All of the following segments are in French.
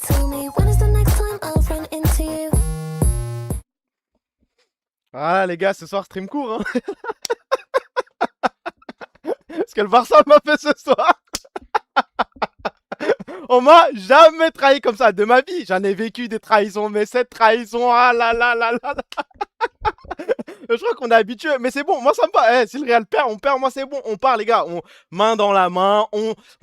Tell me when is the next time I'll run into you? Ah les gars, ce soir stream court, hein. Parce que le Barça m'a fait ce soir. On m'a jamais trahi comme ça de ma vie. J'en ai vécu des trahisons, mais cette trahison, ah là là là là. Je crois qu'on est habitué, mais c'est bon, moi ça me va. Si le Real perd, moi c'est bon. On part les gars, main dans la main,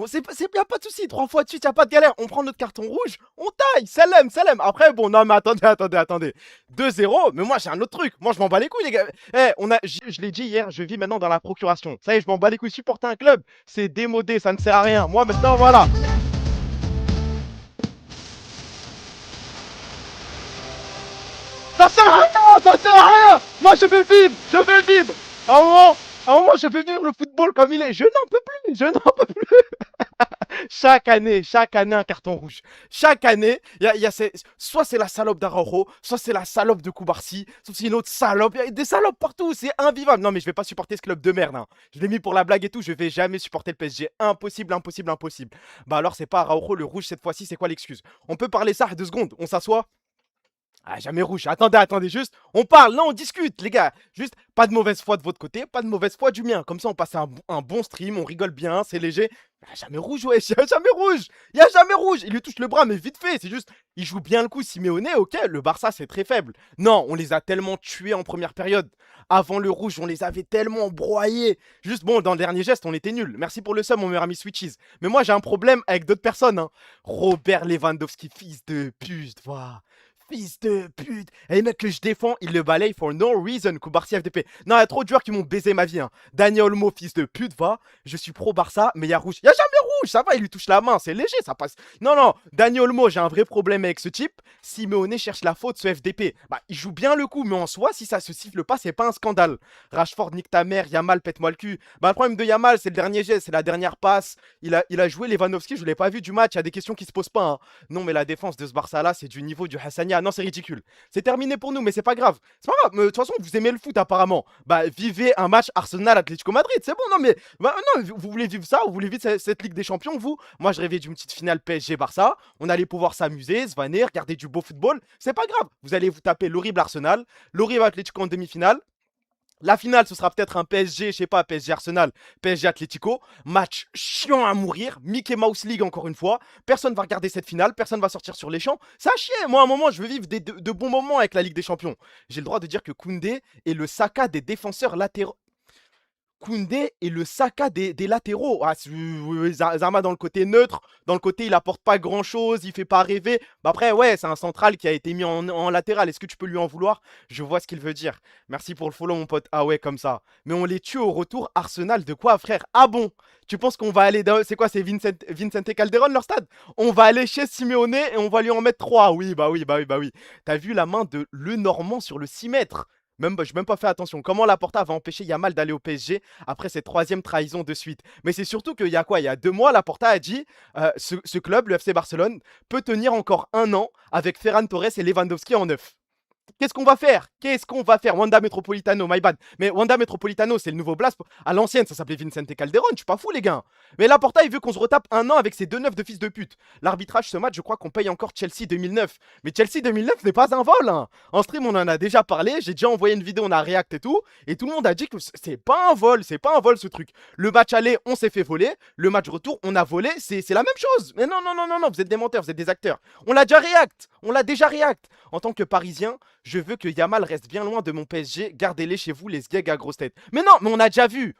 c'est y a pas de souci. 3 fois de suite, y a pas de galère. On prend notre carton rouge, on taille, salam. Après bon, non mais attendez. 2-0, mais moi j'ai un autre truc. Moi je m'en bats les couilles les gars. Je l'ai dit hier, je vis maintenant dans la procuration. Ça y est, je m'en bats les couilles. Supporter un club, c'est démodé, ça ne sert à rien. Moi maintenant voilà. Ça sert à rien, ça sert à rien. Moi je veux vivre. À un moment, je veux vivre le football comme il est. Je n'en peux plus. Chaque année, un carton rouge. Chaque année, soit c'est la salope d'Araujo, soit c'est la salope de Koubarsi, soit c'est une autre salope. Il y a des salopes partout, c'est invivable. Non mais je vais pas supporter ce club de merde, hein. Je l'ai mis pour la blague et tout, je vais jamais supporter le PSG. Impossible. Bah alors c'est pas Araujo le rouge cette fois-ci, c'est quoi l'excuse? On peut parler ça 2 secondes, on s'assoit. Ah, jamais rouge. Attendez, juste. On parle, non, on discute, les gars. Juste, pas de mauvaise foi de votre côté, pas de mauvaise foi du mien. Comme ça, on passe un bon stream, on rigole bien, c'est léger. Ah, jamais rouge, ouais, y a jamais rouge. Y a jamais rouge. Il lui touche le bras, mais vite fait. C'est juste, il joue bien le coup, Simeone, ok. Le Barça, c'est très faible. Non, on les a tellement tués en première période. Avant le rouge, on les avait tellement broyés. Juste, bon, dans le dernier geste, on était nuls. Merci pour le sub, mon meilleur ami Switches. Mais moi, j'ai un problème avec d'autres personnes, hein. Robert Lewandowski, fils de pute, voilà. Fils de pute. Et les mecs que je défends, ils le balayent for no reason. Koubarsi FDP. Non, il y a trop de joueurs qui m'ont baisé ma vie, hein. Daniel Olmo, fils de pute, va. Je suis pro Barça, mais il y a rouge. Il y a jamais rouge, ça va, il lui touche la main, c'est léger, ça passe. Non, Daniel Olmo, j'ai un vrai problème avec ce type. Simeone cherche la faute, ce FDP. Bah, il joue bien le coup, mais en soi, si ça se siffle pas, c'est pas un scandale. Rashford, nique ta mère, Yamal, pète-moi le cul. Bah, le problème de Yamal, c'est le dernier geste, c'est la dernière passe. Il a joué Lewandowski, je l'ai pas vu du match, il y a des questions qui se posent pas, hein. Non, mais la défense de ce Barça-là, c'est du niveau du Hassania. Non, c'est ridicule. C'est terminé pour nous, mais c'est pas grave. C'est pas grave. De toute façon, vous aimez le foot apparemment. Bah, vivez un match Arsenal-Atlético Madrid. C'est bon, non, mais non, vous voulez vivre ça? Vous voulez vivre cette Ligue des Champions, vous? Moi, je rêvais d'une petite finale PSG-Barça. On allait pouvoir s'amuser, se vanner, regarder du beau football. C'est pas grave. Vous allez vous taper l'horrible Arsenal, l'horrible Atlético en demi-finale. La finale, ce sera peut-être un PSG, je sais pas, PSG Arsenal, PSG Atlético. Match chiant à mourir. Mickey Mouse League, encore une fois. Personne va regarder cette finale. Personne va sortir sur les champs. Ça a chier. Moi, à un moment, je veux vivre de bons moments avec la Ligue des Champions. J'ai le droit de dire que Koundé est le Saka des défenseurs latéraux. Koundé est le Saka des latéraux. Ah, Zama dans le côté neutre, dans le côté il apporte pas grand chose, il fait pas rêver. Bah après, ouais, c'est un central qui a été mis en latéral. Est-ce que tu peux lui en vouloir? Je vois ce qu'il veut dire. Merci pour le follow, mon pote. Ah ouais, comme ça. Mais on les tue au retour. Arsenal, de quoi, frère? Ah bon? Tu penses qu'on va aller dans. C'est quoi? C'est Vicente Calderon, leur stade? On va aller chez Simeone et on va lui en mettre 3. Oui, bah oui. T'as vu la main de Le Normand sur le 6 mètres? Même, je n'ai même pas fait attention. Comment Laporta va empêcher Yamal d'aller au PSG après cette 3e trahison de suite? Mais c'est surtout qu'il y a quoi? Il y a 2 mois, Laporta a dit ce club, le FC Barcelone, peut tenir encore 1 an avec Ferran Torres et Lewandowski en neuf. Qu'est-ce qu'on va faire? Wanda Metropolitano, my bad. Mais Wanda Metropolitano, c'est le nouveau blast. À l'ancienne, ça s'appelait Vicente Calderon. Je suis pas fou, les gars. Mais Laporta, il veut qu'on se retape 1 an avec ces 2 neufs de fils de pute. L'arbitrage, ce match, je crois qu'on paye encore Chelsea 2009. Mais Chelsea 2009 n'est pas un vol, hein. En stream, on en a déjà parlé. J'ai déjà envoyé une vidéo, on a react et tout. Et tout le monde a dit que c'est pas un vol. C'est pas un vol, ce truc. Le match aller, on s'est fait voler. Le match retour, on a volé. C'est la même chose. Mais non. Vous êtes des menteurs, vous êtes des acteurs. On l'a déjà react. En tant que Parisien, je veux que Yamal reste bien loin de mon PSG. Gardez-les chez vous, les sgegs à grosse tête. Mais non, mais on a déjà vu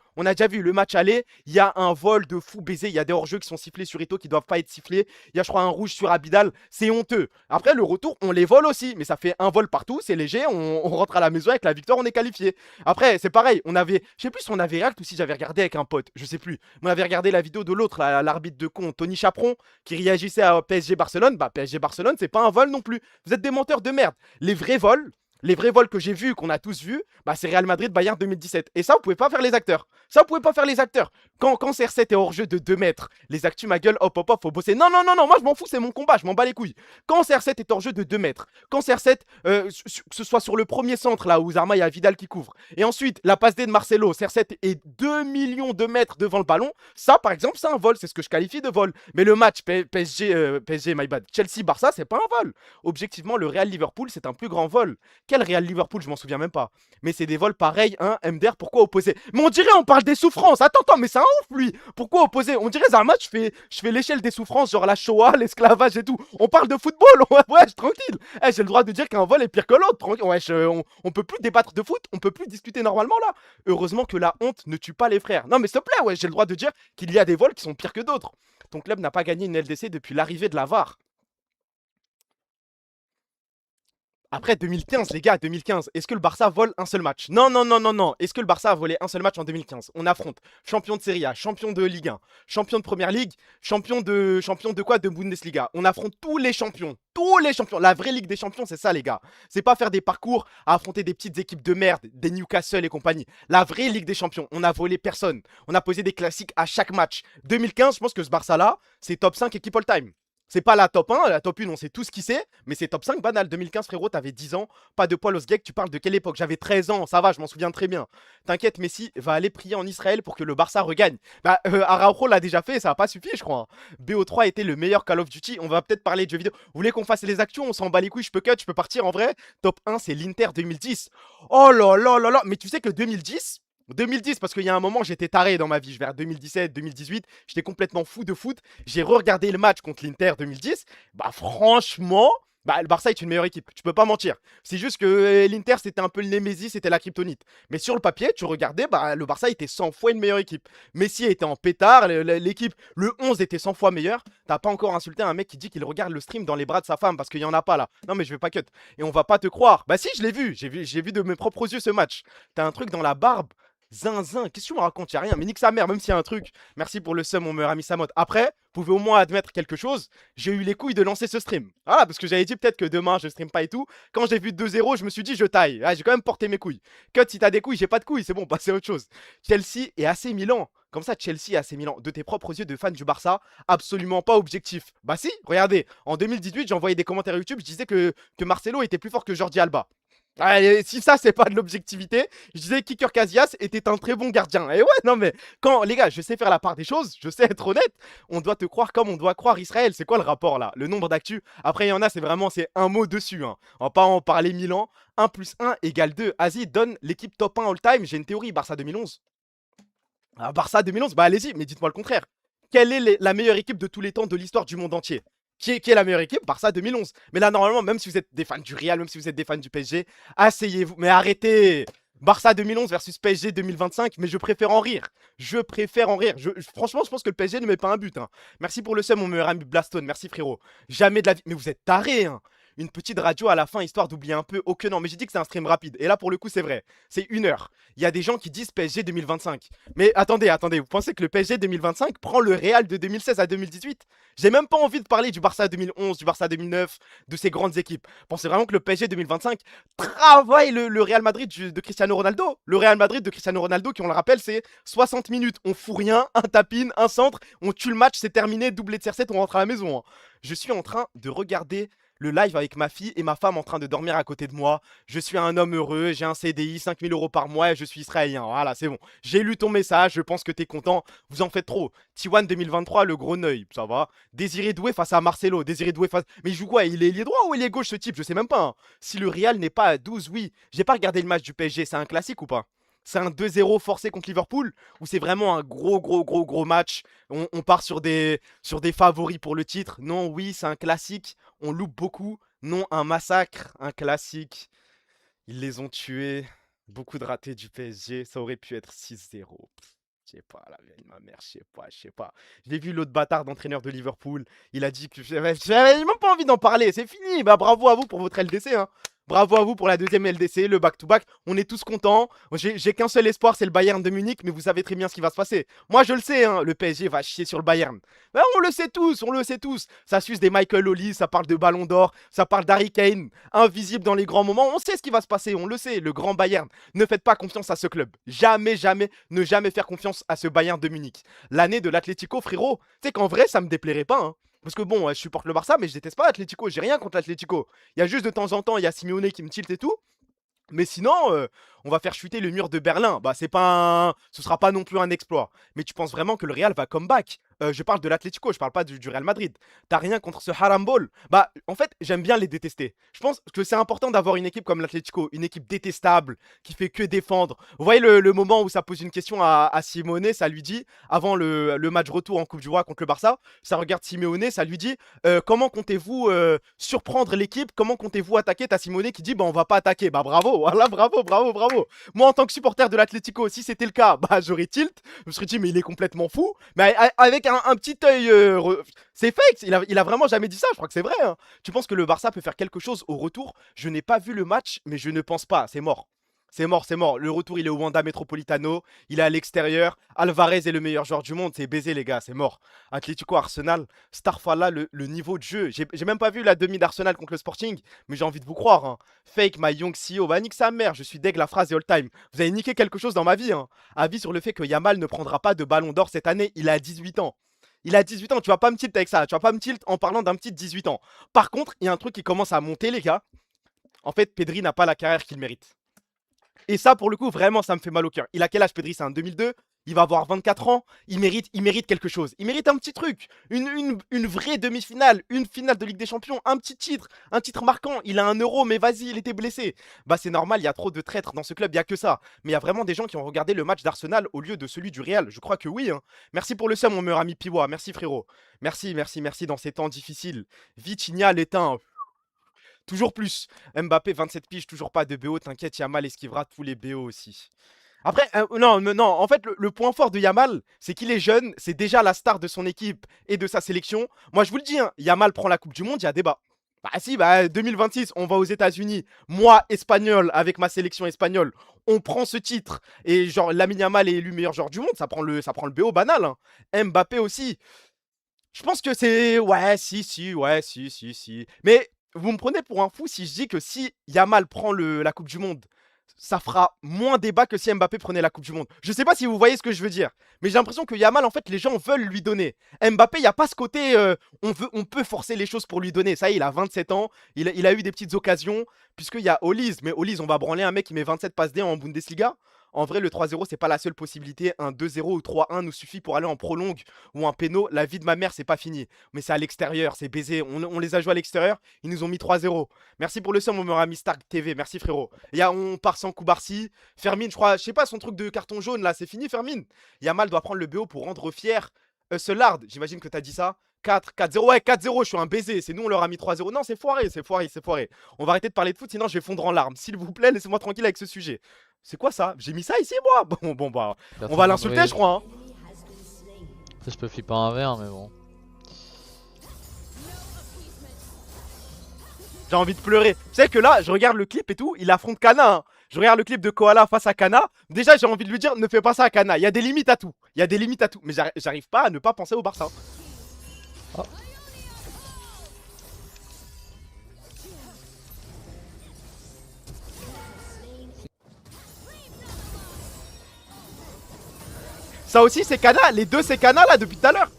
le match aller. Il y a un vol de fou baiser. Il y a des hors-jeux qui sont sifflés sur Ito qui doivent pas être sifflés. Il y a, je crois, un rouge sur Abidal. C'est honteux. Après, le retour, on les vole aussi. Mais ça fait un vol partout. C'est léger. On rentre à la maison avec la victoire. On est qualifié. Après, c'est pareil. Je sais plus si on avait réact ou si j'avais regardé avec un pote. Je sais plus. On avait regardé la vidéo de l'autre, l'arbitre de con, Tony Chaperon, qui réagissait à PSG Barcelone. Bah, PSG Barcelone, c'est pas un vol non plus. Vous êtes des menteurs de merde. Les vrais vols, Les vrais vols que j'ai vus, qu'on a tous vus, bah, c'est Real Madrid Bayern 2017. Et ça, vous pouvez pas faire les acteurs. Ça, vous pouvez pas faire les acteurs. Quand CR7 est hors jeu de 2 mètres, les actus, ma gueule, hop, hop, hop, faut bosser. Non, non, non, non, moi je m'en fous, c'est mon combat, je m'en bats les couilles. Quand CR7 est hors jeu de 2 mètres, quand CR7, que ce soit sur le premier centre, là où Zarma, il y a Vidal qui couvre, et ensuite la passe D de Marcelo, CR7 est 2 millions de mètres devant le ballon, ça, par exemple, c'est un vol, c'est ce que je qualifie de vol. Mais le match PSG, my bad, Chelsea-Barça, c'est pas un vol. Objectivement, le Real-Liverpool, c'est un plus grand vol. Quel Real Liverpool, je m'en souviens même pas. Mais c'est des vols pareils, hein, MDR, pourquoi opposer? Mais on dirait, on parle des souffrances. Attends, mais c'est un ouf, lui. Pourquoi opposer? On dirait, Zarma, je fais l'échelle des souffrances, genre la Shoah, l'esclavage et tout. On parle de football, ouais, tranquille. Eh, j'ai le droit de dire qu'un vol est pire que l'autre, tranquille. Ouais, on peut plus débattre de foot, on peut plus discuter normalement, là. Heureusement que la honte ne tue pas les frères. Non, mais s'il te plaît, ouais, j'ai le droit de dire qu'il y a des vols qui sont pires que d'autres. Ton club n'a pas gagné une LDC depuis l'arrivée de la VAR. Après 2015, les gars, 2015, est-ce que le Barça vole un seul match? Non, non, non, non, non. Est-ce que le Barça a volé un seul match en 2015? On affronte champion de Serie A, champion de Ligue 1, champion de Première Ligue, champion de quoi? De Bundesliga. On affronte tous les champions. Tous les champions. La vraie Ligue des Champions, c'est ça, les gars. C'est pas faire des parcours à affronter des petites équipes de merde, des Newcastle et compagnie. La vraie Ligue des Champions. On a volé personne. On a posé des classiques à chaque match. 2015, je pense que ce Barça-là, c'est top 5 équipe all-time. C'est pas la top 1, la top 1, on sait tout ce qui c'est, mais c'est top 5 banal. 2015, frérot, t'avais 10 ans, pas de poil au sgeg, tu parles de quelle époque? J'avais 13 ans, ça va, je m'en souviens très bien. T'inquiète, Messi va aller prier en Israël pour que le Barça regagne. Bah, Araujo l'a déjà fait, ça a pas suffi, je crois, hein. BO3 était le meilleur Call of Duty, on va peut-être parler de jeux vidéo. Vous voulez qu'on fasse les actions? On s'en bat les couilles, je peux cut, je peux partir en vrai. Top 1, c'est l'Inter 2010. Oh là là là là, mais tu sais que 2010, parce qu'il y a un moment, j'étais taré dans ma vie, vers 2017, 2018, j'étais complètement fou de foot. J'ai re-regardé le match contre l'Inter 2010. Bah, franchement, bah, le Barça est une meilleure équipe, tu peux pas mentir. C'est juste que l'Inter, c'était un peu le Némésis, c'était la kryptonite. Mais sur le papier, tu regardais, bah, le Barça était 100 fois une meilleure équipe. Messi était en pétard, l'équipe, le 11 était 100 fois meilleur. T'as pas encore insulté un mec qui dit qu'il regarde le stream dans les bras de sa femme, parce qu'il y en a pas là. Non, mais je vais pas cut. Et on va pas te croire. Bah, si, je l'ai vu, j'ai vu de mes propres yeux ce match. T'as un truc dans la barbe. Zinzin, qu'est-ce que tu me racontes? Y'a rien, mais nique sa mère, même s'il y a un truc. Merci pour le sum, mon meilleur ami Samot. Après, vous pouvez au moins admettre quelque chose. J'ai eu les couilles de lancer ce stream. Voilà, parce que j'avais dit peut-être que demain je stream pas et tout. Quand j'ai vu 2-0, je me suis dit je taille. Ah, j'ai quand même porté mes couilles. Cut, si t'as des couilles, j'ai pas de couilles, c'est bon, passez à autre chose. Chelsea et AC Milan. Comme ça, Chelsea et AC Milan, de tes propres yeux de fan du Barça, absolument pas objectif. Bah si, regardez, en 2018, j'envoyais des commentaires YouTube, je disais que Marcelo était plus fort que Jordi Alba. Allez, si ça c'est pas de l'objectivité, je disais qu'Iker Casillas était un très bon gardien. Et ouais, non mais quand les gars, je sais faire la part des choses, je sais être honnête, on doit te croire comme on doit croire Israël. C'est quoi le rapport là? Le nombre d'actu. Après il y en a, c'est un mot dessus, hein. On va pas en parler 1000 ans. 1 plus 1 égale 2. Asie donne l'équipe top 1 all-time. J'ai une théorie, Barça 2011. Ah, Barça 2011, bah allez-y, mais dites-moi le contraire. Quelle est la meilleure équipe de tous les temps de l'histoire du monde entier? Qui est la meilleure équipe? Barça 2011. Mais là, normalement, même si vous êtes des fans du Real, même si vous êtes des fans du PSG, asseyez-vous. Mais arrêtez! Barça 2011 versus PSG 2025, mais je préfère en rire. Je préfère en rire. Franchement, je pense que le PSG ne met pas un but, hein. Merci pour le seum, mon meilleur ami Blastone. Merci, frérot. Jamais de la vie. Mais vous êtes tarés, hein. Une petite radio à la fin, histoire d'oublier un peu. Oh que non, mais j'ai dit que c'est un stream rapide. Et là, pour le coup, c'est vrai. C'est 1 heure. Il y a des gens qui disent PSG 2025. Mais attendez, vous pensez que le PSG 2025 prend le Real de 2016 à 2018? J'ai même pas envie de parler du Barça 2011, du Barça 2009, de ces grandes équipes. Pensez vraiment que le PSG 2025 travaille le Real Madrid de Cristiano Ronaldo? Le Real Madrid de Cristiano Ronaldo, qui on le rappelle, c'est 60 minutes. On fout rien, un tapin, un centre, on tue le match, c'est terminé, doublé de CR7, on rentre à la maison, hein. Je suis en train de regarder le live avec ma fille et ma femme en train de dormir à côté de moi. Je suis un homme heureux, j'ai un CDI, 5000 euros par mois et je suis israélien. Voilà, c'est bon. J'ai lu ton message, je pense que t'es content. Vous en faites trop. T1 2023, le gros neuil, ça va. Désiré Doué face à Marcelo. Désiré Doué face. Mais il joue quoi? Il est ailier droit ou ailier gauche ce type? Je sais même pas, hein. Si le Real n'est pas à 12, oui. J'ai pas regardé le match du PSG, c'est un classique ou pas? C'est un 2-0 forcé contre Liverpool ou c'est vraiment un gros match? On part sur des favoris pour le titre? Non, oui, c'est un classique. On loupe beaucoup. Non, un massacre, un classique. Ils les ont tués. Beaucoup de ratés du PSG. Ça aurait pu être 6-0. Je sais pas, la vieille ma mère, je sais pas. J'ai vu l'autre bâtard d'entraîneur de Liverpool. Il a dit que j'avais même pas envie d'en parler. C'est fini. Bah bravo à vous pour votre LDC, hein. Bravo à vous pour la deuxième LDC, le back-to-back. On est tous contents. J'ai qu'un seul espoir, c'est le Bayern de Munich, mais vous savez très bien ce qui va se passer. Moi, je le sais, hein, le PSG va chier sur le Bayern. Ben, on le sait tous, on le sait tous. Ça suce des Michael Ollis, ça parle de Ballon d'Or, ça parle d'Harry Kane, invisible dans les grands moments. On sait ce qui va se passer, on le sait, le grand Bayern. Ne faites pas confiance à ce club. Jamais, jamais, ne jamais faire confiance à ce Bayern de Munich. L'année de l'Atlético, frérot, tu sais qu'en vrai, ça me déplairait pas, hein. Parce que bon, je supporte le Barça, mais je déteste pas l'Atlético. J'ai rien contre l'Atlético. Il y a juste de temps en temps, il y a Simeone qui me tilte et tout. Mais sinon, on va faire chuter le mur de Berlin. Bah, ce sera pas non plus un exploit. Mais tu penses vraiment que le Real va come back? Je parle de l'Atlético, je parle pas du Real Madrid. T'as rien contre ce Harambol? Bah, en fait, j'aime bien les détester. Je pense que c'est important d'avoir une équipe comme l'Atlético, une équipe détestable, qui fait que défendre. Vous voyez le moment où ça pose une question à Simone, ça lui dit, avant le match retour en Coupe du Roi contre le Barça, ça regarde Simeone, ça lui dit comment comptez-vous surprendre l'équipe? Comment comptez-vous attaquer? T'as Simone qui dit bah on va pas attaquer. Bah bravo, voilà, bravo, bravo, bravo. Moi en tant que supporter de l'Atlético, si c'était le cas, bah j'aurais tilt. Je me serais dit mais il est complètement fou. Mais avec un petit œil, c'est fake. Il a vraiment jamais dit ça. Je crois que c'est vrai, hein. Tu penses que le Barça peut faire quelque chose au retour? Je n'ai pas vu le match, mais je ne pense pas. C'est mort. C'est mort, c'est mort. Le retour, il est au Wanda Metropolitano. Il est à l'extérieur. Alvarez est le meilleur joueur du monde. C'est baisé, les gars. C'est mort. Atlético, Arsenal, Starfala, le niveau de jeu. J'ai même pas vu la demi d'Arsenal contre le Sporting, mais j'ai envie de vous croire, hein. Fake, my young CEO. Bah, nique sa mère. Je suis deg, la phrase est all time. Vous avez niqué quelque chose dans ma vie, hein. Avis sur le fait que Yamal ne prendra pas de ballon d'or cette année. Il a 18 ans. Il a 18 ans. Tu vas pas me tilt avec ça. Tu vas pas me tilt en parlant d'un petit de 18 ans. Par contre, il y a un truc qui commence à monter, les gars. En fait, Pedri n'a pas la carrière qu'il mérite. Et ça, pour le coup, vraiment, ça me fait mal au cœur. Il a quel âge, Pedri? C'est un 2002. Il va avoir 24 ans. Il mérite quelque chose. Il mérite un petit truc. Une vraie demi-finale. Une finale de Ligue des Champions. Un petit titre. Un titre marquant. Il a un euro, mais vas-y, il était blessé. Bah, c'est normal. Il y a trop de traîtres dans ce club. Il n'y a que ça. Mais il y a vraiment des gens qui ont regardé le match d'Arsenal au lieu de celui du Real. Je crois que oui, hein. Merci pour le seum, mon meilleur ami Piwa. Merci, frérot. Merci, merci, merci dans ces temps difficiles. Vitinha l'éteint. Toujours plus. Mbappé, 27 piges, toujours pas de BO. T'inquiète, Yamal esquivera tous les BO aussi. Après, non, non, en fait, le point fort de Yamal, c'est qu'il est jeune, c'est déjà la star de son équipe et de sa sélection. Moi, je vous le dis, hein, Yamal prend la Coupe du Monde, il y a débat. Bah si, bah 2026, on va aux États-Unis. Moi, espagnol, avec ma sélection espagnole, on prend ce titre. Et genre, Lamine Yamal est élu meilleur joueur du monde, ça prend le BO banal, hein. Mbappé aussi. Je pense que c'est. Ouais, si, ouais, si. Mais vous me prenez pour un fou si je dis que si Yamal prend la Coupe du Monde, ça fera moins débat que si Mbappé prenait la Coupe du Monde. Je sais pas si vous voyez ce que je veux dire, mais j'ai l'impression que Yamal, en fait, les gens veulent lui donner. Mbappé, il n'y a pas ce côté on peut forcer les choses pour lui donner. Ça y est, il a 27 ans, il a eu des petites occasions, puisqu'il y a Olise. Mais Olise, on va branler un mec qui met 27 passes D en Bundesliga. En vrai, le 3-0, c'est pas la seule possibilité. Un 2-0 ou 3-1 nous suffit pour aller en prolongue ou un péno. La vie de ma mère, c'est pas fini. Mais c'est à l'extérieur, c'est baisé. On les a joués à l'extérieur, ils nous ont mis 3-0. Merci pour le somme, mon meilleur ami Stark TV. Merci, frérot. On part sans Koubarsi. Fermine, je sais pas, son truc de carton jaune là, c'est fini, Fermine. Yamal doit prendre le BO pour rendre fier Lard. J'imagine que t'as dit ça. 4-0, ouais, 4-0, je suis un baiser. C'est nous, on leur a mis 3-0. Non, c'est foiré, c'est foiré, c'est foiré. On va arrêter de parler de foot, sinon je vais fondre en larmes. S'il vous plaît, laissez-moi tranquille avec ce sujet. C'est quoi ça? J'ai mis ça ici, moi? Bon, bah, on va l'insulter, je crois, hein. Je peux flipper un verre, mais bon. J'ai envie de pleurer. Tu sais que là, je regarde le clip et tout, il affronte Kana, hein. Je regarde le clip de Koala face à Kana. Déjà, j'ai envie de lui dire, ne fais pas ça à Kana. Il y a des limites à tout. Il y a des limites à tout. Mais j'arrive pas à ne pas penser au Barça. Oh. Ça aussi, c'est Kana. Les deux, c'est Kana là depuis tout à l'heure.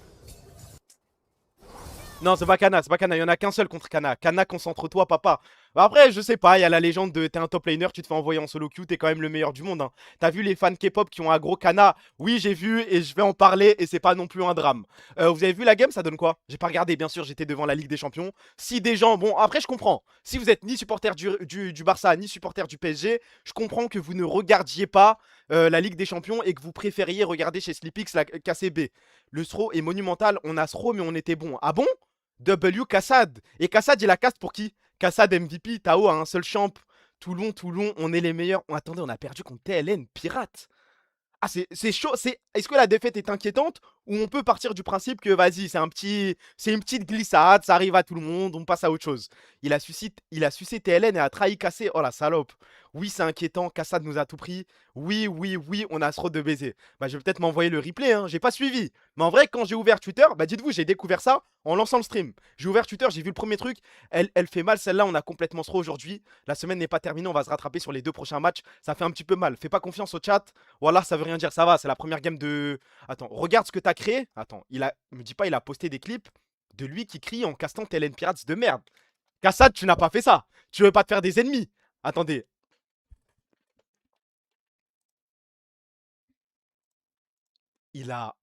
Non, c'est pas Kana, il y en a qu'un seul contre Kana. Kana, concentre-toi, papa. Bah après, je sais pas, il y a la légende de t'es un top laner, tu te fais envoyer en solo queue, t'es quand même le meilleur du monde, hein. T'as vu les fans K-pop qui ont aggro Kana? Oui, j'ai vu et je vais en parler et c'est pas non plus un drame. Vous avez vu la game, ça donne quoi? J'ai pas regardé, bien sûr, j'étais devant la Ligue des Champions. Si des gens, bon, après, je comprends. Si vous êtes ni supporter du Barça, ni supporter du PSG, je comprends que vous ne regardiez pas la Ligue des Champions et que vous préfériez regarder chez Sleepix la KCB. Le throw est monumental, on a throw, mais on était bon. Ah bon? W Kassad. Et Kassad, il a caste pour qui? Kassad MVP, Tao a un seul champ. Toulon, on est les meilleurs. Oh, attendez, on a perdu contre TLN, pirate. Ah, c'est chaud. Est-ce que la défaite est inquiétante ou on peut partir du principe que vas-y, c'est une petite glissade, ça arrive à tout le monde, on passe à autre chose. Il a sucé TLN et a trahi Cassé. Oh la salope. Oui, c'est inquiétant, Kassad nous a tout pris. Oui, oui, oui, on a trop de baisers. Bah, je vais peut-être m'envoyer le replay, hein. J'ai pas suivi. Mais en vrai, quand j'ai ouvert Twitter, bah dites-vous, j'ai découvert ça en lançant le stream. J'ai ouvert Twitter, j'ai vu le premier truc. Elle fait mal, celle-là, on a complètement trop aujourd'hui. La semaine n'est pas terminée, on va se rattraper sur les 2 prochains matchs. Ça fait un petit peu mal. Fais pas confiance au chat. Voilà, ça veut rien dire, ça va, c'est la première game de... Attends, regarde ce que t'as créé. Attends, me dis pas, il a posté des clips de lui qui crie en castant TLN Pirates de merde. Kassad, tu n'as pas fait ça. Tu veux pas te faire des ennemis. Attendez. Il a...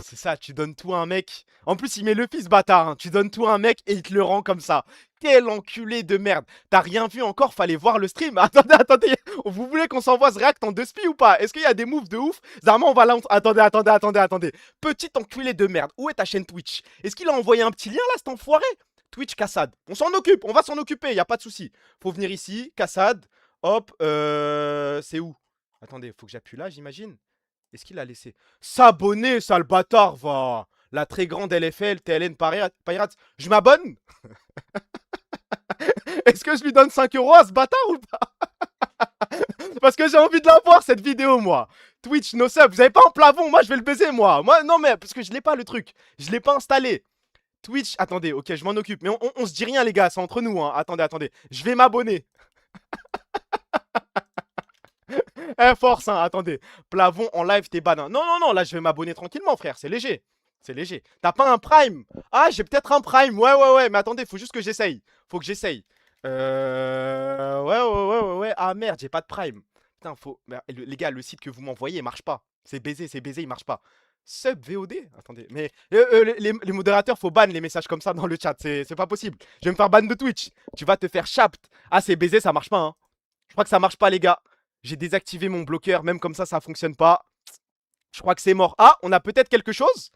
C'est ça, tu donnes tout à un mec. En plus, il met le fils bâtard. Hein. Tu donnes tout à un mec et il te le rend comme ça. Quel enculé de merde. T'as rien vu encore, fallait voir le stream. Attendez, attendez. Vous voulez qu'on s'envoie ce react en 2 spi ou pas? Est-ce qu'il y a des moves de ouf? Zarma, on va là. Attendez, attendez, attendez, attendez. Petit enculé de merde. Où est ta chaîne Twitch? Est-ce qu'il a envoyé un petit lien là, cet enfoiré? Twitch Kassad. On s'en occupe, on va s'en occuper, y a pas de souci. Faut venir ici, Kassad. Hop, c'est où? Attendez, faut que j'appuie là, j'imagine. Est-ce qu'il a laissé s'abonner, sale bâtard, va? La très grande LFL, TLN Pirates. Je m'abonne? Est-ce que je lui donne 5 € à ce bâtard ou pas? Parce que j'ai envie de la voir cette vidéo, moi. Twitch, no sub, vous avez pas un plafond? Moi, je vais le baiser, moi. Moi, non, mais parce que je l'ai pas le truc. Je l'ai pas installé. Twitch, attendez, ok, je m'en occupe. Mais on se dit rien, les gars, c'est entre nous. Hein. Attendez, attendez. Je vais m'abonner. Eh, force, hein, attendez. Plavon en live, t'es ban. Non, non, non, là, je vais m'abonner tranquillement, frère. C'est léger. C'est léger. T'as pas un prime? Ah, j'ai peut-être un prime. Ouais, ouais, ouais. Mais attendez, faut juste que j'essaye. Faut que j'essaye. Ouais, ouais, ouais, ouais, ouais. Ah, merde, j'ai pas de prime. Putain, faut... Les gars, le site que vous m'envoyez, il marche pas. C'est baisé, il marche pas. Sub VOD? Attendez, mais les modérateurs, faut ban les messages comme ça dans le chat. C'est pas possible. Je vais me faire ban de Twitch. Tu vas te faire chapt. Ah, c'est baisé, ça marche pas, hein. Je crois que ça marche pas, les gars. J'ai désactivé mon bloqueur, même comme ça fonctionne pas. Je crois que c'est mort. Ah, on a peut-être quelque chose?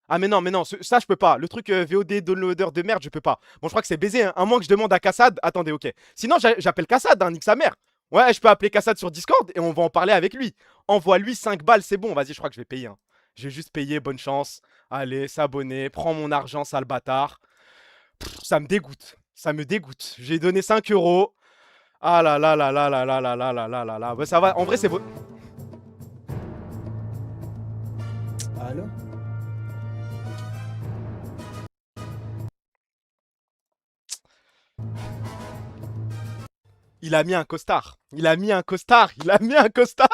Ah, mais non, ça, je peux pas. Le truc VOD downloader de merde, je peux pas. Bon, je crois que c'est baisé, hein. À moins que je demande à Kassad. Attendez, ok. Sinon, j'appelle Kassad, hein, nique sa mère. Ouais, je peux appeler Kassad sur Discord et on va en parler avec lui. Envoie-lui 5 balles, c'est bon. Vas-y, je crois que je vais payer. Hein. Je vais juste payer, bonne chance. Allez, s'abonner, prends mon argent, sale bâtard. Pff, ça me dégoûte. Ça me dégoûte. J'ai donné 5 €. Ah là là là là là là là là là là là là. Bah, ça va, en vrai, c'est... Allô? Il a mis un costard. Il a mis un costard. Il a mis un costard.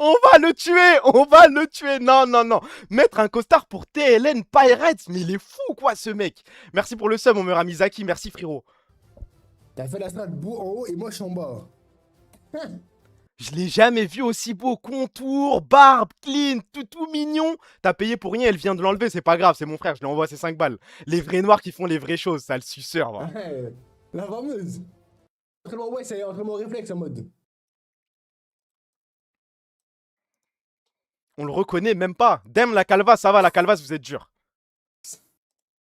On va le tuer. On va le tuer. Non, non, non. Mettre un costard pour TLN Pirates. Mais il est fou, quoi, ce mec. Merci pour le sub, mon meilleur ami Zaki. Merci, frérot. T'as fait la strat bout en haut et moi je suis en bas. Je l'ai jamais vu aussi beau. Contour, barbe, clean, tout mignon. T'as payé pour rien, elle vient de l'enlever. C'est pas grave, c'est mon frère. Je lui envoie ses 5 balles. Les vrais noirs qui font les vraies choses. Ça, le suceur, va. Ouais, la fameuse. Entraînement, ouais, c'est entraînement réflexe en mode. On le reconnaît même pas. Dem la calva, ça va, la calvasse, vous êtes dur.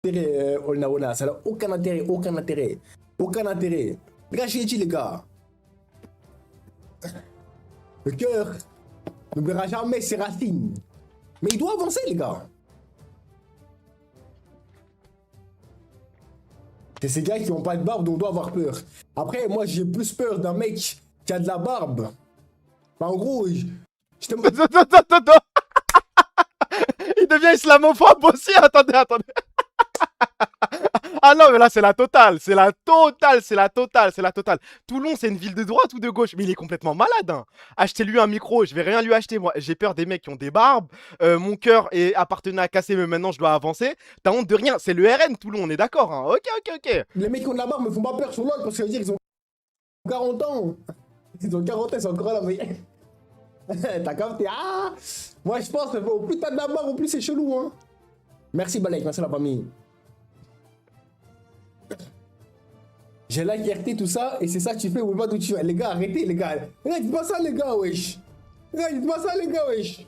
Olna, ça n'a aucun intérêt, aucun intérêt. Aucun intérêt. Les gars, je suis dit, les gars. Le cœur n'oubliera jamais ses racines. Mais il doit avancer, les gars. C'est ces gars qui n'ont pas de barbe dont on doit avoir peur. Après, moi, j'ai plus peur d'un mec qui a de la barbe. Enfin, en gros, je te... Attends. Il devient islamophobe aussi. Attendez. Ah non, mais là, c'est la totale. C'est la totale. Toulon, c'est une ville de droite ou de gauche? Mais il est complètement malade. Hein. Achetez-lui un micro. Je vais rien lui acheter, moi. J'ai peur des mecs qui ont des barbes. Mon cœur appartenait à casser, mais maintenant, je dois avancer. T'as honte de rien. C'est le RN, Toulon, on est d'accord. Hein. Ok. Les mecs qui ont de la barbe me font pas peur sur l'autre parce que ça veut dire qu'ils ont 40 ans. Ils ont 40 ans, ils sont encore là, mais... T'as capté? Ah! Moi, je pense que au plus t'as de la barbe, au plus c'est chelou, hein. Merci, Balek. Merci, la famille. J'ai like RT, tout ça, et c'est ça que tu fais, ou pas d'où tu vas. Les gars, arrêtez, les gars. Les gars, dis pas ça, les gars, wesh. Dites pas ça, les gars, wesh.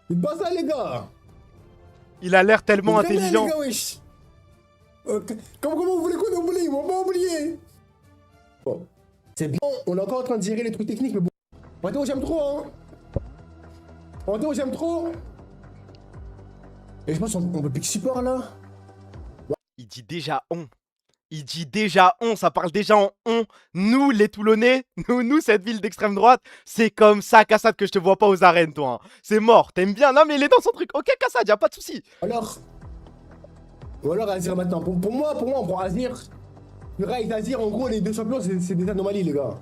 Dites pas ça, les gars. Il a l'air tellement Dites très bien, intelligent. les gars, wesh. Comment vous voulez qu'on oublie? Ils m'ont pas oublié. Bon. C'est bon, on est encore en train de gérer les trucs techniques, mais bon. Mathéo, j'aime trop, hein. Mathéo, j'aime trop. Et je pense qu'on peut pick support, là. Il dit déjà on. Il dit déjà on, ça parle déjà en on. Nous, les Toulonnais, nous, cette ville d'extrême droite, c'est comme ça, Kassad, que je te vois pas aux arènes, toi. Hein. C'est mort, t'aimes bien. Non, mais il est dans son truc. Ok, Kassad, y'a pas de souci. Alors. Ou alors Azir maintenant. Pour moi, on prend Azir. Le Raid Azir, en gros, les deux champions, c'est des anomalies, les gars.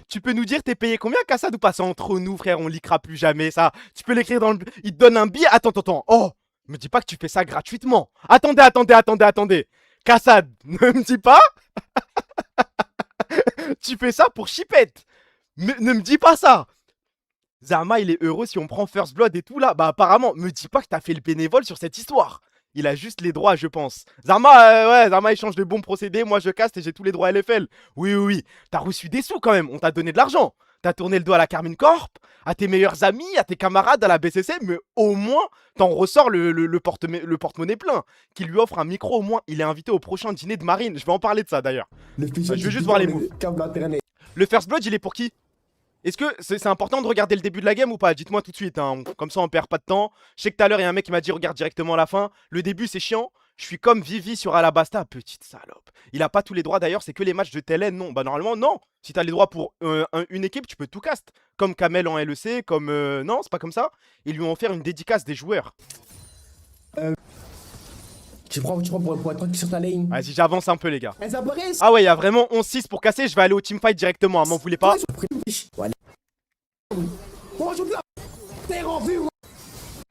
Tu peux nous dire, t'es payé combien, Kassad, ou pas? C'est entre nous, frère, on liquera plus jamais, ça. Tu peux l'écrire dans le... Il te donne un billet. Attends. Oh, me dis pas que tu fais ça gratuitement. Attendez. Kassad, ne me dis pas. Tu fais ça pour chipette. Ne me dis pas ça. Zarma, il est heureux si on prend First Blood et tout là. Bah apparemment, me dis pas que t'as fait le bénévole sur cette histoire. Il a juste les droits, je pense. Zarma, ouais, Zarma échange de bons procédés. Moi, je caste et j'ai tous les droits LFL. Oui. T'as reçu des sous quand même. On t'a donné de l'argent. T'as tourné le dos à la Carmine Corp, à tes meilleurs amis, à tes camarades, à la BCC. Mais au moins, t'en ressors le porte-monnaie plein. Qui lui offre un micro au moins. Il est invité au prochain dîner de Marine. Je vais en parler de ça d'ailleurs. Je veux juste voir les moves. Le First Blood, il est pour qui? Est-ce que c'est important de regarder le début de la game ou pas? Dites-moi tout de suite, hein. Comme ça on perd pas de temps. Je sais que tout à l'heure il y a un mec qui m'a dit regarde directement la fin. Le début c'est chiant. Je suis comme Vivi sur Alabasta, petite salope. Il a pas tous les droits d'ailleurs, c'est que les matchs de Telen, non. Bah normalement non. Si t'as les droits pour une équipe, tu peux tout cast. Comme Kamel en LEC, comme... non, c'est pas comme ça. Ils lui ont offert une dédicace des joueurs. Tu prends pour être tranquille sur ta lane. Vas-y, j'avance un peu les gars. Elles apparaissent. Ah ouais, il y a vraiment 11-6 pour casser, je vais aller au teamfight directement, hein. M'en voulez pas? On va jouer là. Terre en vue.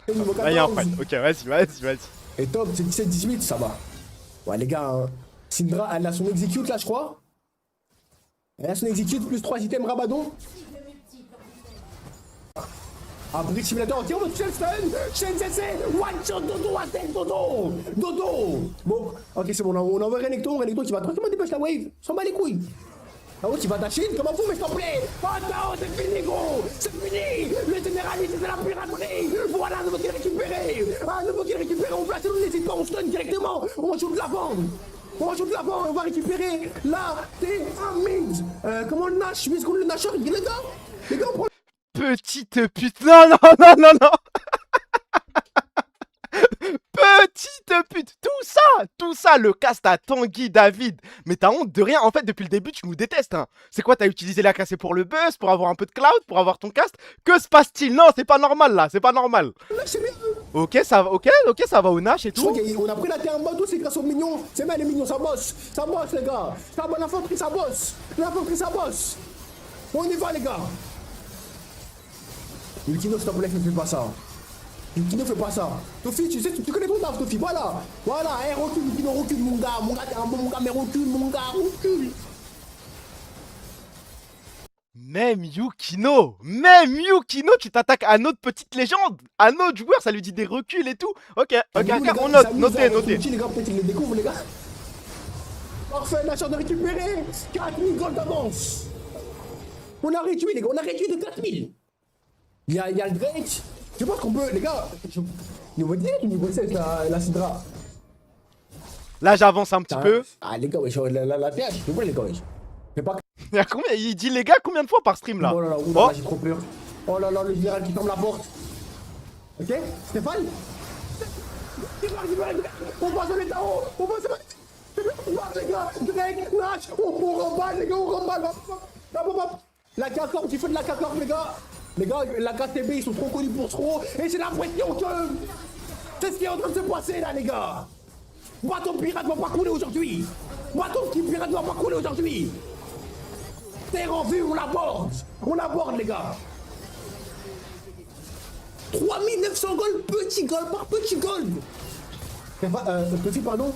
Là il y a un fight, ok, vas-y. Et top, c'est 17-18, ça va. Ouais, les gars, hein. Syndra, elle a son execute là, je crois. Elle a son execute plus 3 items Rabadon. Un Bridge Simulator entier, on va toucher le stun. Shen CC, one shot, Dodo, attaque, Dodo. Bon, ok, c'est bon, on envoie Renekton qui va tranquillement dépêcher la wave. S'en bat les couilles. Ah ouais, tu vas dasher comme un fou, mais s'il te plaît. Oh non, c'est fini, gros. C'est fini. Le généraliste, c'est la piraterie. Voilà, nous faut-il récupérer. Ah, nous faut-il récupérer. On place, on n'hésite pas, on stun directement. On va jouer de l'avant. On va récupérer la T1 comment le Nash? Mais seconde le Nashor, les gars, on prend. Petite pute. Non. Petite pute. Tout ça, le cast à Tanguy David. Mais t'as honte de rien. En fait, depuis le début, tu nous détestes. Hein. C'est quoi, t'as utilisé la cassée pour le buzz, pour avoir un peu de cloud, pour avoir ton cast? Que se passe-t-il? Non, c'est pas normal là, c'est pas normal. Ok, ça va au Nash et Je crois tout. qu'on a pris la terre en bas, c'est grâce aux mignons. C'est bien les mignons, ça bosse les gars. L'infanterie, ça bosse. On y va les gars. Yukino, s'il te plaît, ne fais pas ça. Yukino, fais pas ça. Tofi, tu sais, tu connais ton taf, Tofi. Voilà, recule, Yukino, recule, mon gars. Mon gars, t'es un bon mon gars, mais recule, mon gars, recule. Même Yukino, tu t'attaques à notre petite légende, à notre joueur, ça lui dit des reculs et tout. Ok, on note, notez. Les gars, peut-être qu'ils le découvrent, les gars. Parfait, la chance de récupérer 4000 gold d'avance. On a réduit, les gars, de 4000. Il y a le Drake. Je pense qu'on peut, les gars. Niveau 10 ou niveau 16, la Syndra? Là, j'avance un petit peu. Ah, les gars, wesh, la TH, je vois, les gars, wesh. Mais pas. Il dit les gars combien de fois par stream là? Oh là là, j'ai trop peur. Oh là là, le général qui ferme la porte. Ok, Stéphane? On passe au météo. On passe les gars, Drake, Nash, on remballe, les gars, on remballe. La K-Corp, tu fais de la K-Corp, les gars. Les gars, la KTB, ils sont trop connus pour trop. Et j'ai l'impression que... C'est ce qui est en train de se passer, là, les gars. Bateau pirate va pas couler aujourd'hui. Terre en vue, on l'aborde, les gars. 3900 gold, petit gold par petit gold. Petit, pardon.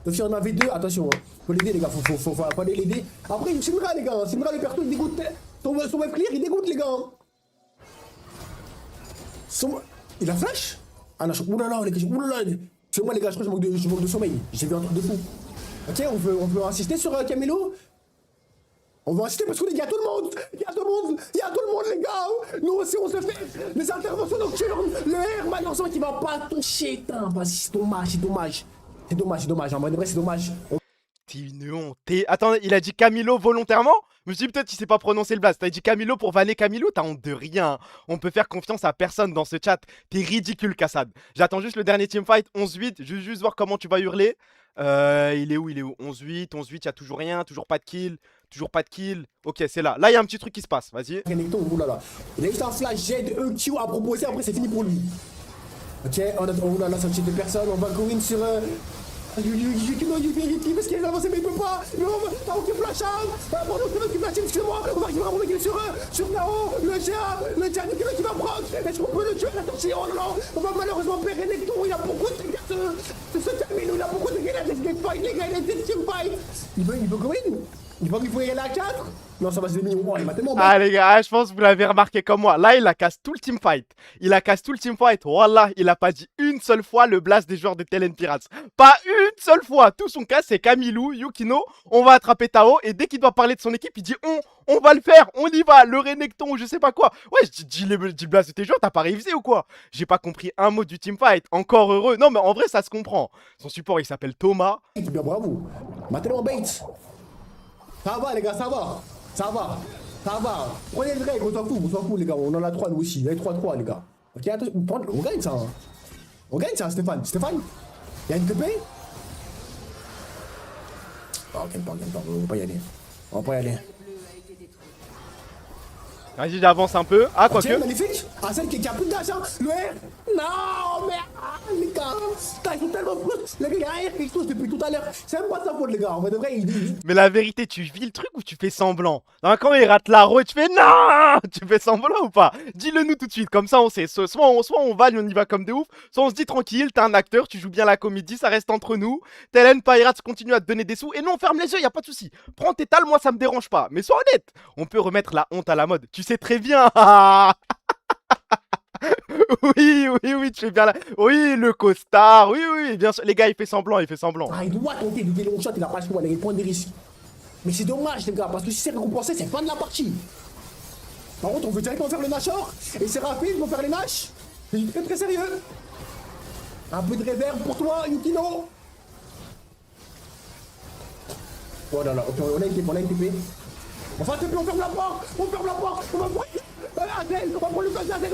Petit, on avait deux, attention. Hein. Faut l'aider, les gars, faut pas l'aider. Après, Syndra, les gars. Syndra, le perso, il dégoûte. Son web clear, il dégoûte, les gars. Il a flash? Ah non, oulala, les gars, oulala. C'est moi, les gars, je crois que je manque de sommeil. J'ai vu un truc de fou. Ok, on peut insister sur Camelo? On va acheter parce qu'il y a tout le monde. Il y a tout le monde. Il y a tout le monde, les gars. Nous aussi, on se fait des interventions nocturnes. Le R, malheureusement, qui va pas toucher. Putain, vas-y, c'est dommage, c'est dommage. C'est dommage, c'est dommage. En vrai, c'est dommage. T'es une honte. Attends, il a dit Camilo volontairement? Je me suis dit peut-être qu'il sait pas prononcer le blast. T'as dit Camilo pour vanner Camilo? T'as honte de rien. On peut faire confiance à personne dans ce chat. T'es ridicule, Kassad. J'attends juste le dernier teamfight. 11-8. Juste voir comment tu vas hurler. Il est où? 11-8. 11-8, y'a toujours rien. Toujours pas de kill. Toujours pas de kill. Ok, c'est là. Là, il y a un petit truc qui se passe. Vas-y. Renekton, oulala. Il a juste un flash jet EQ à proposer. Après, c'est fini pour lui. Ok, on a. Oulala, ça tue de personne. On va go in sur. Yuki, parce qu'il a avancé, mais il peut pas. Ah, ok, flash out. Pardon, qui flash, excusez-moi. On va arriver à remonter sur Nao. Le GA, qui va prendre. Est-ce qu'on peut le tuer? Attention, oh non. On va malheureusement perdre Renekton. Il a beaucoup de dégâts. Ce termine, il a beaucoup de dégâts. Il a des fight, les gars. Il a des fight. Il veut go in. Il faut y aller à 4. Non, ça va se déminer. Oh, il m'a tellement mal. Ah les gars, je pense que vous l'avez remarqué comme moi. Là, il a casse tout le teamfight. Il a casse tout le teamfight. Wallah, il a pas dit une seule fois le blast des joueurs de Telen Pirates. Pas une seule fois. Tout son cas, c'est Camilou, Yukino. On va attraper Tao. Et dès qu'il doit parler de son équipe, il dit on va le faire. On y va. Le Renekton ou je sais pas quoi. Ouais, je dis le blast de tes joueurs. T'as pas révisé ou quoi? J'ai pas compris un mot du teamfight. Encore heureux. Non, mais en vrai, ça se comprend. Son support, il s'appelle Thomas. Bien, bravo. M'a tellement bait. Ça va, les gars, ça va. Ça va. Ça va. Prenez le règle, on s'en fout, les gars. On en a 3 nous aussi. Il y a 3-3, les gars. Ok, attends, on gagne ça. Hein. On gagne ça, Stéphane. Stéphane, il y a une TP? Oh, on gagne pas. On va pas y aller. On va pas y aller. Vas-y, j'avance un peu. Ah, quoique. Tiens, magnifique. Ah, celle qui a plus de dash, hein. Le R. Non, mais les gars. Putain, ils sont tellement frustres. Le gars, il a un R qui explose depuis tout à l'heure. C'est même pas de sa faute, les gars. En vrai, de vrai, Mais la vérité, tu vis le truc ou tu fais semblant? Non, quand il rate la roue, tu fais non. Tu fais semblant ou pas? Dis-le nous tout de suite, comme ça on sait. Soit on va, on y va comme des ouf. Soit on se dit tranquille, t'es un acteur, tu joues bien la comédie, ça reste entre nous. Telen Pirates continue à te donner des sous. Et nous on ferme les yeux, y a pas de souci. Prends tes tales, moi ça me dérange pas. Mais sois honnête, on peut remettre la honte à la mode. Tu sais très bien. Oui, tu fais bien là. Oui, le costard, oui, bien sûr. Les gars, il fait semblant. Ah, il doit tenter de long shot, il a pas le choix, il prend des risques. Mais c'est dommage, les gars, parce que si c'est récompensé, c'est fin de la partie. Par contre, on veut directement faire le Nashor, et c'est rapide, ils vont faire les Nash. C'est très très sérieux. Un peu de réverb pour toi, Yukino. Oh là là, ok, on a une TP. Enfin, TP, on ferme la porte, on va prendre Azel, on va prendre le gaz d'Azel,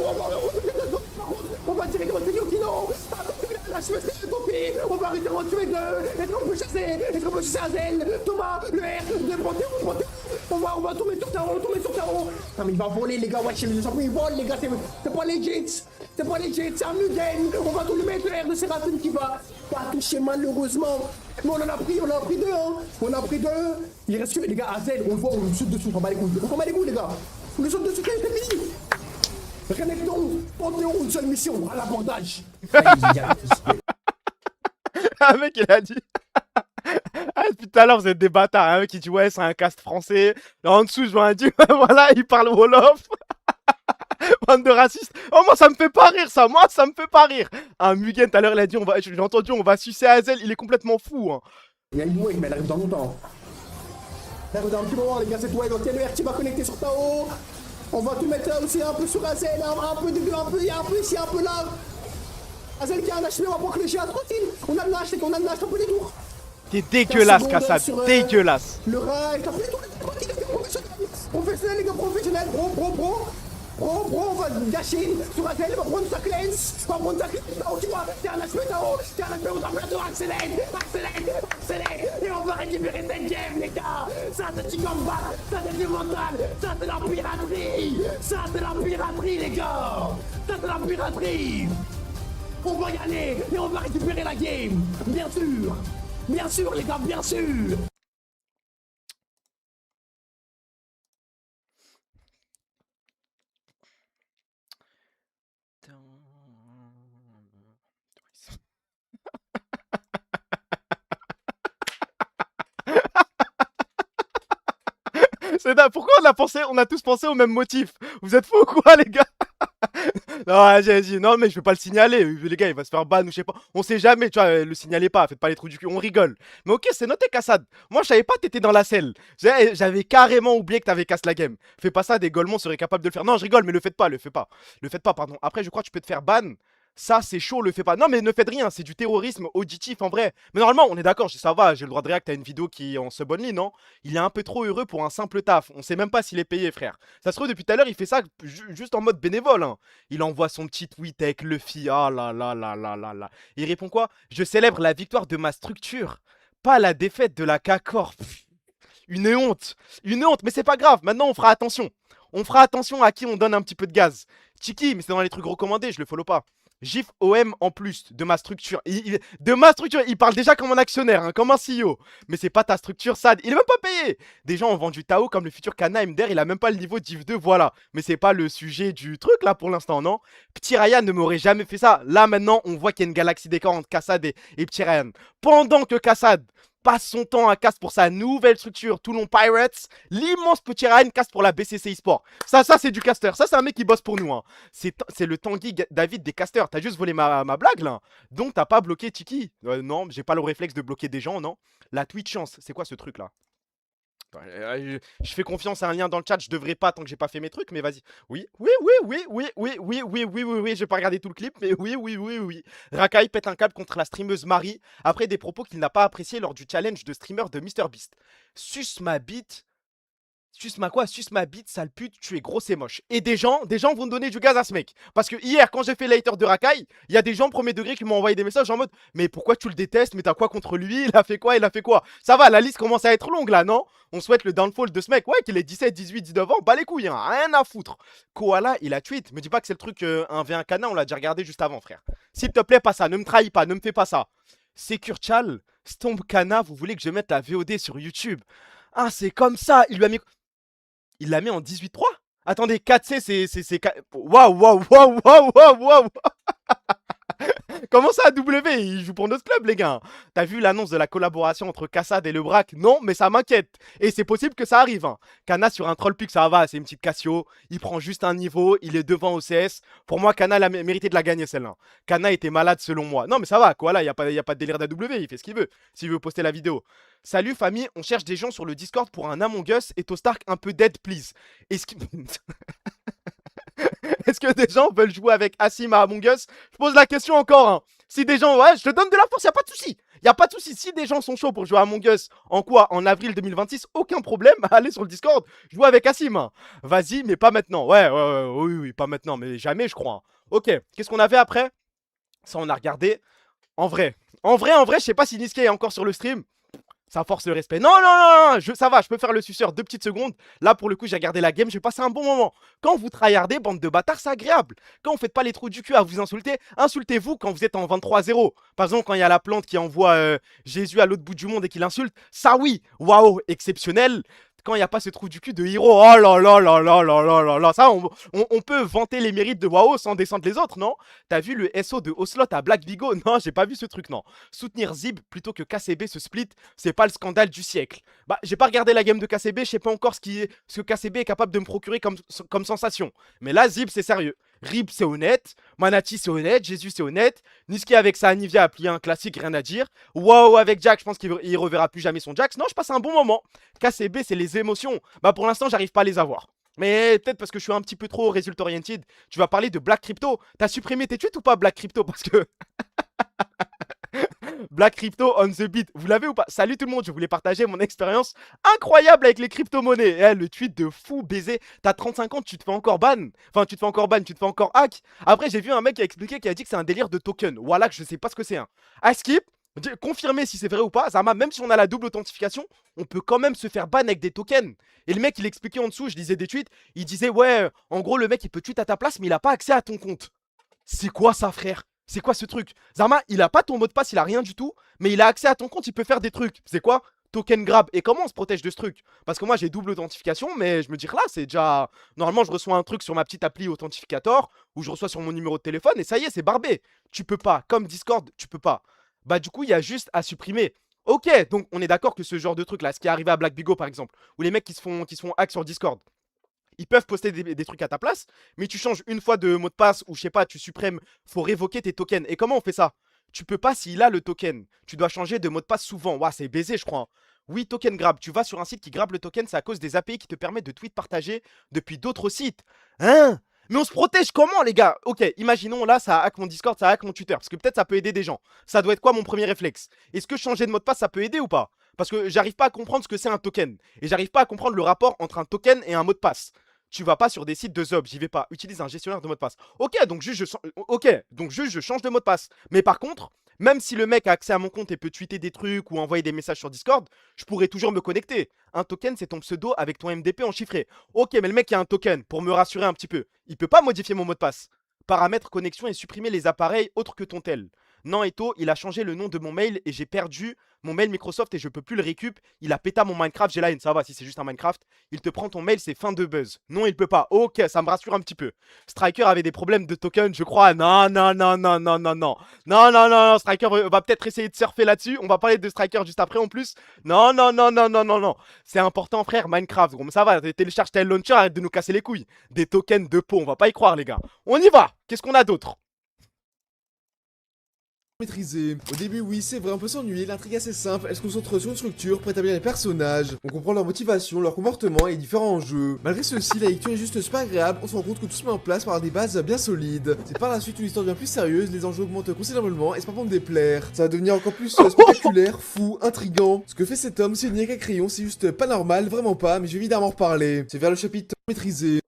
on va tirer devant Yukino. La Suède, c'est tombé. On va arrêter de tuer deux. Est-ce qu'on peut chasser Azel, Thomas, le R, de Panthéon. On va tomber sur Taro, Non mais il va voler les gars, wesh, il vole les gars, c'est pas legit. C'est un Mugen. On va tout lui mettre le R de Seraphine qui va pas toucher malheureusement. Mais on a pris deux, hein. On a pris deux. Il reste que les gars, Azel, on le voit, on lui saute dessus, on s'en bat les couilles, les gars. On lui saute dessus, c'est fini. Renekton, Panthéon, une seule mission, à l'abordage. Un mec, il a dit. Ah, depuis tout à l'heure, vous êtes des bâtards. Un mec qui dit ouais, c'est un cast français. Là en dessous, je vois un dit voilà, il parle Wolof. Bande de racistes. Oh, moi, ça me fait pas rire, ça. Un Mugen, tout à l'heure, il a dit j'ai entendu, on va sucer Azel. Il est complètement fou. Hein. Il y a une wave, mais elle arrive dans longtemps. Elle arrive dans un petit moment, les gars, cette wave. Il y a le R qui va connecter sur Tao. On va tout mettre là aussi, un peu sur Azel, un peu de deux, il y a un peu ici, un peu là. Azel qui a un HP, on va prendre le GA tranquille. On a le Nash, un peu les tours. T'es dégueulasse, Kassad, dégueulasse. Le rail, t'as pris les tours, professionnel, les gars, professionnel, pro. On va gâcher sur Azel, on va prendre sa cleanse. Tu vois, t'es un HP, on va faire accélère. Et on va récupérer cette game, les gars. Ça, c'est du combat, ça, c'est du mental, ça, c'est la piraterie, les gars. Ça, c'est la piraterie. On va y aller et on va récupérer la game. Bien sûr, les gars, bien sûr. Pourquoi on a tous pensé au même motif? Vous êtes fous ou quoi, les gars? Non, j'ai dit, non, mais je vais pas le signaler. Les gars, il va se faire ban ou je sais pas. On sait jamais, tu vois, le signalez pas, faites pas les trous du cul, on rigole. Mais ok, c'est noté, Kassad. Moi, je savais pas que t'étais dans la selle. J'avais carrément oublié que t'avais cassé la game. Fais pas ça, des Golemons seraient capables de le faire. Non, je rigole, mais le faites pas, le faites pas. Le faites pas, pardon. Après, je crois que tu peux te faire ban. Ça, c'est chaud, le fais pas. Non, mais ne faites rien, c'est du terrorisme auditif en vrai. Mais normalement, on est d'accord, ça va, j'ai le droit de réact à une vidéo qui est en sub-only, non? Il est un peu trop heureux pour un simple taf. On sait même pas s'il est payé, frère. Ça se trouve, depuis tout à l'heure, il fait ça juste en mode bénévole, hein. Il envoie son petit tweet avec Luffy. Ah là là là là là là. Il répond quoi? Je célèbre la victoire de ma structure, pas la défaite de la K-Corp. Une honte. Une honte, mais c'est pas grave. Maintenant, on fera attention. On fera attention à qui on donne un petit peu de gaz. Chiki, mais c'est dans les trucs recommandés, je le follow pas. GIF OM en plus de ma structure. De ma structure, il parle déjà comme un actionnaire, hein, comme un CEO. Mais c'est pas ta structure, Sad. Il est même pas payé. Des gens ont vendu Tao comme le futur Kana MDR. Il a même pas le niveau d'IF 2, voilà. Mais c'est pas le sujet du truc là pour l'instant, non? Petit Ryan ne m'aurait jamais fait ça. Là maintenant, on voit qu'il y a une galaxie d'écart entre Kassad et Petit Ryan. Pendant que Kassad passe son temps à casse pour sa nouvelle structure Toulon Pirates, l'immense Petit Ryan casse pour la BCC eSport. Ça c'est du caster. Ça, c'est un mec qui bosse pour nous, hein. C'est le Tanguy David des casters. T'as juste volé ma blague, là. Donc, t'as pas bloqué Tiki. Non, j'ai pas le réflexe de bloquer des gens, non. La Twitch chance, c'est quoi ce truc, là? Je fais confiance à un lien dans le chat, je devrais pas tant que j'ai pas fait mes trucs, mais vas-y. Oui, oui, oui, oui, oui, oui, oui, oui, oui, oui, oui, j'ai pas regardé tout le clip, mais oui, oui, oui, oui. Rakai pète un câble contre la streameuse Marie après des propos qu'il n'a pas appréciés lors du challenge de streamer de MrBeast. Suce ma bite. Suce ma quoi? Suce ma bite, sale pute, tu es gros et moche. Et des gens vont donner du gaz à ce mec. Parce que hier, quand j'ai fait l'hater de Rakai, il y a des gens premier degré qui m'ont envoyé des messages en mode mais pourquoi tu le détestes? Mais t'as quoi contre lui? Il a fait quoi? Il a fait quoi? Ça va, la liste commence à être longue là, non? On souhaite le downfall de ce mec. Ouais, qu'il ait 17, 18, 19 ans, bah les couilles, hein, rien à foutre. Koala, il a tweet. Me dis pas que c'est le truc 1v1 Kana, on l'a déjà regardé juste avant, frère. S'il te plaît, pas ça, ne me trahis pas, ne me fais pas ça. Securchal, Stomp Kana, vous voulez que je mette la VOD sur YouTube? Ah, c'est comme ça, il lui a mis. Il l'a mis en 18-3. Attendez, 4C, c'est. Waouh, waouh, waouh, waouh, waouh, waouh. Comment ça, W? Il joue pour notre club, les gars. T'as vu l'annonce de la collaboration entre Kassad et le Braque? Non, mais ça m'inquiète. Et c'est possible que ça arrive, hein. Kana sur un troll pick, ça va, c'est une petite Cassio. Il prend juste un niveau, il est devant OCS. Pour moi, Kana a mérité de la gagner, celle-là. Kana était malade, selon moi. Non, mais ça va, quoi, là, y a pas de délire d'AW, il fait ce qu'il veut. S'il veut poster la vidéo. Salut, famille, on cherche des gens sur le Discord pour un Among Us et Tostark un peu dead, please. Est-ce que... Est-ce que des gens veulent jouer avec Assim à Among Us? Je pose la question encore, hein. Si des gens... Ouais, je te donne de la force, y'a pas de souci. Y'a pas de souci. Si des gens sont chauds pour jouer à Among Us, en quoi? En avril 2026, aucun problème. Allez sur le Discord, jouer avec Assim, hein. Vas-y, mais pas maintenant. Ouais, oui, oui, pas maintenant, mais jamais, je crois, hein. Ok, qu'est-ce qu'on avait après? Ça, on a regardé. En vrai, je sais pas si Niske est encore sur le stream. Ça force le respect. Non, non, non, non, ça va, je peux faire le suceur 2 petites secondes. Là, pour le coup, j'ai regardé la game, j'ai passé un bon moment. Quand vous tryhardez, bande de bâtards, c'est agréable. Quand vous faites pas les trous du cul à vous insulter, insultez-vous quand vous êtes en 23-0. Par exemple, quand il y a la plante qui envoie Jésus à l'autre bout du monde et qui l'insulte, ça oui, waouh, exceptionnel. Quand il n'y a pas ce trou du cul de Hiro, oh là là là là là là là là, ça, on peut vanter les mérites de WoW sans descendre les autres, non? T'as vu le SO de Oslot à Black Vigo? Non, j'ai pas vu ce truc, non. Soutenir Zib plutôt que KCB se split, c'est pas le scandale du siècle. Bah, j'ai pas regardé la game de KCB, je sais pas encore ce que KCB est capable de me procurer comme sensation. Mais là, Zib, c'est sérieux. Rib, c'est honnête. Manati, c'est honnête. Jésus, c'est honnête. Niski avec sa Anivia a plié un classique, rien à dire. Wow, avec Jack, je pense qu'il reverra plus jamais son Jax. Non, je passe un bon moment. KCB, c'est les émotions. Bah, pour l'instant, j'arrive pas à les avoir. Mais peut-être parce que je suis un petit peu trop result-oriented. Tu vas parler de Black Crypto. T'as supprimé tes tweets ou pas, Black Crypto? Parce que... Black Crypto on the beat, vous l'avez ou pas? Salut tout le monde, je voulais partager mon expérience incroyable avec les crypto-monnaies. Eh, le tweet de fou baiser, t'as 35 ans, tu te fais encore ban. Enfin, tu te fais encore ban, tu te fais encore hack. Après, j'ai vu un mec qui a expliqué, qui a dit que c'est un délire de token. Voilà, que je sais pas ce que c'est. Hein. À skip, confirmez si c'est vrai ou pas. Zama, même si on a la double authentification, on peut quand même se faire ban avec des tokens. Et le mec, il expliquait en dessous, je lisais des tweets, il disait, ouais, en gros, le mec, il peut tweet à ta place, mais il a pas accès à ton compte. C'est quoi ça, frère? C'est quoi ce truc? Zarma, il a pas ton mot de passe, il a rien du tout, mais il a accès à ton compte, il peut faire des trucs. C'est quoi? Token grab. Et comment on se protège de ce truc? Parce que moi j'ai double authentification, mais je me dis que là c'est déjà... Normalement je reçois un truc sur ma petite appli authentificator, ou je reçois sur mon numéro de téléphone, et ça y est, c'est barbé. Tu peux pas. Comme Discord, tu peux pas. Bah du coup, il y a juste à supprimer. Ok, donc on est d'accord que ce genre de truc là, ce qui est arrivé à Black Bigo par exemple, ou les mecs qui se font hack sur Discord, Ils peuvent poster des trucs à ta place, mais tu changes une fois de mot de passe ou je sais pas, tu supprèmes, faut révoquer tes tokens. Et comment on fait ça? Tu peux pas s'il a le token. Tu dois changer de mot de passe souvent. Ouah, c'est baisé, je crois, hein. Oui, token grab. Tu vas sur un site qui grabe le token, c'est à cause des API qui te permettent de tweets partagés depuis d'autres sites. Hein? Mais on se protège comment, les gars? Ok, imaginons là, ça hack mon Discord, ça hack mon Twitter. Parce que peut-être ça peut aider des gens. Ça doit être quoi mon premier réflexe? Est-ce que changer de mot de passe, ça peut aider ou pas? Parce que j'arrive pas à comprendre ce que c'est un token. Et j'arrive pas à comprendre le rapport entre un token et un mot de passe. Tu vas pas sur des sites de Zob, j'y vais pas. Utilise un gestionnaire de mot de passe. Ok, donc juste je change de mot de passe. Mais par contre, même si le mec a accès à mon compte et peut tweeter des trucs ou envoyer des messages sur Discord, je pourrais toujours me connecter. Un token, c'est ton pseudo avec ton MDP en chiffré. Ok, mais le mec a un token, pour me rassurer un petit peu. Il peut pas modifier mon mot de passe. Paramètres connexion et supprimer les appareils autres que ton tel. Non, Eto, il a changé le nom de mon mail et j'ai perdu mon mail Microsoft et je peux plus le récup. Il a péta mon Minecraft, j'ai la haine, ça va si c'est juste un Minecraft. Il te prend ton mail, c'est fin de buzz. Non, il peut pas. Ok, ça me rassure un petit peu. Striker avait des problèmes de token, je crois. Non, non, non, non, non, non, non. Non, non, non, non, Striker va peut-être essayer de surfer là-dessus. On va parler de Striker juste après en plus. Non, non, non, non, non, non, non. C'est important, frère, Minecraft. Gros, mais ça va, télécharge tel launcher, arrête de nous casser les couilles. Des tokens de peau, on va pas y croire, les gars. On y va. Qu'est-ce qu'on a d'autre? Maîtriser. Au début, oui, c'est vrai, on peut s'ennuyer, l'intrigue est assez simple, elle se concentre sur une structure pour établir les personnages. On comprend leur motivation, leur comportement et différents enjeux. Malgré ceci, la lecture est juste super agréable, on se rend compte que tout se met en place par des bases bien solides. C'est par la suite une histoire bien plus sérieuse, les enjeux augmentent considérablement et c'est pas pour me déplaire. Ça va devenir encore plus spectaculaire, fou, intriguant. Ce que fait cet homme, c'est une à crayon, c'est juste pas normal, vraiment pas, mais je vais évidemment en reparler. C'est vers le chapitre maîtrisé.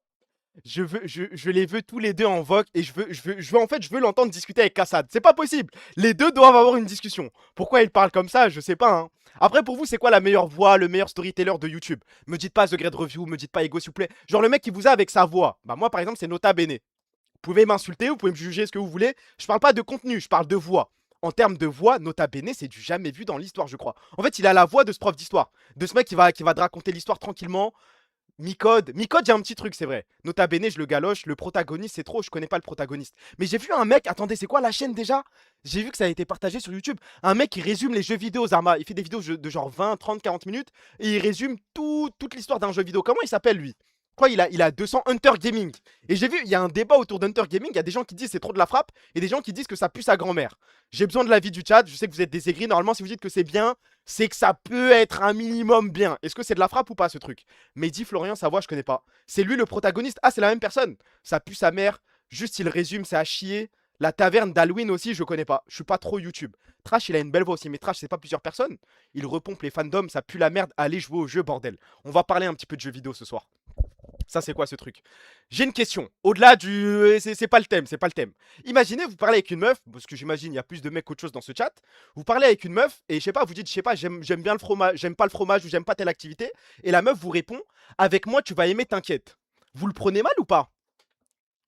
Je les veux tous les deux en vogue et je veux l'entendre discuter avec Kassad. C'est pas possible. Les deux doivent avoir une discussion. Pourquoi il parle comme ça, je sais pas, hein. Après, pour vous, c'est quoi la meilleure voix, le meilleur storyteller de YouTube? Me dites pas The Great Review, me dites pas Ego, s'il vous plaît. Genre le mec qui vous a avec sa voix. Bah moi, par exemple, c'est Nota Bene. Vous pouvez m'insulter, vous pouvez me juger ce que vous voulez. Je parle pas de contenu, je parle de voix. En termes de voix, Nota Bene, c'est du jamais vu dans l'histoire, je crois. En fait, il a la voix de ce prof d'histoire. De ce mec qui va te raconter l'histoire tranquillement. Micode, j'ai un petit truc, c'est vrai. Nota Bene, je le galoche. Le protagoniste, c'est trop, je connais pas le protagoniste. Mais j'ai vu un mec, attendez, c'est quoi la chaîne déjà? J'ai vu que ça a été partagé sur YouTube. Un mec qui résume les jeux vidéo, Zarma. Il fait des vidéos de genre 20, 30, 40 minutes. Et il résume toute l'histoire d'un jeu vidéo. Comment il s'appelle lui? Je crois qu'il a 200 Hunter Gaming. Et j'ai vu, il y a un débat autour d'Hunter Gaming. Il y a des gens qui disent c'est trop de la frappe. Et des gens qui disent que ça pue sa grand-mère. J'ai besoin de l'avis du chat. Je sais que vous êtes des aigris. Normalement, si vous dites que c'est bien, c'est que ça peut être un minimum bien. Est-ce que c'est de la frappe ou pas ce truc? Mehdi Florian, sa voix, je connais pas. C'est lui le protagoniste. Ah, c'est la même personne. Ça pue sa mère. Juste, il résume, c'est à chier. La taverne d'Halloween aussi, je connais pas. Je suis pas trop YouTube. Trash, il a une belle voix aussi. Mais Trash, c'est pas plusieurs personnes. Il repompe les fandoms. Ça pue la merde. Allez jouer au jeu, bordel. On va parler un petit peu de jeux vidéo ce soir. Ça, c'est quoi ce truc? J'ai une question. Au-delà du. C'est pas le thème, c'est pas le thème. Imaginez, vous parlez avec une meuf, parce que j'imagine il y a plus de mecs qu'autre chose dans ce chat. Vous parlez avec une meuf et je sais pas, vous dites, je sais pas, j'aime bien le fromage, j'aime pas le fromage ou j'aime pas telle activité. Et la meuf vous répond, avec moi, tu vas aimer, t'inquiète. Vous le prenez mal ou pas?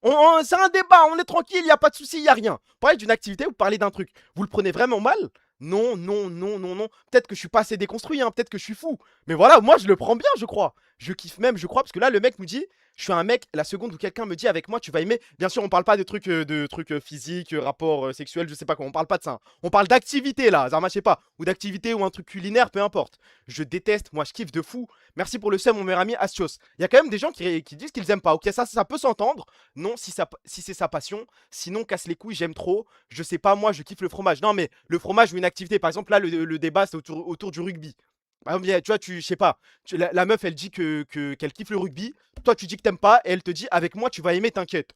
C'est un débat, on est tranquille, il y a pas de souci, il y a rien. Vous parlez d'une activité, vous parlez d'un truc. Vous le prenez vraiment mal? Non, non, non, non, non. Peut-être que je suis pas assez déconstruit, hein. Peut-être que je suis fou. Mais voilà, moi je le prends bien, je crois. Je kiffe même, je crois, parce que là, le mec nous dit, je suis un mec, la seconde où quelqu'un me dit avec moi, tu vas aimer. Bien sûr, on parle pas de trucs, physiques, rapports sexuels, je sais pas quoi. On parle pas de ça, hein. On parle d'activité là, Zarma, je sais pas. Ou d'activité ou un truc culinaire, peu importe. Je déteste, moi je kiffe de fou. Merci pour le seum, mon meilleur ami Astios. Il y a quand même des gens qui disent qu'ils aiment pas. Ok, ça peut s'entendre. Non, si c'est sa passion. Sinon, casse les couilles, j'aime trop. Je sais pas, moi, je kiffe le fromage. Non, mais le fromage ou une activité. Par exemple, là, le débat, c'est autour du rugby. Par exemple, tu vois, je sais pas. La meuf, elle dit qu'elle kiffe le rugby. Toi, tu dis que t'aimes pas. Et elle te dit, avec moi, tu vas aimer, t'inquiète.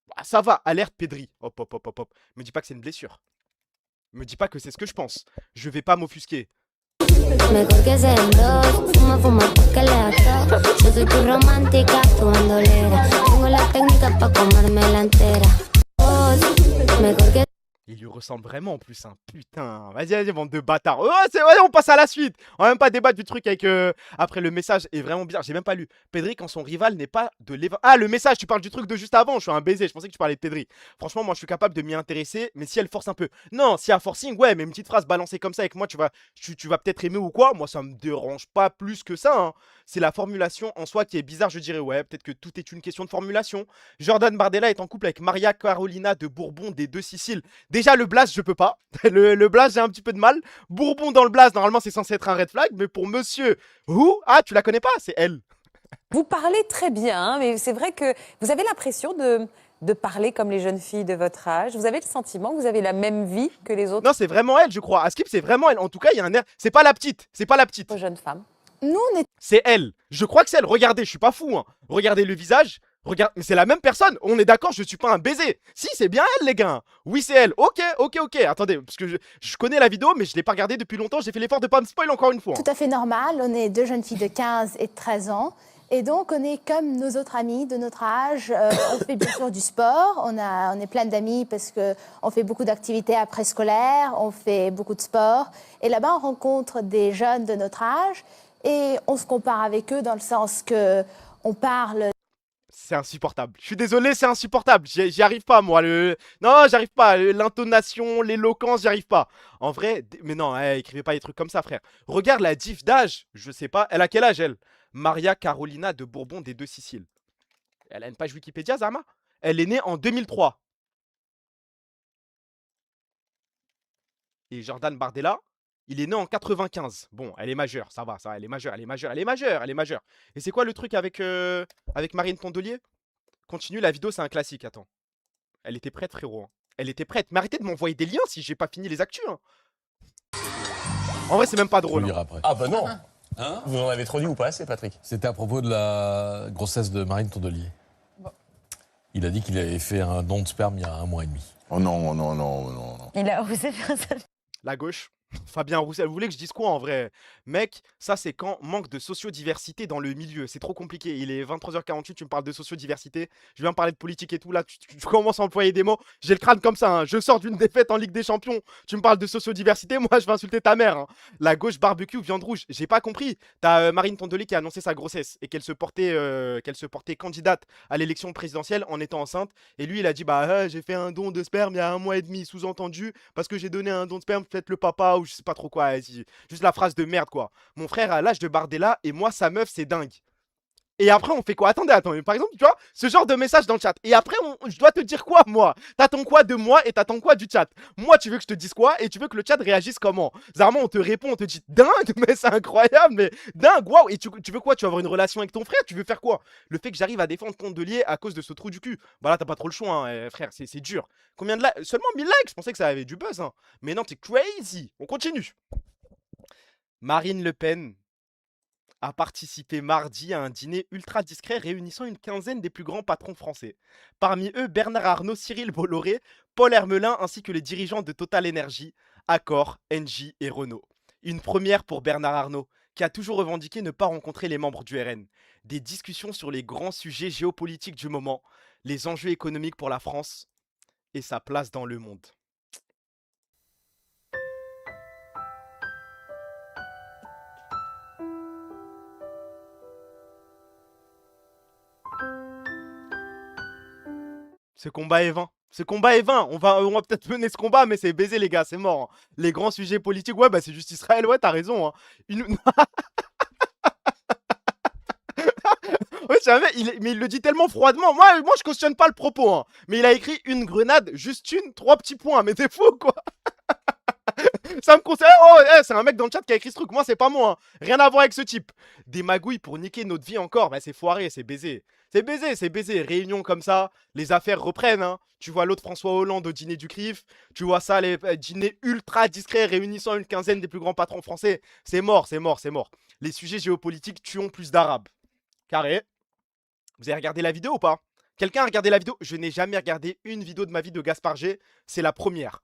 Bah, ça va, alerte Pedri. Hop, hop, hop, hop, hop. Me dis pas que c'est une blessure. Me dis pas que c'est ce que je pense. Je vais pas m'offusquer. Mejor que sean dos, fuma, fuma porque le ató. Yo soy tu romántica, tu bandolera. Tengo la técnica pa' comérmela entera. Vos, mejor que Il lui ressemble vraiment en plus, hein. Putain. Vas-y, bande de bâtards. Ouais, on passe à la suite. On va même pas débattre du truc avec. Après, le message est vraiment bizarre. J'ai même pas lu. Pedri, quand son rival n'est pas de l'évent. Ah, le message, tu parles du truc de juste avant. Je suis un baiser. Je pensais que tu parlais de Pedri. Franchement, moi, je suis capable de m'y intéresser. Mais si elle force un peu. Non, si elle forcing, ouais, mais une petite phrase balancée comme ça avec moi, tu vas peut-être aimer ou quoi. Moi, ça me dérange pas plus que ça, hein. C'est la formulation en soi qui est bizarre. Je dirais, ouais, peut-être que tout est une question de formulation. Jordan Bardella est en couple avec Maria Carolina de Bourbon des Deux Siciles. Déjà, le blast, je peux pas. Le blast, j'ai un petit peu de mal. Bourbon dans le blast, normalement, c'est censé être un red flag. Mais pour monsieur, ah, tu la connais pas? C'est elle. Vous parlez très bien, hein, mais c'est vrai que vous avez l'impression de parler comme les jeunes filles de votre âge. Vous avez le sentiment que vous avez la même vie que les autres Non, c'est vraiment elle, je crois. Askip, c'est vraiment elle. En tout cas, il y a un air. C'est pas la petite. C'est pas la petite. jeunes femmes. Nous, on est C'est elle. Je crois que c'est elle. Regardez, je suis pas fou. Hein. Regardez le visage. Regarde, c'est la même personne. On est d'accord, je suis pas un baiser. Si, c'est bien elle, les gars. Oui, c'est elle. Ok. Attendez, parce que je connais la vidéo, mais je l'ai pas regardée depuis longtemps. J'ai fait l'effort de pas me spoil encore une fois. tout à fait normal. On est deux jeunes filles de 15 et de 13 ans. Et donc, on est comme nos autres amis de notre âge. On fait bien sûr du sport. On est plein d'amis parce qu'on fait beaucoup d'activités après-scolaires. On fait beaucoup de sport. Et là-bas, on rencontre des jeunes de notre âge. Et on se compare avec eux dans le sens que on parle. C'est insupportable. Je suis désolé, c'est insupportable. J'y arrive pas, moi. Non, j'arrive pas. L'intonation, l'éloquence, j'y arrive pas. En vrai, mais non, écrivez pas des trucs comme ça, frère. Regarde la diff d'âge. Je sais pas. Elle a quel âge, elle? Maria Carolina de Bourbon des Deux Siciles. Elle a une page Wikipédia, Zama? Elle est née en 2003. Et Jordan Bardella, il est né en 95. Bon, elle est majeure, ça va, elle est majeure. Et c'est quoi le truc avec Marine Tondelier? Continue, la vidéo, c'est un classique, attends. Elle était prête, frérot. Hein. Elle était prête. Mais arrêtez de m'envoyer des liens si j'ai pas fini les actus. Hein. En vrai, c'est même pas drôle. Lire Hein. après. Ah bah non. Vous en avez trop dit ou pas assez, Patrick? C'était à propos de la grossesse de Marine Tondelier. Il a dit qu'il avait fait un don de sperme il y a 1 mois et demi. Oh non, non, non, non. Il a osé faire ça. La gauche. Fabien Roussel, vous voulez que je dise quoi en vrai? Mec, ça c'est quand manque de sociodiversité dans le milieu. C'est trop compliqué. Il est 23h48, tu me parles de sociodiversité. Je viens parler de politique et tout. Là, tu commences à employer des mots. J'ai le crâne comme ça. Hein. Je sors d'une défaite en Ligue des Champions. Tu me parles de sociodiversité. Moi, je vais insulter ta mère. Hein. La gauche, barbecue, viande rouge. J'ai pas compris. T'as Marine Tondelier qui a annoncé sa grossesse et qu'elle se portait candidate à l'élection présidentielle en étant enceinte. Et lui, il a dit bah, j'ai fait un don de sperme il y a 1 mois et demi. Sous-entendu, parce que j'ai donné un don de sperme, faites le papa. Ou je sais pas trop quoi, juste la phrase de merde quoi. Mon frère à l'âge de Bardella et moi sa meuf c'est dingue. Et après on fait quoi? Attendez, par exemple tu vois, ce genre de message dans le chat. Et après je dois te dire quoi moi? T'attends quoi de moi et t'attends quoi du chat? Moi tu veux que je te dise quoi et tu veux que le chat réagisse comment? Zarman on te répond, on te dit dingue mais c'est incroyable mais dingue waouh. Et tu veux quoi? Tu veux avoir une relation avec ton frère? Tu veux faire quoi? Le fait que j'arrive à défendre Tondelier à cause de ce trou du cul. Bah là t'as pas trop le choix hein, frère, c'est dur. Combien de likes? Seulement 1000 likes, je pensais que ça avait du buzz hein. Mais non t'es crazy. On continue. Marine Le Pen a participé mardi à un dîner ultra discret réunissant une quinzaine des plus grands patrons français. Parmi eux, Bernard Arnault, Cyril Bolloré, Paul Hermelin ainsi que les dirigeants de Total Energy, Accor, Engie et Renault. Une première pour Bernard Arnault, qui a toujours revendiqué ne pas rencontrer les membres du RN. Des discussions sur les grands sujets géopolitiques du moment, les enjeux économiques pour la France et sa place dans le monde. Ce combat est vain. Ce combat est vain. On va peut-être mener ce combat, mais c'est baisé, les gars. C'est mort. Hein. Les grands sujets politiques, ouais, bah c'est juste Israël. Ouais, t'as raison. Hein. Ouais, mais il le dit tellement froidement. Moi, je cautionne pas le propos. Hein. Mais il a écrit une grenade, juste 3 petits points. Mais t'es fou, quoi. Ça me conseille. Oh, c'est un mec dans le chat qui a écrit ce truc. Moi, c'est pas moi. Hein. Rien à voir avec ce type. Des magouilles pour niquer notre vie encore. Bah, c'est foiré, c'est baisé. C'est baisé. Réunion comme ça, les affaires reprennent. Hein. Tu vois l'autre François Hollande au dîner du CRIF. Tu vois ça, les dîners ultra discrets réunissant une quinzaine des plus grands patrons français. C'est mort. Les sujets géopolitiques tuons plus d'Arabes. Carré. Vous avez regardé la vidéo ou pas? Quelqu'un a regardé la vidéo? Je n'ai jamais regardé une vidéo de ma vie de Gaspard G. C'est la première.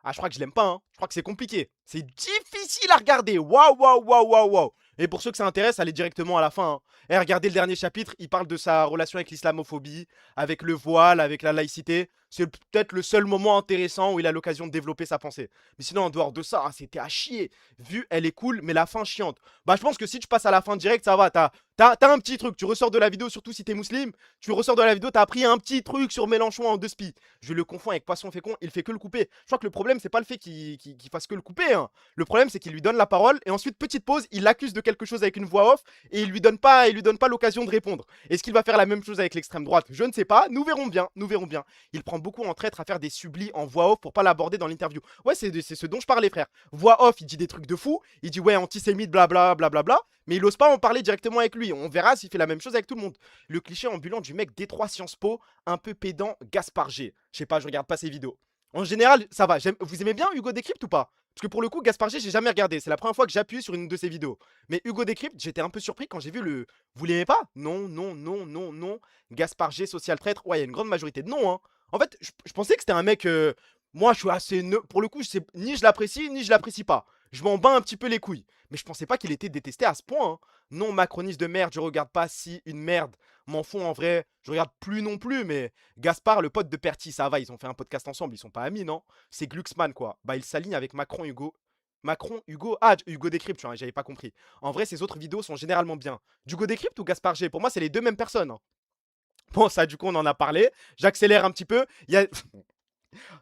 Ah, je crois que je l'aime pas, hein. Je crois que c'est compliqué. C'est difficile à regarder. Waouh. Et pour ceux que ça intéresse, allez directement à la fin. Hein. Et regardez le dernier chapitre, il parle de sa relation avec l'islamophobie, avec le voile, avec la laïcité. C'est peut-être le seul moment intéressant où il a l'occasion de développer sa pensée. Mais sinon, en dehors de ça, c'était à chier. Vu, elle est cool, mais la fin chiante. Bah, je pense que si tu passes à la fin direct, ça va. T'as un petit truc. Tu ressors de la vidéo, surtout si t'es musulman. Tu ressors de la vidéo, t'as appris un petit truc sur Mélenchon en 2 spies. Je le confonds avec Poisson Fécond, il fait que le couper. Je crois que le problème, c'est pas le fait qu'il fasse que le couper. Hein. Le problème, c'est qu'il lui donne la parole et ensuite, petite pause, il l'accuse de quelque chose avec une voix off et il lui donne pas l'occasion de répondre. Est-ce qu'il va faire la même chose avec l'extrême droite? Je ne sais pas. Nous verrons bien. Il prend beaucoup en traître à faire des sublis en voix off pour pas l'aborder dans l'interview. Ouais, c'est ce dont je parlais, frère. Voix off, il dit des trucs de fou. Il dit ouais, antisémite, blablabla. Mais il ose pas en parler directement avec lui. On verra s'il fait la même chose avec tout le monde. Le cliché ambulant du mec Détroit Sciences Po, un peu pédant, Gaspard G. Je sais pas, je regarde pas ses vidéos. En général, ça va. Vous aimez bien Hugo Décrypte ou pas? Parce que pour le coup, Gaspard G, j'ai jamais regardé. C'est la première fois que j'appuie sur une de ses vidéos. Mais Hugo Décrypte, j'étais un peu surpris quand j'ai vu le. Vous l'aimez pas? Non, non, non, non, non. Gaspard G, social traître. Ouais, il y a une grande majorité de non, hein. En fait, je pensais que c'était un mec. Moi, je suis assez. Pour le coup, ni je l'apprécie, ni je l'apprécie pas. Je m'en bats un petit peu les couilles. Mais je pensais pas qu'il était détesté à ce point, hein. Non, macroniste de merde, je regarde pas. Si, une merde. M'en fous en vrai. Je regarde plus non plus, mais Gaspard, le pote de Perty, ça va. Ils ont fait un podcast ensemble. Ils sont pas amis, non? C'est Glucksmann, quoi. Bah, il s'aligne avec Macron, Hugo. Macron, Hugo. Ah, Hugo Décrypte, tu vois, j'avais pas compris. En vrai, ses autres vidéos sont généralement bien. Hugo Décrypte ou Gaspard G? Pour moi, c'est les deux mêmes personnes, hein. Bon, ça, du coup, on en a parlé. J'accélère un petit peu. Il y a.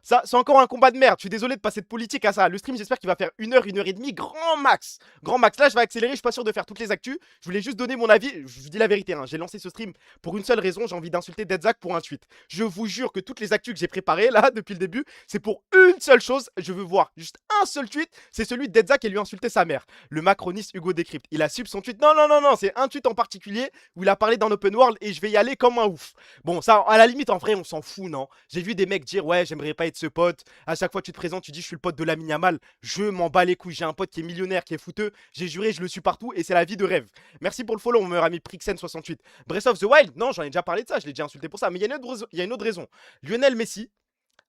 Ça, c'est encore un combat de merde. Je suis désolé de passer de politique à ça. Le stream, j'espère qu'il va faire 1 heure et demie, grand max. Grand max. Là, je vais accélérer. Je suis pas sûr de faire toutes les actus. Je voulais juste donner mon avis. Je vous dis la vérité, hein. J'ai lancé ce stream pour une seule raison. J'ai envie d'insulter Deadzak pour un tweet. Je vous jure que toutes les actus que j'ai préparées là depuis le début, c'est pour une seule chose. Je veux voir juste un seul tweet. C'est celui de Deadzak et lui insulter sa mère. Le macroniste Hugo Décrypte. Il a sub son tweet. Non, non, non, non. C'est un tweet en particulier où il a parlé d'un open world et je vais y aller comme un ouf. Bon, ça, à la limite, en vrai, on s'en fout, non? J'ai vu des mecs dire, ouais, j'aimerais pas être ce pote. À chaque fois que tu te présentes, tu dis je suis le pote de Lamine Yamal. Je m'en bats les couilles. J'ai un pote qui est millionnaire, qui est fouteux. J'ai juré, je le suis partout et c'est la vie de rêve. Merci pour le follow, mon meilleur ami Prixen68. Breath of the Wild, non, j'en ai déjà parlé de ça. Je l'ai déjà insulté pour ça. Mais il y a une autre raison. Lionel Messi,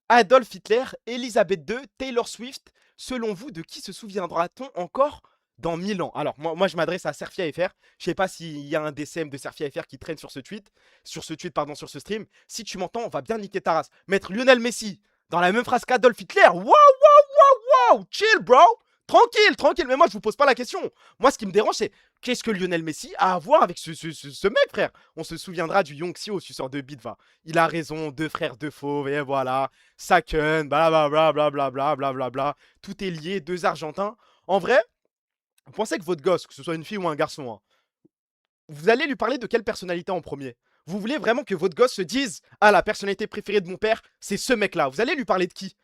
Adolf Hitler, Elisabeth II, Taylor Swift. Selon vous, de qui se souviendra-t-on encore dans 1000 ans? Alors, moi je m'adresse à Serfia FR. Je sais pas s'il y a un DCM de Serfia FR qui traîne sur ce tweet. Sur ce stream. Si tu m'entends, on va bien niquer ta race. Mettre Lionel Messi dans la même phrase qu'Adolf Hitler. Waouh, waouh, waouh, waouh. Chill, bro. Tranquille, tranquille. Mais moi, je vous pose pas la question. Moi, ce qui me dérange, c'est qu'est-ce que Lionel Messi a à voir avec ce mec, frère? On se souviendra du Yonxio, suceur de bite, va. Il a raison, deux frères, deux fauves, et voilà. Saken, blablabla, blablabla, blablabla. Tout est lié, deux Argentins. En vrai, vous pensez que votre gosse, que ce soit une fille ou un garçon, hein, vous allez lui parler de quelle personnalité en premier? Vous voulez vraiment que votre gosse se dise « Ah, la personnalité préférée de mon père, c'est ce mec-là ». Vous allez lui parler de qui?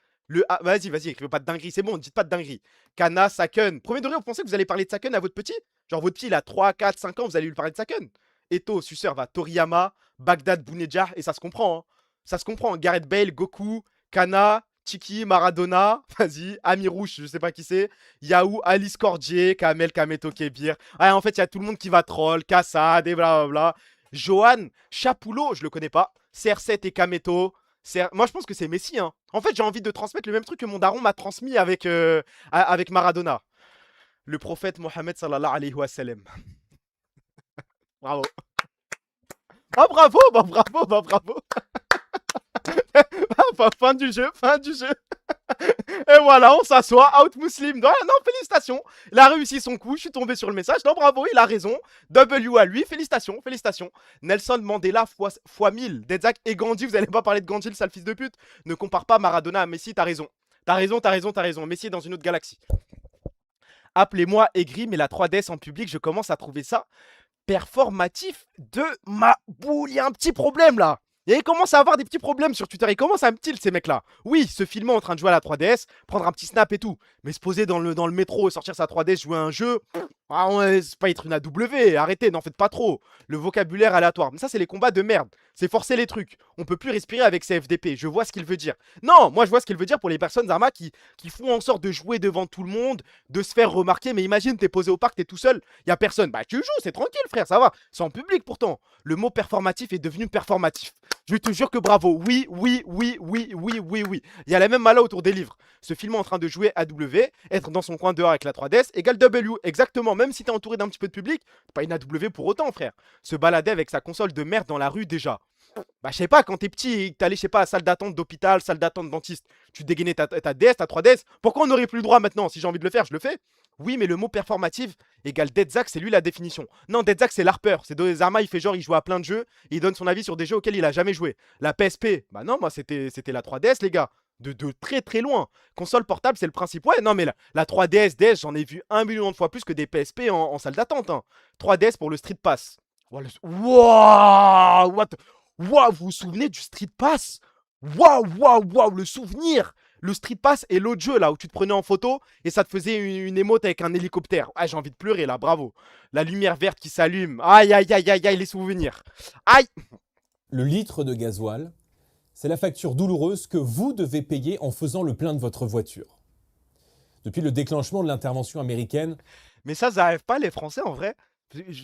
Ah, vas-y, écrivez pas de dinguerie, c'est bon, dites pas de dinguerie. Kana, Saken. Premier degré, vous pensez que vous allez parler de Saken à votre petit? Genre, votre petit, il a 3, 4, 5 ans, vous allez lui parler de Saken. Eto, suceur, va Toriyama, Bagdad, Bounedjah, et ça se comprend, hein. Ça se comprend. Gareth Bale, Goku, Kana, Chiki, Maradona, vas-y, Amirouche, je sais pas qui c'est, Yahoo, Alice Cordier, Kamel, Kameto, Kebir. Ouais, en fait, il y a tout le monde qui va troll, Kassad, et blablabla. Johan, Chapoulot, je le connais pas, CR7 et Kameto. Moi, je pense que c'est Messi, hein. En fait, j'ai envie de transmettre le même truc que mon daron m'a transmis avec Maradona. Le prophète Mohammed sallallahu alayhi wa sallam. Bravo. Ah, bravo, bah bravo, bah bravo. Fin du jeu, fin du jeu. Et voilà, on s'assoit, out muslim. Non, non, félicitations. Il a réussi son coup, je suis tombé sur le message. Non, bravo, il a raison. W à lui, félicitations, félicitations. Nelson Mandela fois 1000. Deadzak et Gandhi, vous allez pas parler de Gandhi, le sale fils de pute. Ne compare pas Maradona à Messi, t'as raison. T'as raison, t'as raison, t'as raison. Messi est dans une autre galaxie. Appelez-moi aigri, mais la 3DS en public, je commence à trouver ça performatif de ma boule. Il y a un petit problème là. Et il commence à avoir des petits problèmes sur Twitter. Il commence à me tilt ces mecs-là. Oui, se filmer en train de jouer à la 3DS, prendre un petit snap et tout. Mais se poser dans le métro et sortir sa 3DS, jouer à un jeu, ah ouais, c'est pas être une AW. Arrêtez, n'en faites pas trop. Le vocabulaire aléatoire. Mais ça, c'est les combats de merde. C'est forcer les trucs. On peut plus respirer avec ces FDP. Je vois ce qu'il veut dire. Non, moi je vois ce qu'il veut dire pour les personnes, Zarma, qui font en sorte de jouer devant tout le monde, de se faire remarquer. Mais imagine, t'es posé au parc, t'es tout seul, y a personne. Bah tu joues, c'est tranquille, frère, ça va. C'est en public pourtant. Le mot performatif est devenu performatif. Je te jure que bravo. Oui, oui, oui, oui, oui, oui, oui. Il y a la même mala autour des livres. Se filmer en train de jouer AW, être dans son coin dehors avec la 3DS égale W. Exactement. Même si t'es entouré d'un petit peu de public, t'es pas une AW pour autant, frère. Se balader avec sa console de merde dans la rue déjà. Bah je sais pas, quand t'es petit et que t'allais, je sais pas, à salle d'attente d'hôpital, salle d'attente dentiste, tu dégainais ta DS, ta 3DS, pourquoi on n'aurait plus le droit maintenant? Si j'ai envie de le faire, je le fais. Oui, mais le mot performative égale Deadzak, c'est lui la définition. Non, Deadzak, c'est l'harpeur. C'est Dozarma, il fait genre, il joue à plein de jeux, et il donne son avis sur des jeux auxquels il a jamais joué. La PSP, bah non, moi c'était la 3DS, les gars. De très très loin. Console portable, c'est le principe. Ouais, non, mais la 3DS, DS, j'en ai vu 1 million de fois plus que des PSP en salle d'attente. Hein. 3DS pour le Street Pass. Waouh, what? Waouh, vous vous souvenez du Street Pass? Waouh, waouh, waouh, le souvenir. le Street Pass et l'autre jeu là où tu te prenais en photo et ça te faisait une émote avec un hélicoptère. Ah, j'ai envie de pleurer là, bravo. La lumière verte qui s'allume. Aïe, aïe, aïe, aïe, aïe, les souvenirs. Aïe. Le litre de gasoil, c'est la facture douloureuse que vous devez payer en faisant le plein de votre voiture. Depuis le déclenchement de l'intervention américaine, Mais ça n'arrive pas les Français en vrai.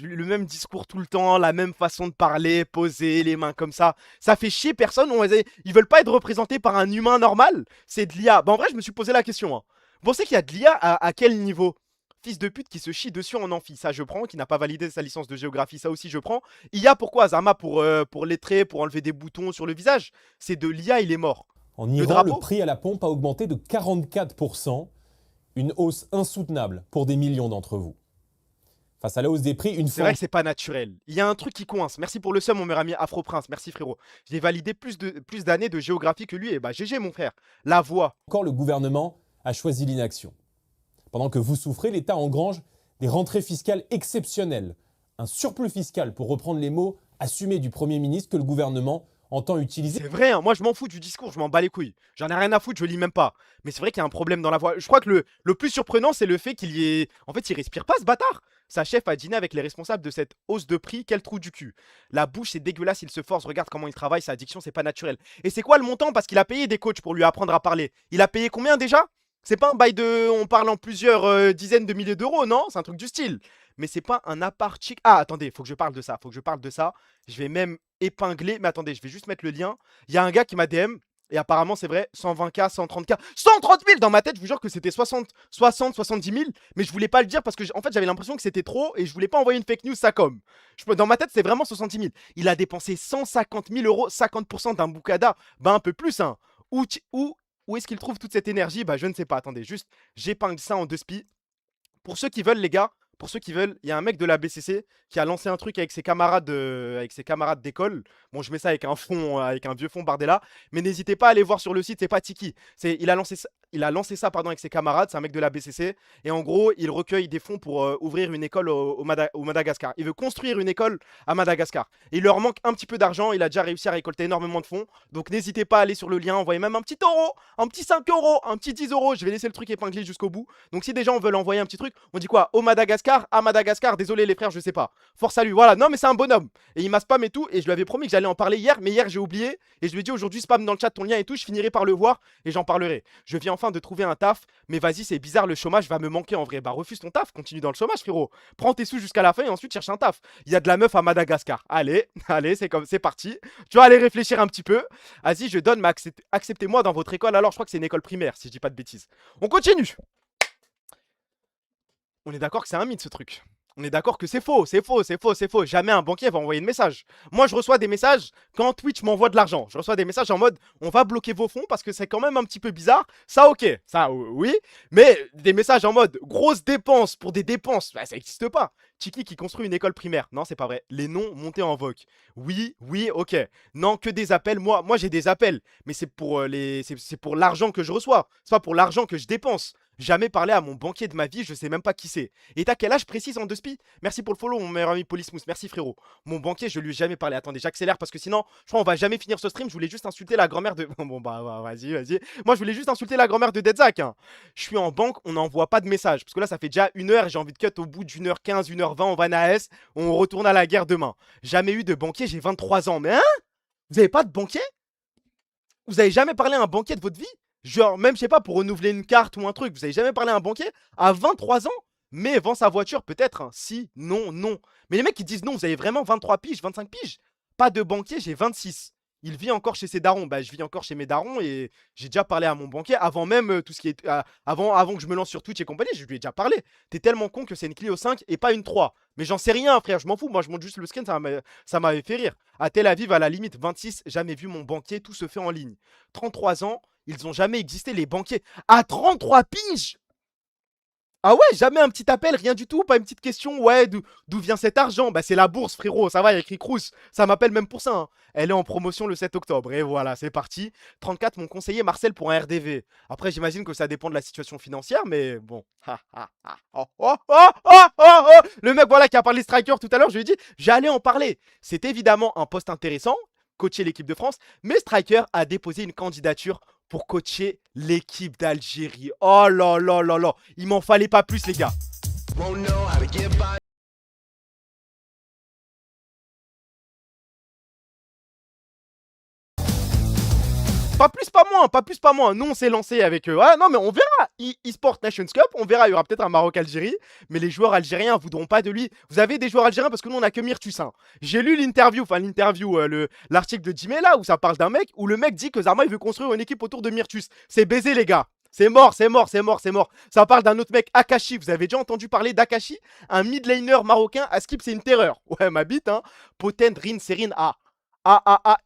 Le même discours tout le temps, la même façon de parler, poser les mains comme ça. Ça fait chier personne. Ils veulent pas être représentés par un humain normal. C'est de l'IA. Bah en vrai, je me suis posé la question. Hein. Vous pensez qu'il y a de l'IA à quel niveau? Fils de pute qui se chie dessus en amphi, ça je prends. Qui n'a pas validé sa licence de géographie, ça aussi je prends. IA pourquoi? Zama pour lettrer, pour enlever des boutons sur le visage. C'est de l'IA, il est mort. en Iran, le prix à la pompe a augmenté de 44%, une hausse insoutenable pour des millions d'entre vous. Face à la hausse des prix, une C'est fois... vrai que c'est pas naturel. Il y a un truc qui coince. Merci pour le seum, mon meilleur ami Afro Prince. Merci frérot. J'ai validé plus d'années de géographie que lui. Et bah GG mon frère. La voix. Encore le gouvernement a choisi l'inaction. Pendant que vous souffrez, l'État engrange des rentrées fiscales exceptionnelles. Un surplus fiscal, pour reprendre les mots assumés du Premier ministre, que le gouvernement entend utiliser. C'est vrai, hein, moi je m'en fous du discours, je m'en bats les couilles. J'en ai rien à foutre, je lis même pas. Mais c'est vrai qu'il y a un problème dans la voix. Je crois que le plus surprenant, c'est le fait qu'il y ait... En fait, il respire pas ce bâtard. Sa chef a dîné avec les responsables de cette hausse de prix. Quel trou du cul. La bouche, c'est dégueulasse, il se force, regarde comment il travaille, sa addiction, c'est pas naturel. Et c'est quoi le montant? Parce qu'il a payé des coachs pour lui apprendre à parler. Il a payé combien déjà? C'est pas un bail de... On parle en plusieurs dizaines de milliers d'euros, non? C'est un truc du style. Mais c'est pas un appart chic. Ah, attendez, faut que je parle de ça, faut que je parle de ça. Je vais même épingler. Mais attendez, je vais juste mettre le lien. Il y a un gars qui m'a DM. Et apparemment, c'est vrai, 120K, 130K, 130 000 dans ma tête, je vous jure que c'était 70 000. Mais je voulais pas le dire parce que, en fait, j'avais l'impression que c'était trop et je voulais pas envoyer une fake news, ça comme. Dans ma tête, c'est vraiment 70 000. Il a dépensé 150 000 euros, 50% d'un boucada. Bah, un peu plus, hein. Où est-ce qu'il trouve toute cette énergie? Bah, je ne sais pas. Attendez, juste, j'épingle ça en deux spi. Pour ceux qui veulent, les gars, pour ceux qui veulent, il y a un mec de la BCC qui a lancé un truc avec ses camarades d'école. Bon, je mets ça avec un fond, avec un vieux fond Bardella. Mais n'hésitez pas à aller voir sur le site, c'est pas Tiki. Il a lancé ça avec ses camarades, c'est un mec de la BCC. Et en gros, il recueille des fonds pour ouvrir une école au Madagascar. Il veut construire une école à Madagascar. Et il leur manque un petit peu d'argent, il a déjà réussi à récolter énormément de fonds. Donc n'hésitez pas à aller sur le lien, envoyez même un petit euro, un petit 5 euros, un petit 10 euros. Je vais laisser le truc épinglé jusqu'au bout. Donc si des gens veulent envoyer un petit truc, on dit quoi? Au Madagascar, à Madagascar, désolé les frères, je sais pas. Force à lui, voilà. Non mais c'est un bonhomme. Et il m'a spam et tout. Et je lui avais promis que j'allais en parler hier. Mais hier j'ai oublié. Et je lui ai dit aujourd'hui spam dans le chat ton lien et tout. Je finirai par le voir et j'en parlerai. Je viens enfin de trouver un taf. Mais vas-y, c'est bizarre, le chômage va me manquer en vrai. Bah refuse ton taf, continue dans le chômage frérot. Prends tes sous jusqu'à la fin et ensuite cherche un taf. Il y a de la meuf à Madagascar. Allez, allez, c'est parti. Tu vas aller réfléchir un petit peu. Vas-y, je donne, mais acceptez-moi dans votre école. Alors je crois que c'est une école primaire si je dis pas de bêtises. On continue. On est d'accord que c'est un mythe ce truc. On est d'accord que c'est faux, c'est faux, c'est faux, c'est faux. Jamais un banquier va envoyer de message. Moi, je reçois des messages quand Twitch m'envoie de l'argent. Je reçois des messages en mode on va bloquer vos fonds parce que c'est quand même un petit peu bizarre. Ça, ok, ça, oui. Mais des messages en mode grosses dépenses pour des dépenses, bah, ça n'existe pas. Tiki qui construit une école primaire. Non, c'est pas vrai. Les noms montés en vogue. Oui, oui, ok. Non, que des appels. Moi j'ai des appels. Mais c'est pour l'argent que je reçois. C'est pas pour l'argent que je dépense. Jamais parlé à mon banquier de ma vie, je sais même pas qui c'est. Et t'as quel âge précis en deux spi? Merci pour le follow, mon meilleur ami Polysmouth. Merci frérot. Mon banquier, je lui ai jamais parlé. Attendez, j'accélère parce que sinon, je crois on va jamais finir ce stream. Je voulais juste insulter la grand-mère de. Bon bah vas-y, vas-y. Moi, je voulais juste insulter la grand-mère de Dedzak. Hein. Je suis en banque, on n'envoie pas de message. Parce que là, ça fait déjà 1 heure et j'ai envie de cut au bout d'1h15, 1h20. On va à AS, on retourne à la guerre demain. Jamais eu de banquier, j'ai 23 ans. Mais hein? Vous avez pas de banquier? Vous avez jamais parlé à un banquier de votre vie? Genre, même, je sais pas, pour renouveler une carte ou un truc, vous avez jamais parlé à un banquier à 23 ans? Mais vend sa voiture, peut-être, hein. Si, non, non. Mais les mecs qui disent non, vous avez vraiment 23 piges, 25 piges? Pas de banquier, j'ai 26. Il vit encore chez ses darons. Bah, je vis encore chez mes darons et j'ai déjà parlé à mon banquier avant même tout ce qui est. Avant que je me lance sur Twitch et compagnie, je lui ai déjà parlé. T'es tellement con que c'est une Clio 5 et pas une 3. Mais j'en sais rien, frère, je m'en fous. Moi, je monte juste le skin, ça m'avait fait rire. À Tel Aviv, à la limite, 26, jamais vu mon banquier, tout se fait en ligne. 33 ans, ils ont jamais existé, les banquiers. À 33 piges! Ah ouais, jamais un petit appel, rien du tout, pas une petite question, ouais, d'où vient cet argent? Bah c'est la bourse frérot, ça va, il y a écrit Crous, ça m'appelle même pour ça, hein. Elle est en promotion le 7 octobre, et voilà, c'est parti. 34, mon conseiller Marcel pour un RDV. Après, j'imagine que ça dépend de la situation financière, mais bon. Le mec, voilà, qui a parlé striker tout à l'heure, je lui ai dit, j'allais en parler. C'est évidemment un poste intéressant, coacher l'équipe de France, mais Striker a déposé une candidature pour coacher l'équipe d'Algérie. Oh là là là là. Il m'en fallait pas plus, les gars. Pas plus, pas moins, pas plus, pas moins. Nous, on s'est lancé avec eux. Ah non, mais on verra. eSport Nations Cup, on verra. Il y aura peut-être un Maroc-Algérie. Mais les joueurs algériens voudront pas de lui. Vous avez des joueurs algériens parce que nous, on a que Myrtus. Hein. J'ai lu l'interview, l'article de Jimé là, où ça parle d'un mec, où le mec dit que Zarma, il veut construire une équipe autour de Myrtus. C'est baisé, les gars. C'est mort, c'est mort, c'est mort, c'est mort. Ça parle d'un autre mec, Akashi. Vous avez déjà entendu parler d'Akashi? Un mid-laner marocain. À skip, c'est une terreur. Ouais, ma bite, hein. Potent, Rin, Serine,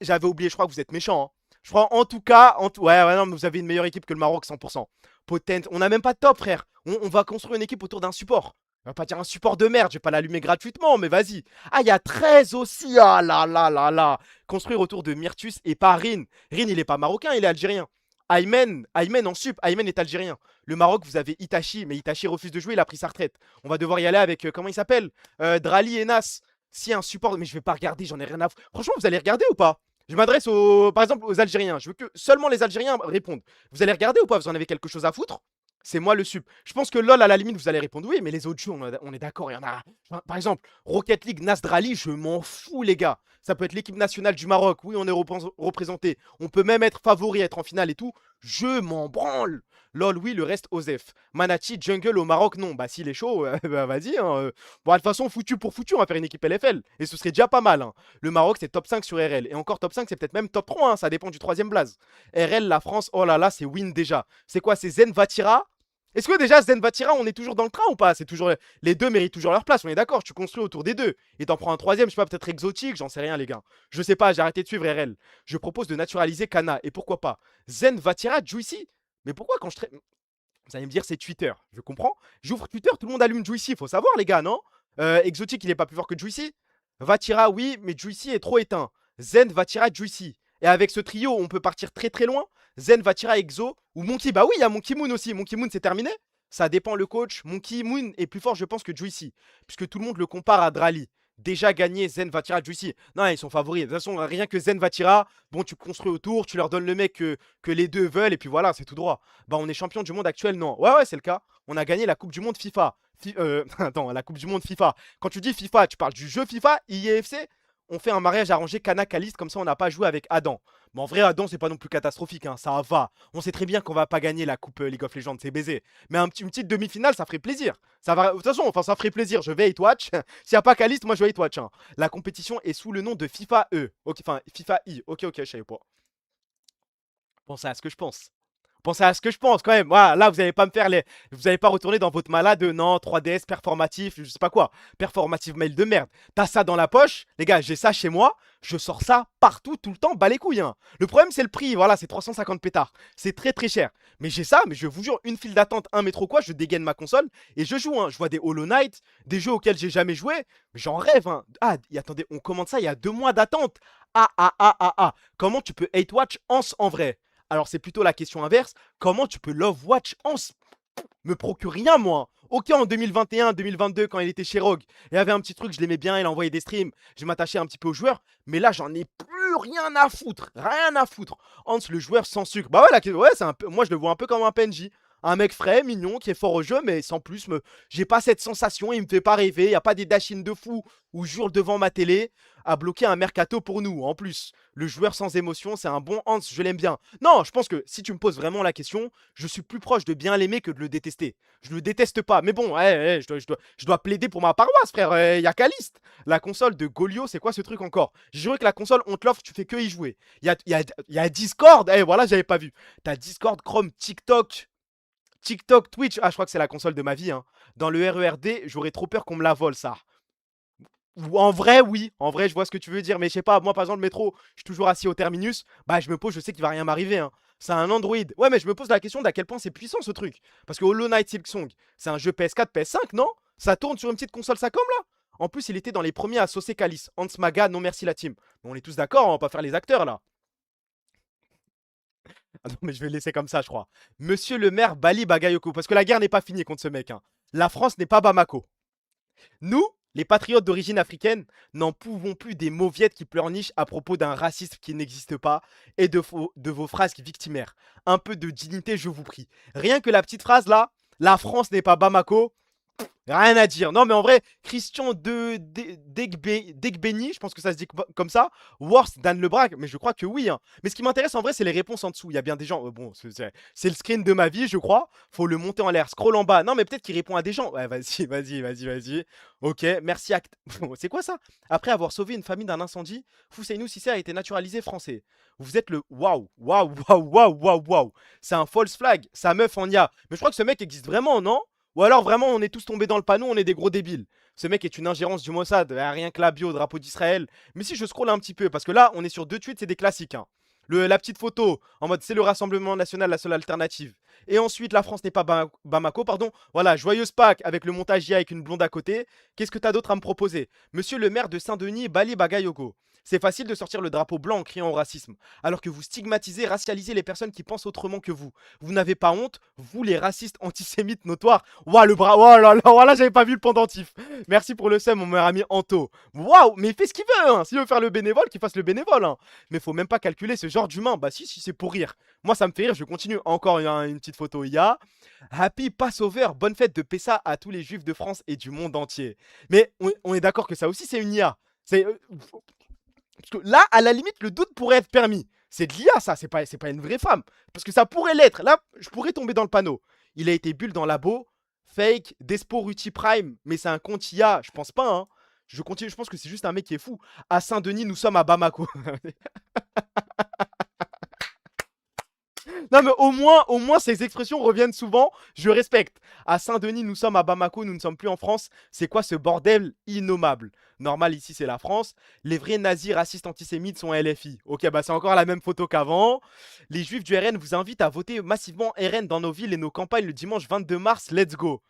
j'avais oublié, je crois que vous êtes méchant, hein. Je crois en tout cas, ouais, non, mais vous avez une meilleure équipe que le Maroc, 100%. Potent, on n'a même pas de top, frère. On va construire une équipe autour d'un support. On va pas dire un support de merde, je vais pas l'allumer gratuitement, mais vas-y. Ah, il y a 13 aussi, ah là là là là. Construire autour de Myrtus et pas Rin. Rin, il est pas marocain, il est algérien. Aymen en sup, Aymen est algérien. Le Maroc, vous avez Itachi, mais Itachi refuse de jouer, il a pris sa retraite. On va devoir y aller avec, comment il s'appelle, Drali et Nas. Si un support, mais je vais pas regarder, j'en ai rien à foutre. Franchement, vous allez regarder ou pas? Je m'adresse par exemple aux Algériens. Je veux que seulement les Algériens répondent. Vous allez regarder ou pas? Vous en avez quelque chose à foutre? C'est moi le sup. Je pense que LOL, à la limite, vous allez répondre oui, mais les autres jeux, on est d'accord. Il y en a. Par exemple, Rocket League, Nasdrali, je m'en fous, les gars. Ça peut être l'équipe nationale du Maroc. Oui, on est représenté. On peut même être favori, être en finale et tout. Je m'en branle. LOL, oui, le reste, Osef. Manachi, Jungle au Maroc, non. Bah, s'il est chaud, bah, vas-y. Hein. Bon, de toute façon, foutu pour foutu, on va faire une équipe LFL. Et ce serait déjà pas mal. Hein. Le Maroc, c'est top 5 sur RL. Et encore top 5, c'est peut-être même top 3. Hein. Ça dépend du 3ème blaze. RL, la France, oh là là, c'est win déjà. C'est quoi? C'est Zen Vatira? Est-ce que déjà, Zen Vatira, on est toujours dans le train ou pas? C'est toujours. Les deux méritent toujours leur place, on est d'accord. Tu construis autour des deux. Et t'en prends un 3ème, je sais pas, peut-être exotique, j'en sais rien, les gars. Je sais pas, j'ai arrêté de suivre RL. Je propose de naturaliser Kana. Et pourquoi pas? Zen Vatira, Juicy? Mais pourquoi quand je traite. Vous allez me dire, c'est Twitter. Je comprends. J'ouvre Twitter, tout le monde allume Juicy. Faut savoir, les gars, non? Exotique, il est pas plus fort que Juicy. Vatira, oui, mais Juicy est trop éteint. Zen, Vatira, Juicy. Et avec ce trio, on peut partir très très loin. Zen, Vatira, Exo ou Monkey. Bah oui, il y a Monkey Moon aussi. Monkey Moon, c'est terminé. Ça dépend le coach. Monkey Moon est plus fort, je pense, que Juicy. Puisque tout le monde le compare à Drali. Déjà gagné Zen, Vatira, Juicy. Non, ils sont favoris. De toute façon, rien que Zen, Vatira, bon, tu construis autour, tu leur donnes le mec que les deux veulent, et puis voilà, c'est tout droit. Bah, on est champion du monde actuel, non. Ouais, c'est le cas. On a gagné la Coupe du Monde FIFA. Attends, la Coupe du Monde FIFA. Quand tu dis FIFA, tu parles du jeu FIFA, IEFC. On fait un mariage arrangé Kana-Caliste, comme ça on n'a pas joué avec Adam. Mais en vrai, Adam, c'est pas non plus catastrophique, hein, ça va. On sait très bien qu'on va pas gagner la coupe League of Legends, c'est baisé. Mais une petite demi-finale, ça ferait plaisir. Ça va. De toute façon, ça ferait plaisir. Je vais hate watch. S'il n'y a pas Caliste, moi je vais hate watch. Hein. La compétition est sous le nom de FIFA E. Ok, enfin, FIFA I. Ok, je savais pas. Pensez à ce que je pense. Pensez à ce que je pense quand même. Voilà, là, vous n'allez pas me faire les. Vous n'allez pas retourner dans votre malade. Non, 3DS, performatif, je sais pas quoi. Performative mail de merde. T'as ça dans la poche. Les gars, j'ai ça chez moi. Je sors ça partout, tout le temps, bas les couilles. Hein. Le problème, c'est le prix. Voilà, c'est 350 pétards. C'est très très cher. Mais j'ai ça, mais je vous jure, une file d'attente, un métro quoi, je dégaine ma console et je joue. Hein. Je vois des Hollow Knight, des jeux auxquels j'ai jamais joué. Mais j'en rêve. Hein. Ah, attendez, on commande ça il y a 2 mois d'attente. Comment tu peux hate watch en vrai? Alors c'est plutôt la question inverse. Comment tu peux love watch me procure rien moi. Ok, en 2021, 2022 quand il était chez Rogue, il y avait un petit truc, je l'aimais bien, il envoyait des streams, je m'attachais un petit peu aux joueurs, mais là j'en ai plus rien à foutre, Hans le joueur sans sucre. Bah ouais, c'est un peu, moi je le vois un peu comme un PNJ. Un mec frais, mignon, qui est fort au jeu, mais sans plus, j'ai pas cette sensation, il me fait pas rêver, y a pas des dashings de fou où je jure devant ma télé à bloquer un mercato pour nous. En plus, le joueur sans émotion, c'est un bon Hans, je l'aime bien. Non, je pense que si tu me poses vraiment la question, je suis plus proche de bien l'aimer que de le détester. Je le déteste pas, mais bon, je dois plaider pour ma paroisse, frère, y a Caliste. La console de Golio, c'est quoi ce truc encore? J'ai juré que la console, on te l'offre, tu fais que y jouer. Y a Discord, voilà, j'avais pas vu. T'as Discord, Chrome, TikTok, Twitch, je crois que c'est la console de ma vie. Hein. Dans le RERD, j'aurais trop peur qu'on me la vole, ça. Ou en vrai, oui. En vrai, je vois ce que tu veux dire. Mais je sais pas, moi, par exemple, le métro, je suis toujours assis au terminus. Bah, je me pose, je sais qu'il va rien m'arriver. Hein. C'est un Android. Ouais, mais je me pose la question d'à quel point c'est puissant, ce truc. Parce que Hollow Knight Silksong, c'est un jeu PS4, PS5, non? Ça tourne sur une petite console Sacom, là? En plus, il était dans les premiers à saucer Calice. Hans Maga, non merci la team. Mais on est tous d'accord, on va pas faire les acteurs, là. Ah non, mais je vais le laisser comme ça, je crois. Monsieur le maire Bali Bagayoko. Parce que la guerre n'est pas finie contre ce mec. Hein. La France n'est pas Bamako. Nous, Les patriotes d'origine africaine n'en pouvons plus des mauviettes qui pleurnichent à propos d'un racisme qui n'existe pas et de vos phrases victimaires. Un peu de dignité, je vous prie. Rien que la petite phrase là, la France n'est pas Bamako. Rien à dire. Non, mais en vrai, Christian Degbeni, je pense que ça se dit comme ça. Worse Dan Lebrac, mais je crois que oui. Hein. Mais ce qui m'intéresse en vrai, c'est les réponses en dessous. Il y a bien des gens. Bon, c'est le screen de ma vie, je crois. Faut le monter en l'air. Scroll en bas. Non, mais peut-être qu'il répond à des gens. Ouais, vas-y. Ok, merci. C'est quoi ça? Après avoir sauvé une famille d'un incendie, Fousseinou Cissé a été naturalisé français. Vous êtes le waouh. C'est un false flag. Sa meuf en y a. Mais je crois que ce mec existe vraiment, non? Ou alors vraiment on est tous tombés dans le panneau, on est des gros débiles. Ce mec est une ingérence du Mossad, rien que la bio, drapeau d'Israël. Mais si je scrolle un petit peu, parce que là on est sur 2 tweets, c'est des classiques. Hein. La petite photo, en mode c'est le Rassemblement National, la seule alternative. Et ensuite la France n'est pas Bamako, pardon. Voilà, joyeuse Pâques avec le montage IA avec une blonde à côté. Qu'est-ce que t'as d'autre à me proposer? Monsieur le maire de Saint-Denis, Bali Bagayoko. C'est facile de sortir le drapeau blanc en criant au racisme, alors que vous stigmatisez, racialisez les personnes qui pensent autrement que vous. Vous n'avez pas honte, vous les racistes antisémites notoires. Waouh, le bras, oh là là, voilà, j'avais pas vu le pendentif. Merci pour le seum, mon meilleur ami Anto. Waouh, mais il fait ce qu'il veut, hein. S'il veut faire le bénévole, qu'il fasse le bénévole, hein. Mais faut même pas calculer ce genre d'humain. Bah si, c'est pour rire. Moi, ça me fait rire, je continue. Encore une petite photo IA. Happy Passover, bonne fête de Pessa à tous les juifs de France et du monde entier. Mais on est d'accord que ça aussi, c'est une IA. C'est... Parce que là, à la limite, le doute pourrait être permis. C'est de l'IA, ça, c'est pas une vraie femme. Parce que ça pourrait l'être. Là, je pourrais tomber dans le panneau. Il a été bulle dans labo, fake, Despo Ruti Prime, mais c'est un compte IA. Je pense pas, hein. Je continue, je pense que c'est juste un mec qui est fou. À Saint-Denis, nous sommes à Bamako. Non mais au moins ces expressions reviennent souvent, je respecte. À Saint-Denis, nous sommes à Bamako, nous ne sommes plus en France. C'est quoi ce bordel innommable? Normal, ici c'est la France. Les vrais nazis racistes antisémites sont LFI. Ok, bah c'est encore la même photo qu'avant. Les juifs du RN vous invitent à voter massivement RN dans nos villes et nos campagnes le dimanche 22 mars. Let's go.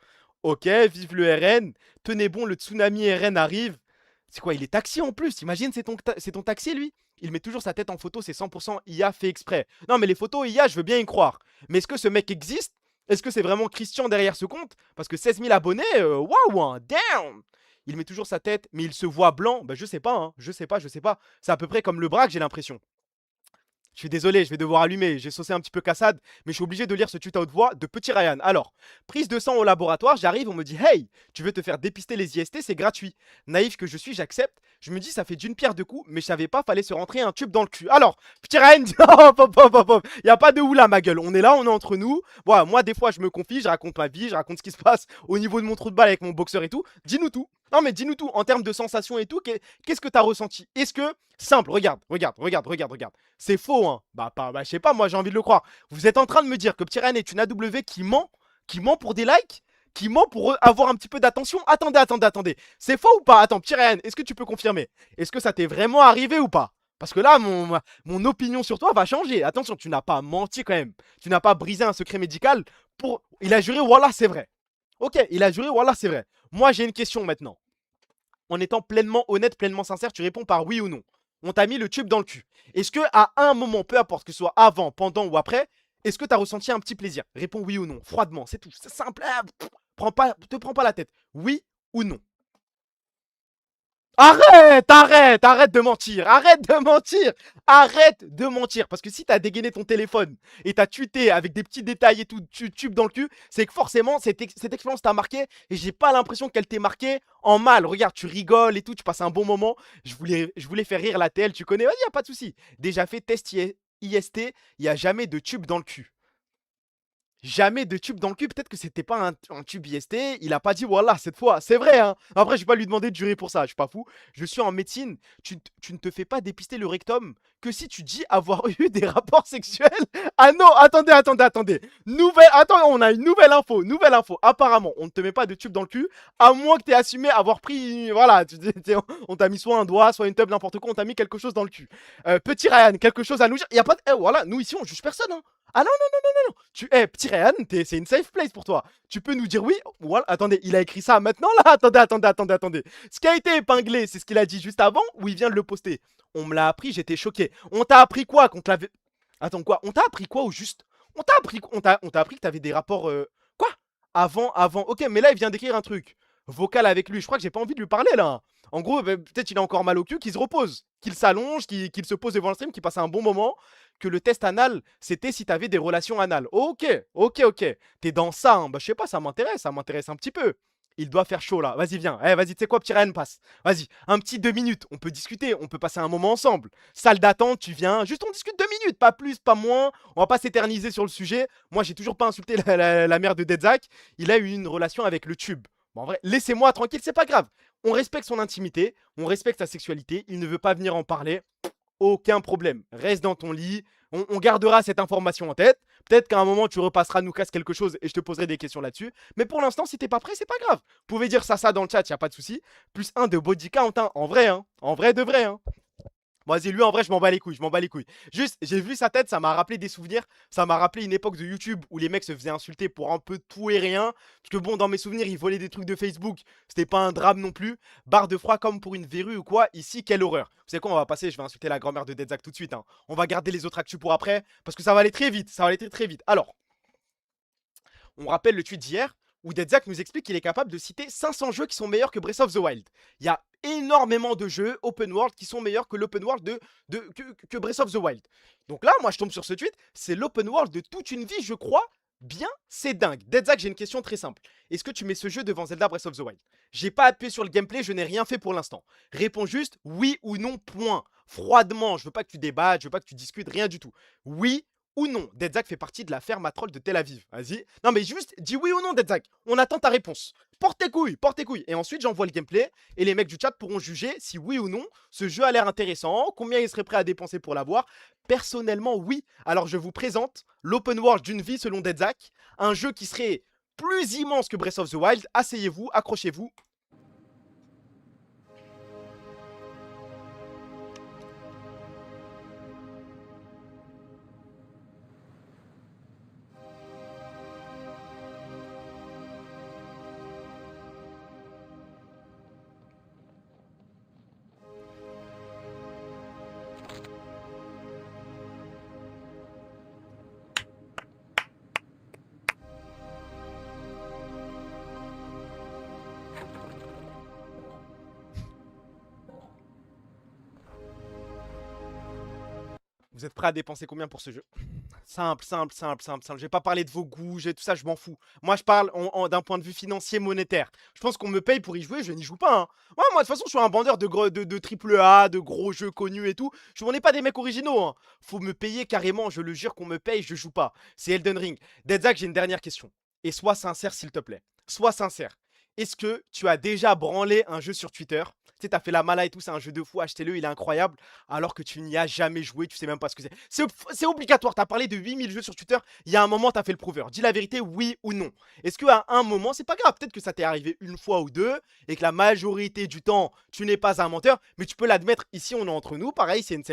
Ok, vive le RN. Tenez bon, le tsunami RN arrive. C'est quoi, il est taxi en plus? T'imagines, c'est ton taxi lui? Il met toujours sa tête en photo, c'est 100% IA fait exprès. Non mais les photos IA, je veux bien y croire. Mais est-ce que ce mec existe? Est-ce que c'est vraiment Christian derrière ce compte? Parce que 16 000 abonnés, waouh, hein, damn. Il met toujours sa tête, mais il se voit blanc. Bah je sais pas, hein, je sais pas. C'est à peu près comme le Braque, j'ai l'impression. Je suis désolé, je vais devoir allumer. J'ai saucé un petit peu Cassad, mais je suis obligé de lire ce tweet à haute voix de Petit Ryan. Alors, prise de sang au laboratoire, j'arrive, on me dit « Hey, tu veux te faire dépister les IST, c'est gratuit. » Naïf que je suis, j'accepte. Je me dis, ça fait d'une pierre deux coups, mais je savais pas, fallait se rentrer un tube dans le cul. Alors, Petit Ryan dit « Hop, hop, hop, hop, hop. Y a pas de oula, ma gueule. On est là, on est entre nous. Voilà, moi, des fois, je me confie, je raconte ma vie, je raconte ce qui se passe au niveau de mon trou de balle avec mon boxeur et tout. Dis-nous tout. Non, mais dis-nous tout. En termes de sensations et tout, qu'est-ce que t'as ressenti? Est-ce que... Simple, regarde. C'est faux, hein. Bah, je sais pas, moi j'ai envie de le croire. Vous êtes en train de me dire que Petit Ryan est une AW qui ment pour des likes, qui ment pour avoir un petit peu d'attention. Attendez. C'est faux ou pas? Attends, Petit Ryan, est-ce que tu peux confirmer? Est-ce que ça t'est vraiment arrivé ou pas? Parce que là, mon opinion sur toi va changer. Attention, tu n'as pas menti quand même. Tu n'as pas brisé un secret médical pour... Il a juré, voilà, c'est vrai. Ok, il a juré, voilà, c'est vrai. Moi, j'ai une question maintenant. En étant pleinement honnête, pleinement sincère, tu réponds par oui ou non. On t'a mis le tube dans le cul. Est-ce que à un moment, peu importe que ce soit avant, pendant ou après, est-ce que tu as ressenti un petit plaisir? Réponds oui ou non, froidement, c'est tout. C'est simple. Te prends pas la tête. Oui ou non? Arrête de mentir. Arrête de mentir. Parce que si t'as dégainé ton téléphone et t'as tweeté avec des petits détails et tout, tube dans le cul, c'est que forcément, cette expérience t'a marqué et j'ai pas l'impression qu'elle t'ait marqué en mal. Regarde, tu rigoles et tout, tu passes un bon moment. Je voulais faire rire la TL, tu connais. Vas-y, y a pas de souci. Déjà fait test IST, il y a jamais de tube dans le cul. Jamais de tube dans le cul, peut-être que c'était pas un tube IST, il a pas dit voilà cette fois, c'est vrai hein. Après je vais pas lui demander de jurer pour ça, je suis pas fou. Je suis en médecine, tu ne te fais pas dépister le rectum que si tu dis avoir eu des rapports sexuels. Ah non, attendez. Attends, on a une nouvelle info. Apparemment, on ne te met pas de tube dans le cul, à moins que tu aies assumé avoir pris, voilà, on t'a mis soit un doigt, soit une tube, n'importe quoi, on t'a mis quelque chose dans le cul. Petit Ryan, quelque chose à nous dire, il y a pas de... voilà, nous ici on juge personne hein. Ah non. Petit Ryan, c'est une safe place pour toi. Tu peux nous dire oui. Voilà. Attendez, il a écrit ça maintenant là. Attendez. Ce qui a été épinglé, c'est ce qu'il a dit juste avant ou il vient de le poster? On me l'a appris, j'étais choqué. On t'a appris quoi qu'on te l'avait... Attends quoi? On t'a appris quoi au juste? On t'a appris que t'avais des rapports... Quoi? Avant. Ok, mais là il vient d'écrire un truc. vocal avec lui. Je crois que j'ai pas envie de lui parler là, hein. En gros, peut-être il a encore mal au cul, qu'il se repose, qu'il s'allonge, qu'il se pose devant le stream, qu'il passe un bon moment. Que le test anal, c'était si t'avais des relations anales. Ok, ok. T'es dans ça, hein. Bah je sais pas, ça m'intéresse un petit peu. Il doit faire chaud là. Vas-y, viens. Eh, vas-y, tu sais quoi, petit Ryan, passe. Vas-y, un petit 2 minutes. On peut discuter, on peut passer un moment ensemble. Salle d'attente, tu viens. Juste on discute 2 minutes, pas plus, pas moins. On va pas s'éterniser sur le sujet. Moi, j'ai toujours pas insulté la mère de Dedzak. Il a eu une relation avec le tube. Bon, en vrai, laissez-moi tranquille, c'est pas grave. On respecte son intimité, on respecte sa sexualité. Il ne veut pas venir en parler. Aucun problème. Reste dans ton lit. On gardera cette information en tête. Peut-être qu'à un moment, tu repasseras nous casse quelque chose et je te poserai des questions là-dessus. Mais pour l'instant, si t'es pas prêt, c'est pas grave. Vous pouvez dire ça dans le chat, y a pas de souci. Plus 1 de body count, hein. En vrai, hein. En vrai de vrai, hein. Bon, vas-y, lui, en vrai, je m'en bats les couilles, Juste, j'ai vu sa tête, ça m'a rappelé des souvenirs. Ça m'a rappelé une époque de YouTube où les mecs se faisaient insulter pour un peu tout et rien. Parce que bon, dans mes souvenirs, ils volaient des trucs de Facebook. C'était pas un drame non plus. Barre de froid comme pour une verrue ou quoi. Ici, quelle horreur. Vous savez quoi, on va passer, je vais insulter la grand-mère de Dedzak tout de suite, hein. On va garder les autres actus pour après. Parce que ça va aller très vite. Ça va aller très vite. Alors, on rappelle le tweet d'hier où Dedzak nous explique qu'il est capable de citer 500 jeux qui sont meilleurs que Breath of the Wild. Il y a énormément de jeux open world qui sont meilleurs que l'open world que Breath of the Wild. Donc là, moi, je tombe sur ce tweet, c'est l'open world de toute une vie, je crois. Bien, c'est dingue. Dedzak, j'ai une question très simple. Est-ce que tu mets ce jeu devant Zelda Breath of the Wild? J'ai pas appuyé sur le gameplay, je n'ai rien fait pour l'instant. Réponds juste oui ou non, point. Froidement, je veux pas que tu débattes, je veux pas que tu discutes, rien du tout. Oui ou non, Dedzak fait partie de la ferme à troll de Tel Aviv. Vas-y. Non mais juste, dis oui ou non, Dedzak. On attend ta réponse. Porte tes couilles. Et ensuite, j'envoie le gameplay et les mecs du chat pourront juger si oui ou non, ce jeu a l'air intéressant, combien ils seraient prêts à dépenser pour l'avoir. Personnellement, oui. Alors, je vous présente l'open world d'une vie selon Dedzak, un jeu qui serait plus immense que Breath of the Wild. Asseyez-vous, accrochez-vous. Vous êtes prêts à dépenser combien pour ce jeu? Simple. Je vais pas parler de vos goûts, tout ça, je m'en fous. Moi, je parle d'un point de vue financier, monétaire. Je pense qu'on me paye pour y jouer, je n'y joue pas, hein. Ouais, moi, de toute façon, je suis un vendeur de triple A, de gros jeux connus et tout. On n'est pas des mecs originaux, hein. Faut me payer carrément, je le jure qu'on me paye, je joue pas. C'est Elden Ring. Dedzak, j'ai une dernière question. Et sois sincère, s'il te plaît. Sois sincère. Est-ce que tu as déjà branlé un jeu sur Twitter? Tu sais, t'as fait la mala et tout, c'est un jeu de fou, achetez-le, il est incroyable. Alors que tu n'y as jamais joué, tu sais même pas ce que c'est. C'est obligatoire, t'as parlé de 8000 jeux sur Twitter, il y a un moment, t'as fait le prouveur. Dis la vérité, oui ou non. Est-ce qu'à un moment, c'est pas grave, peut-être que ça t'est arrivé une fois ou deux, et que la majorité du temps, tu n'es pas un menteur, mais tu peux l'admettre, ici on est entre nous, pareil, c'est une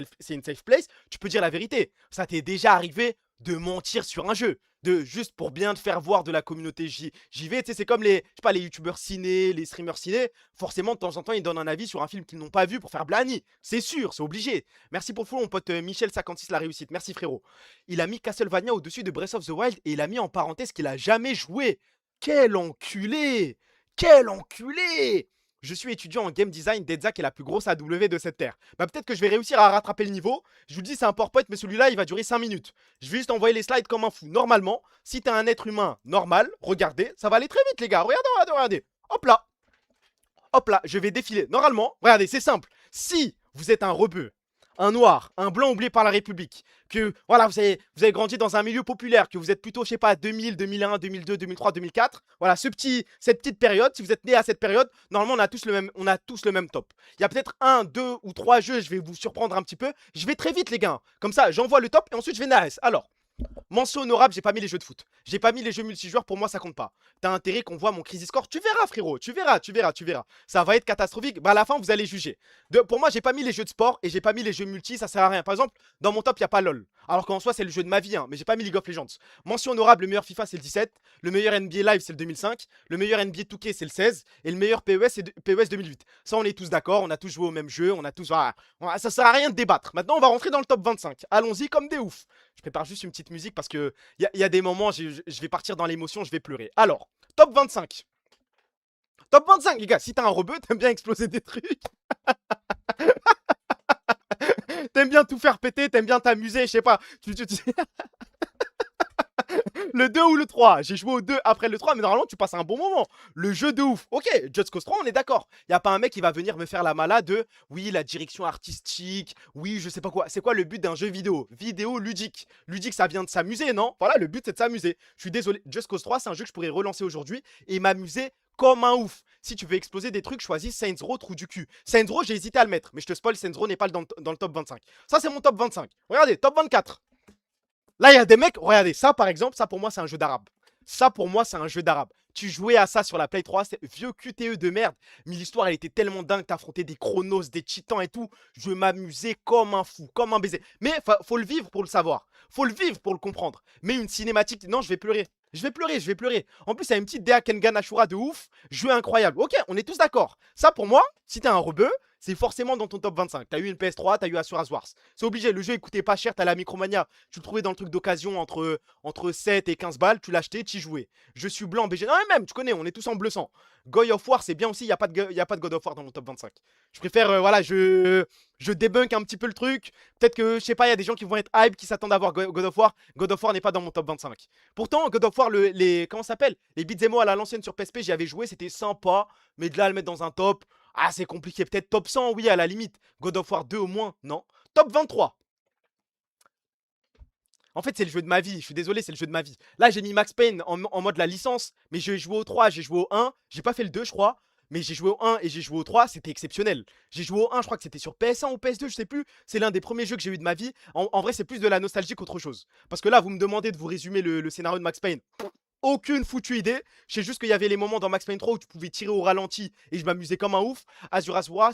safe place, tu peux dire la vérité. Ça t'est déjà arrivé de mentir sur un jeu, juste pour bien te faire voir de la communauté JV, tu sais, c'est comme les youtubeurs ciné, les streamers ciné, forcément de temps en temps ils donnent un avis sur un film qu'ils n'ont pas vu pour faire blani, c'est sûr, c'est obligé. Merci pour le follow mon pote Michel56 la réussite, merci frérot. Il a mis Castlevania au-dessus de Breath of the Wild et il a mis en parenthèse qu'il a jamais joué. Quel enculé! Quel enculé! Je suis étudiant en game design, Dedzak est la plus grosse AW de cette terre. Bah peut-être que je vais réussir à rattraper le niveau. Je vous dis c'est un PowerPoint mais celui-là il va durer 5 minutes. Je vais juste envoyer les slides comme un fou. Normalement, si t'es un être humain normal, regardez, ça va aller très vite les gars. Regardez. Hop là, je vais défiler. Normalement, regardez, c'est simple. Si vous êtes un rebeu, un noir, un blanc oublié par la République, que voilà, vous avez grandi dans un milieu populaire, que vous êtes plutôt, je sais pas, 2000, 2001, 2002, 2003, 2004, voilà, cette petite période, si vous êtes né à cette période, normalement, on a tous le même top. Il y a peut-être 1, 2 ou 3 jeux, je vais vous surprendre un petit peu. Je vais très vite, les gars. Comme ça, j'envoie le top et ensuite, je vais Nares. Alors, mention honorable, j'ai pas mis les jeux de foot. J'ai pas mis les jeux multijoueurs, pour moi ça compte pas. T'as intérêt qu'on voit mon Crisis Score. Tu verras frérot, tu verras. Ça va être catastrophique. Bah à la fin vous allez juger. Pour moi j'ai pas mis les jeux de sport et j'ai pas mis les jeux multi, ça sert à rien. Par exemple, dans mon top il y a pas LOL. Alors qu'en soi c'est le jeu de ma vie, hein, mais j'ai pas mis League of Legends. Mention honorable, le meilleur FIFA c'est le 17. Le meilleur NBA Live c'est le 2005. Le meilleur NBA 2K c'est le 16. Et le meilleur PES c'est PES 2008. Ça on est tous d'accord, on a tous joué au même jeu, on a tous... Voilà. Ça sert à rien de débattre. Maintenant on va rentrer dans le top 25. Allons-y comme des oufs. Je prépare juste une petite musique parce que y a des moments, je vais partir dans l'émotion, je vais pleurer. Alors, top 25. Top 25, les gars. Si t'es un rebeu, t'aimes bien exploser des trucs. T'aimes bien tout faire péter, t'aimes bien t'amuser, je sais pas. Le 2 ou le 3. J'ai joué au 2 après le 3, mais normalement, tu passes un bon moment. Le jeu de ouf. Ok, Just Cause 3, on est d'accord. Y a pas un mec qui va venir me faire la malade de oui, la direction artistique, oui, je sais pas quoi. C'est quoi le but d'un jeu vidéo? Vidéo ludique. Ludique, ça vient de s'amuser, non? Voilà, le but, c'est de s'amuser. Je suis désolé. Just Cause 3, c'est un jeu que je pourrais relancer aujourd'hui et m'amuser comme un ouf. Si tu veux exploser des trucs, choisis Saints Row, trou du cul. Saints Row, j'ai hésité à le mettre, mais je te spoil, Saints Row n'est pas dans le top 25. Ça, c'est mon top 25. Regardez, top 24. Là, il y a des mecs, regardez, ça par exemple, ça pour moi c'est un jeu d'arabe. Ça pour moi c'est un jeu d'arabe. Tu jouais à ça sur la Play 3, c'est vieux QTE de merde. Mais l'histoire elle était tellement dingue, t'affrontais des chronos, des titans et tout. Je m'amusais comme un fou, comme un baiser. Mais faut le vivre pour le savoir. Faut le vivre pour le comprendre. Mais une cinématique, non, je vais pleurer. Je vais pleurer, je vais pleurer. En plus, il y a une petite DA Kengan Ashura de ouf. Jeu incroyable. Ok, on est tous d'accord. Ça pour moi, si t'es un rebeu, c'est forcément dans ton top 25. T'as eu une PS3, t'as eu Asura's Wars. C'est obligé, le jeu il coûtait pas cher, t'as la Micromania. Tu le trouvais dans le truc d'occasion entre 7 et 15 balles, tu l'achetais, tu y jouais. Je suis blanc, BG. Non, mais même, tu connais, on est tous en bleu sang. God of War, c'est bien aussi, il n'y a pas de God of War dans mon top 25. Je préfère, voilà, je débunk un petit peu le truc. Peut-être que, je sais pas, il y a des gens qui vont être hype, qui s'attendent à voir God of War. God of War n'est pas dans mon top 25. Pourtant, God of War, comment ça s'appelle? Les beat'em all à l'ancienne sur PSP, j'y avais joué, c'était sympa. Mais de là à le mettre dans un top. Ah, c'est compliqué. Peut-être top 100, oui, à la limite. God of War 2 au moins, non. Top 23. En fait, c'est le jeu de ma vie. Je suis désolé, c'est le jeu de ma vie. Là, j'ai mis Max Payne en mode la licence. Mais j'ai joué au 3, j'ai joué au 1. J'ai pas fait le 2, je crois. Mais j'ai joué au 1 et j'ai joué au 3. C'était exceptionnel. J'ai joué au 1, je crois que c'était sur PS1 ou PS2, je sais plus. C'est l'un des premiers jeux que j'ai eu de ma vie. En vrai, c'est plus de la nostalgie qu'autre chose. Parce que là, vous me demandez de vous résumer le scénario de Max Payne. Aucune foutue idée. Je sais juste qu'il y avait les moments dans Max Payne 3 où tu pouvais tirer au ralenti et je m'amusais comme un ouf. Asura's Wars,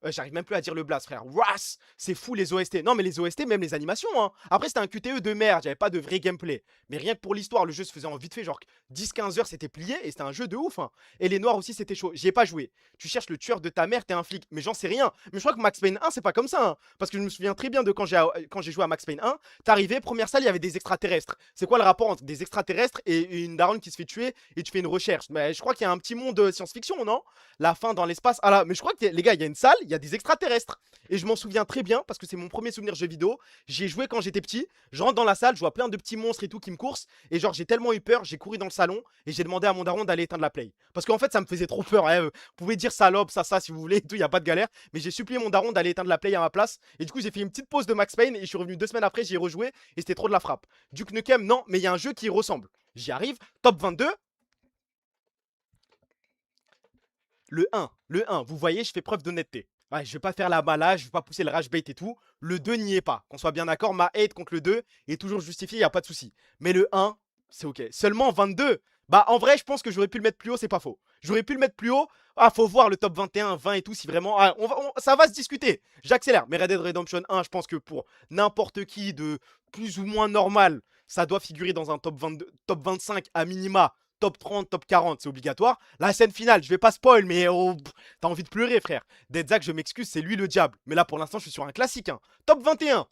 j'arrive même plus à dire le blast, frère. Wars, c'est fou les OST. Non, mais les OST, même les animations. Hein. Après, c'était un QTE de merde. J'avais pas de vrai gameplay. Mais rien que pour l'histoire, le jeu se faisait en vite fait. Genre 10-15 heures, c'était plié et c'était un jeu de ouf. Hein. Et les noirs aussi, c'était chaud. J'y ai pas joué. Tu cherches le tueur de ta mère, t'es un flic. Mais j'en sais rien. Mais je crois que Max Payne 1, c'est pas comme ça. Hein. Parce que je me souviens très bien de quand j'ai joué à Max Payne 1. T'arrivais, première salle, il y avait des extraterrestres. C'est quoi le rapport entre des extraterrestres et une daronne qui se fait tuer et tu fais une recherche? Mais je crois qu'il y a un petit monde science-fiction, non? La fin dans l'espace. Ah là, mais je crois que les gars, il y a une salle, il y a des extraterrestres. Et je m'en souviens très bien parce que c'est mon premier souvenir jeu vidéo. J'y ai joué quand j'étais petit. Je rentre dans la salle, je vois plein de petits monstres et tout qui me coursent. Et genre, j'ai tellement eu peur, j'ai couru dans le salon et j'ai demandé à mon daron d'aller éteindre la play. Parce qu'en fait, ça me faisait trop peur. Hein. Vous pouvez dire salope, ça, si vous voulez et tout, il n'y a pas de galère. Mais j'ai supplié mon daron d'aller éteindre la play à ma place. Et du coup, j'ai fait une petite pause de Max Payne et je suis revenu 2 semaines après, j'y ai rejoué et c'était trop de la frappe. Duke Nukem, non, mais il y a un jeu qui y ressemble. J'y arrive, top 22. Le 1, vous voyez, je fais preuve d'honnêteté. Ouais, je vais pas faire la malade, je vais pas pousser le rage bait et tout. Le 2 n'y est pas. Qu'on soit bien d'accord, ma hate contre le 2 est toujours justifiée, y a pas de souci. Mais le 1, c'est ok. Seulement 22. Bah en vrai, je pense que j'aurais pu le mettre plus haut, c'est pas faux. J'aurais pu le mettre plus haut. Ah, faut voir le top 21, 20 et tout si vraiment. Ah, ça va se discuter. J'accélère. Mais Red Dead Redemption 1, je pense que pour n'importe qui de plus ou moins normal, ça doit figurer dans un top 22, top 25 à minima. Top 30, top 40, c'est obligatoire. La scène finale, je vais pas spoil, mais oh, t'as envie de pleurer, frère. Deadzak, je m'excuse, c'est lui le diable. Mais là, pour l'instant, je suis sur un classique. Hein. Top 21.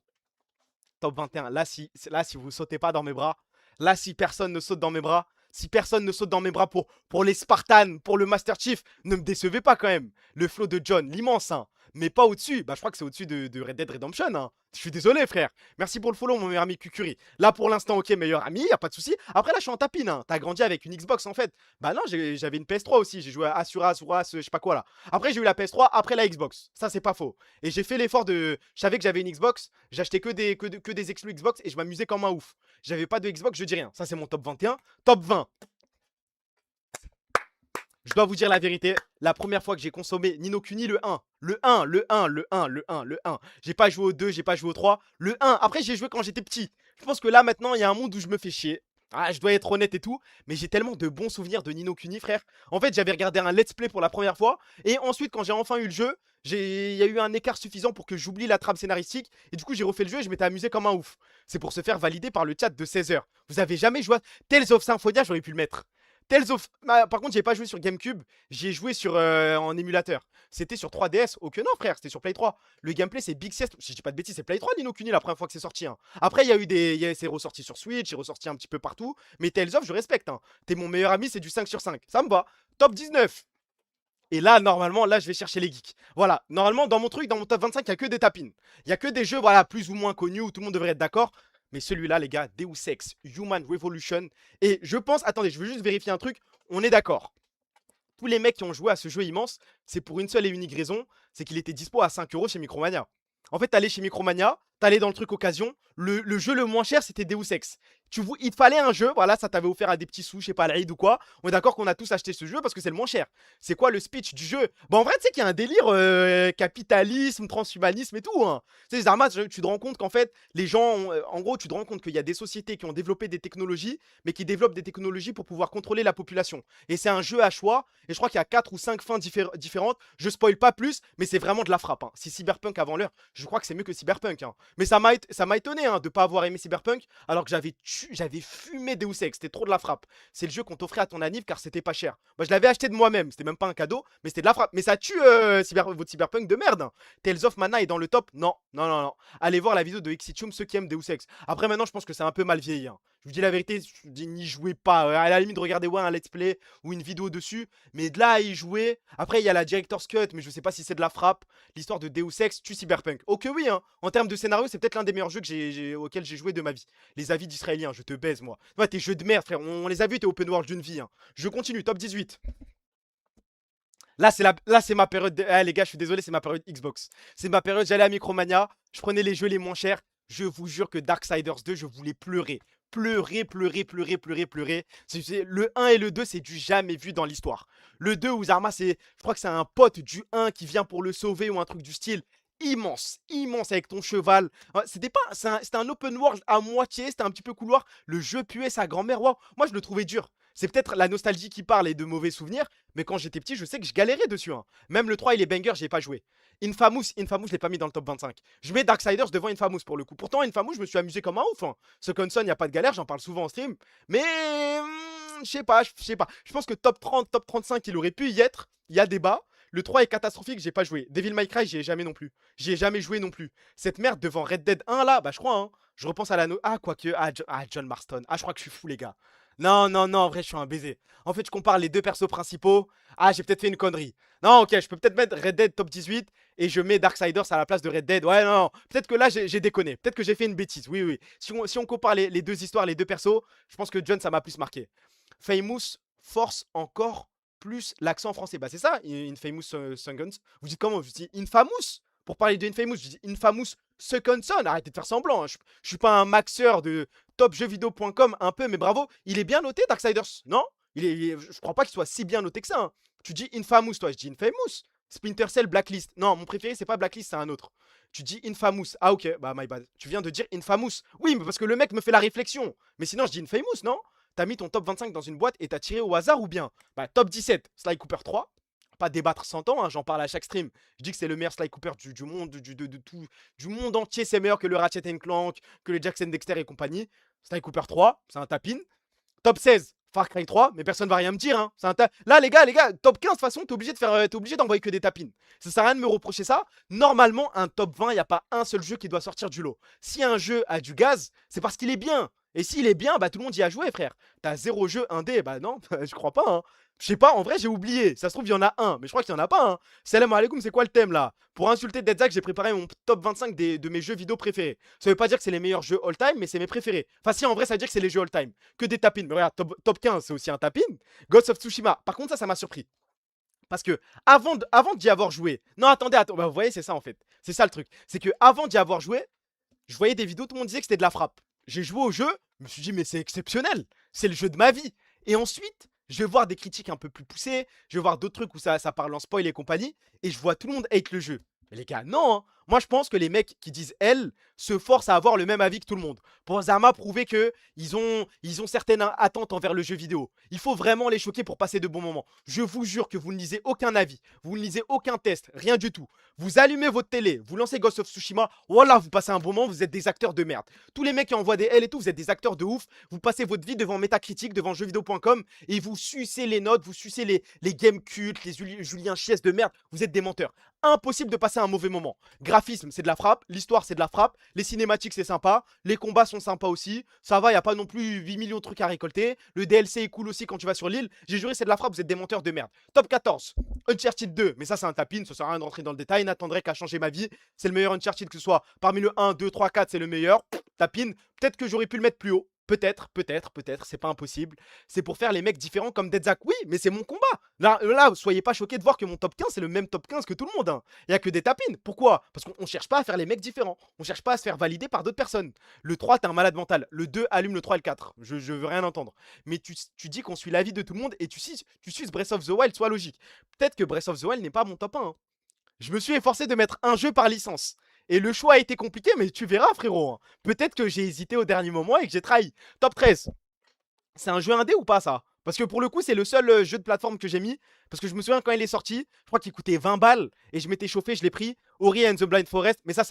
Top 21. Là, si vous sautez pas dans mes bras, là, si personne ne saute dans mes bras, si personne ne saute dans mes bras pour les Spartans, pour le Master Chief, ne me décevez pas quand même. Le flow de John, l'immense, hein. Mais pas au-dessus. Bah, je crois que c'est au-dessus de Red Dead Redemption. Hein. Je suis désolé, frère. Merci pour le follow, mon meilleur ami Kukuri. Là, pour l'instant, ok, meilleur ami, y a pas de souci. Après, là, je suis en tapine. Hein. T'as grandi avec une Xbox, en fait. Bah non, j'avais une PS3 aussi. J'ai joué à Asura's Wars, je sais pas quoi, là. Après, j'ai eu la PS3, après la Xbox. Ça, c'est pas faux. Et j'ai fait l'effort de... Je savais que j'avais une Xbox. J'achetais que des exclus Xbox et je m'amusais comme un ouf. J'avais pas de Xbox, je dis rien. Ça, c'est mon top 21. Top 20. Je dois vous dire la vérité, la première fois que j'ai consommé Ni no Kuni, le 1. Le 1. J'ai pas joué au 2, j'ai pas joué au 3. Le 1. Après, j'ai joué quand j'étais petit. Je pense que là, maintenant, il y a un monde où je me fais chier. Ah, je dois être honnête et tout. Mais j'ai tellement de bons souvenirs de Ni no Kuni, frère. En fait, j'avais regardé un let's play pour la première fois. Et ensuite, quand j'ai enfin eu le jeu, il y a eu un écart suffisant pour que j'oublie la trame scénaristique. Et du coup, j'ai refait le jeu et je m'étais amusé comme un ouf. C'est pour se faire valider par le chat de 16 h. Vous avez jamais joué à Tales of Symphonia, j'aurais pu le mettre. Tales of... Par contre, j'ai pas joué sur GameCube, j'ai joué en émulateur. C'était sur 3DS. Oh que non, frère, c'était sur Play 3. Le gameplay, c'est Big Siest. Si je dis pas de bêtises, c'est Play 3 Ni no Kuni la première fois que c'est sorti. Hein. Après, il y a eu c'est ressorti sur Switch, c'est ressorti un petit peu partout. Mais Tales of, je respecte. Hein. T'es mon meilleur ami, c'est du 5 sur 5. Ça me va. Top 19. Et là, normalement, là, je vais chercher les geeks. Voilà, normalement, dans mon truc, dans mon top 25, il n'y a que des tapines. Il n'y a que des jeux, voilà, plus ou moins connus où tout le monde devrait être d'accord. Mais celui-là, les gars, Deus Ex, Human Revolution. Et je pense, attendez, je veux juste vérifier un truc. On est d'accord. Tous les mecs qui ont joué à ce jeu immense, c'est pour une seule et unique raison, c'est qu'il était dispo à 5 € chez Micromania. En fait, t'allais chez Micromania, t'allais dans le truc occasion, le jeu le moins cher, c'était Deus Ex. Il te fallait un jeu, voilà, ça t'avait offert à des petits sous, je sais pas, à l'Aïd ou quoi. On est d'accord qu'on a tous acheté ce jeu parce que c'est le moins cher. C'est quoi le speech du jeu? Bah en vrai, tu sais qu'il y a un délire capitalisme, transhumanisme et tout. Hein. Tu sais, Zarma, tu te rends compte qu'en fait, les gens, en gros, tu te rends compte qu'il y a des sociétés qui ont développé des technologies, mais qui développent des technologies pour pouvoir contrôler la population. Et c'est un jeu à choix, et je crois qu'il y a 4 ou 5 fins différentes. Je spoil pas plus, mais c'est vraiment de la frappe. Hein. Si Cyberpunk avant l'heure, je crois que c'est mieux que Cyberpunk. Hein. Mais ça m'a étonné hein, de pas avoir aimé Cyberpunk, alors que j'avais fumé Deus Ex, c'était trop de la frappe. C'est le jeu qu'on t'offrait à ton anniv car c'était pas cher. Moi je l'avais acheté de moi-même, c'était même pas un cadeau, mais c'était de la frappe. Mais ça tue votre Cyberpunk de merde. Hein. Tales of Mana est dans le top? Non, non, non, non. Allez voir la vidéo de Exitum, ceux qui aiment Deus Ex. Après maintenant je pense que c'est un peu mal vieilli. Hein. Je vous dis la vérité, je dis n'y jouez pas. À la limite regardez ouais, un let's play ou une vidéo dessus, mais de là à y jouer. Après il y a la Director's Cut, mais je sais pas si c'est de la frappe. L'histoire de Deus Ex tue Cyberpunk. Ok oui, hein. En termes de scénario, c'est peut-être l'un des meilleurs jeux auxquels j'ai joué de ma vie. Les avis d'Israéliens, je te baise moi. Ouais, tes jeux de merde, frère. On les a vus, t'es open world d'une vie. Hein. Je continue, top 18. Là, c'est ma période. Ah, les gars, je suis désolé, c'est ma période Xbox. C'est ma période, j'allais à Micromania, je prenais les jeux les moins chers. Je vous jure que Darksiders 2, je voulais pleurer. Pleurer. Le 1 et le 2, c'est du jamais vu dans l'histoire. Le 2, où Zarma, je crois que c'est un pote du 1 qui vient pour le sauver ou un truc du style. Immense avec ton cheval. C'était un open world à moitié, c'était un petit peu couloir. Le jeu puait sa grand-mère. Wow. Moi, je le trouvais dur. C'est peut-être la nostalgie qui parle et de mauvais souvenirs, mais quand j'étais petit, je sais que je galérais dessus. Hein. Même le 3 et les bangers, j'y ai pas joué. Infamous, je l'ai pas mis dans le top 25. Je mets Darksiders devant Infamous pour le coup. Pourtant, Infamous, je me suis amusé comme un ouf. Hein. Ce console, il n'y a pas de galère, j'en parle souvent en stream. Mais je sais pas. Je pense que top 30, top 35, il aurait pu y être. Il y a débat. Le 3 est catastrophique, j'ai pas joué. Devil May Cry, j'y ai jamais non plus. J'y ai jamais joué non plus. Cette merde devant Red Dead 1 là, bah je crois hein. Je repense à la quoique. John Marston. Ah, je crois que je suis fou les gars. Non, en vrai, je suis un baiser. En fait, je compare les deux persos principaux. Ah, j'ai peut-être fait une connerie. Non, ok, je peux peut-être mettre Red Dead top 18 et je mets Darksiders à la place de Red Dead. Ouais, non. Peut-être que là, j'ai déconné. Peut-être que j'ai fait une bêtise. Oui. Si on compare les deux histoires, les deux persos, je pense que John, ça m'a plus marqué. Famous force encore plus l'accent français. Bah, c'est ça, Infamous Second. Vous dites comment? Je dis Infamous. Pour parler de Infamous, je dis Infamous Second Son. Arrêtez de faire semblant. Hein. Je suis pas un maxeur de topjeuxvideo.com un peu, mais bravo. Il est bien noté, Darksiders. Non je crois pas qu'il soit si bien noté que ça. Hein. Tu dis Infamous, toi. Je dis Infamous. Splinter Cell, Blacklist. Non, mon préféré, c'est pas Blacklist, c'est un autre. Tu dis Infamous. Ah, ok. Bah, my bad. Tu viens de dire Infamous. Oui, mais parce que le mec me fait la réflexion. Mais sinon, je dis Infamous, non? T'as mis ton top 25 dans une boîte et t'as tiré au hasard ou bien? Bah, top 17, Sly Cooper 3. Pas débattre 100 ans, hein, j'en parle à chaque stream. Je dis que c'est le meilleur Sly Cooper du monde, du monde entier. C'est meilleur que le Ratchet Clank, que le Jackson Dexter et compagnie. Sly Cooper 3, c'est un tapin. Top 16, Far Cry 3, mais personne va rien me dire. Hein. Là, les gars, top 15, de toute façon, t'es obligé d'envoyer que des tapines. Ça sert à rien de me reprocher ça. Normalement, un top 20, il n'y a pas un seul jeu qui doit sortir du lot. Si un jeu a du gaz, c'est parce qu'il est bien. Et s'il est bien, bah tout le monde y a joué, frère. T'as 0 jeu indé, bah non, je crois pas. Hein. Je sais pas, en vrai, j'ai oublié. Ça se trouve, il y en a un, mais je crois qu'il y en a pas. Hein. Salam alaikum, c'est quoi le thème là? Pour insulter Deadzak, j'ai préparé mon top 25 de mes jeux vidéo préférés. Ça veut pas dire que c'est les meilleurs jeux all-time, mais c'est mes préférés. Enfin, si, en vrai, ça veut dire que c'est les jeux all-time. Que des tapines. Mais regarde, top 15, c'est aussi un tapin. Ghost of Tsushima. Par contre, ça m'a surpris. Parce que avant d'y avoir joué. Non, attendez. Bah, vous voyez, c'est ça en fait. C'est ça le truc. C'est que avant d'y avoir joué, je voyais des vidéos, tout le monde disait que c'était de la frappe. J'ai joué au jeu, je me suis dit, mais c'est exceptionnel. C'est le jeu de ma vie. Et ensuite, je vais voir des critiques un peu plus poussées. Je vais voir d'autres trucs où ça parle en spoil et compagnie. Et je vois tout le monde hate le jeu. Mais les gars, non. Hein. Moi, je pense que les mecs qui disent L se forcent à avoir le même avis que tout le monde. Pour Zarma prouver qu'ils ont certaines attentes envers le jeu vidéo. Il faut vraiment les choquer pour passer de bons moments. Je vous jure que vous ne lisez aucun avis. Vous ne lisez aucun test. Rien du tout. Vous allumez votre télé. Vous lancez Ghost of Tsushima. Voilà, vous passez un bon moment. Vous êtes des acteurs de merde. Tous les mecs qui envoient des L et tout, vous êtes des acteurs de ouf. Vous passez votre vie devant Metacritic, devant jeuxvideo.com et vous sucez les notes, vous sucez les game cultes, les Julien Chies de merde. Vous êtes des menteurs. Impossible de passer un mauvais moment. Graphisme, c'est de la frappe. L'histoire, c'est de la frappe. Les cinématiques, c'est sympa. Les combats sont sympas aussi. Ça va, il n'y a pas non plus 8 millions de trucs à récolter. Le DLC est cool aussi quand tu vas sur l'île. J'ai juré, c'est de la frappe, vous êtes des menteurs de merde. Top 14. Uncharted 2. Mais ça, c'est un tapin. Ça sert à rien d'entrer dans le détail. N'attendrait qu'à changer ma vie. C'est le meilleur Uncharted, que ce soit parmi le 1, 2, 3, 4, c'est le meilleur. Tapin. Peut-être que j'aurais pu le mettre plus haut. Peut-être, c'est pas impossible. C'est pour faire les mecs différents comme Deadzak. Oui, mais c'est mon combat. Là, soyez pas choqués de voir que mon top 15, c'est le même top 15 que tout le monde. Il y a que des tapines. Pourquoi? Parce qu'on cherche pas à faire les mecs différents. On cherche pas à se faire valider par d'autres personnes. Le 3, t'es un malade mental. Le 2, allume le 3 et le 4. Je veux rien entendre. Mais tu dis qu'on suit l'avis de tout le monde et tu suis Breath of the Wild, soit logique. Peut-être que Breath of the Wild n'est pas mon top 1. Je me suis efforcé de mettre un jeu par licence. Et le choix a été compliqué, mais tu verras, frérot. Peut-être que j'ai hésité au dernier moment et que j'ai trahi. Top 13. C'est un jeu indé ou pas, ça? Parce que pour le coup, c'est le seul jeu de plateforme que j'ai mis. Parce que je me souviens quand il est sorti, je crois qu'il coûtait 20 balles. Et je m'étais chauffé, je l'ai pris. Ori and the Blind Forest. Mais ça,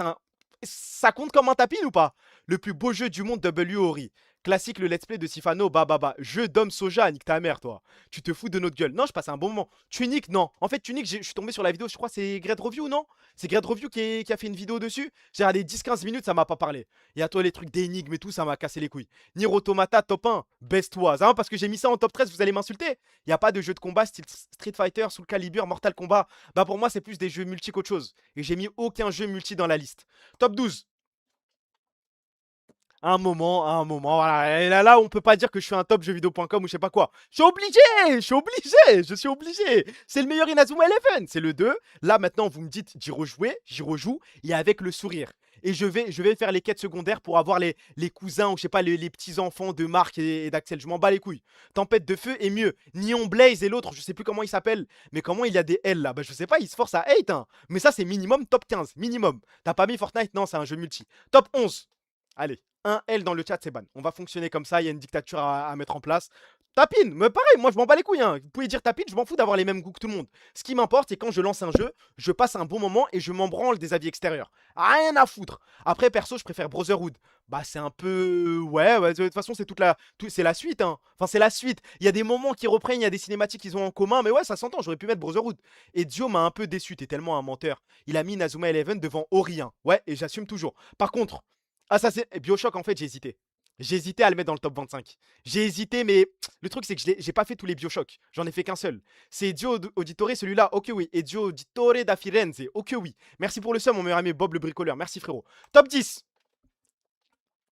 ça compte comme un tapin ou pas? Le plus beau jeu du monde, W Ori. Classique, le let's play de Sifano, jeu d'homme soja, nique ta mère, toi. Tu te fous de notre gueule. Non, je passe un bon moment. Tunic, non. En fait, Tunic, je suis tombé sur la vidéo, je crois c'est Great Review, non? C'est Great Review qui a fait une vidéo dessus. J'ai regardé 10-15 minutes, ça m'a pas parlé. Et à toi, les trucs d'énigmes et tout, ça m'a cassé les couilles. Nier Automata, top 1, best-was. Hein, parce que j'ai mis ça en top 13, vous allez m'insulter. Il n'y a pas de jeu de combat style Street Fighter, Soul Calibur, Mortal Kombat. Bah, pour moi, c'est plus des jeux multi qu'autre chose. Et j'ai mis aucun jeu multi dans la liste. Top 12. Un moment, voilà. Et là, on peut pas dire que je suis un top jeuxvideo.com ou je sais pas quoi. Je suis obligé. C'est le meilleur Inazuma Eleven, c'est le 2. Là, maintenant, vous me dites d'y rejouer, j'y rejoue, et avec le sourire. Et je vais faire les quêtes secondaires pour avoir les cousins ou je sais pas, les petits-enfants de Marc et d'Axel. Je m'en bats les couilles. Tempête de feu est mieux. Neon Blaze et l'autre, je sais plus comment il s'appelle. Mais comment il y a des L là? Bah, je sais pas, il se force à hate. Hein. Mais ça, c'est minimum top 15. Minimum. T'as pas mis Fortnite? Non, c'est un jeu multi. Top 11. Allez. Un L dans le chat, c'est ban. On va fonctionner comme ça, il y a une dictature à mettre en place. Tapine, mais pareil, moi je m'en bats les couilles. Hein. Vous pouvez dire tapine, je m'en fous d'avoir les mêmes goûts que tout le monde. Ce qui m'importe, c'est quand je lance un jeu, je passe un bon moment et je m'en branle des avis extérieurs. Rien à foutre. Après, perso, je préfère Brotherhood. Bah, c'est un peu. Ouais, de toute façon, c'est c'est la suite. Hein. Enfin, c'est la suite. Il y a des moments qui reprennent, il y a des cinématiques qu'ils ont en commun, mais ouais, ça s'entend. J'aurais pu mettre Brotherhood. Et Dio m'a un peu déçu, t'es tellement un menteur. Il a mis Inazuma Eleven devant Ori 1. Ouais, et j'assume toujours. Par contre. Ah, ça c'est. BioShock, en fait, j'ai hésité. J'ai hésité à le mettre dans le top 25. J'ai hésité, mais le truc, c'est que j'ai pas fait tous les BioShock. J'en ai fait qu'un seul. C'est Dio Auditore, celui-là, ok oui. Et Dio Auditore da Firenze, ok oui. Merci pour le seum, mon meilleur ami Bob le bricoleur. Merci, frérot. Top 10.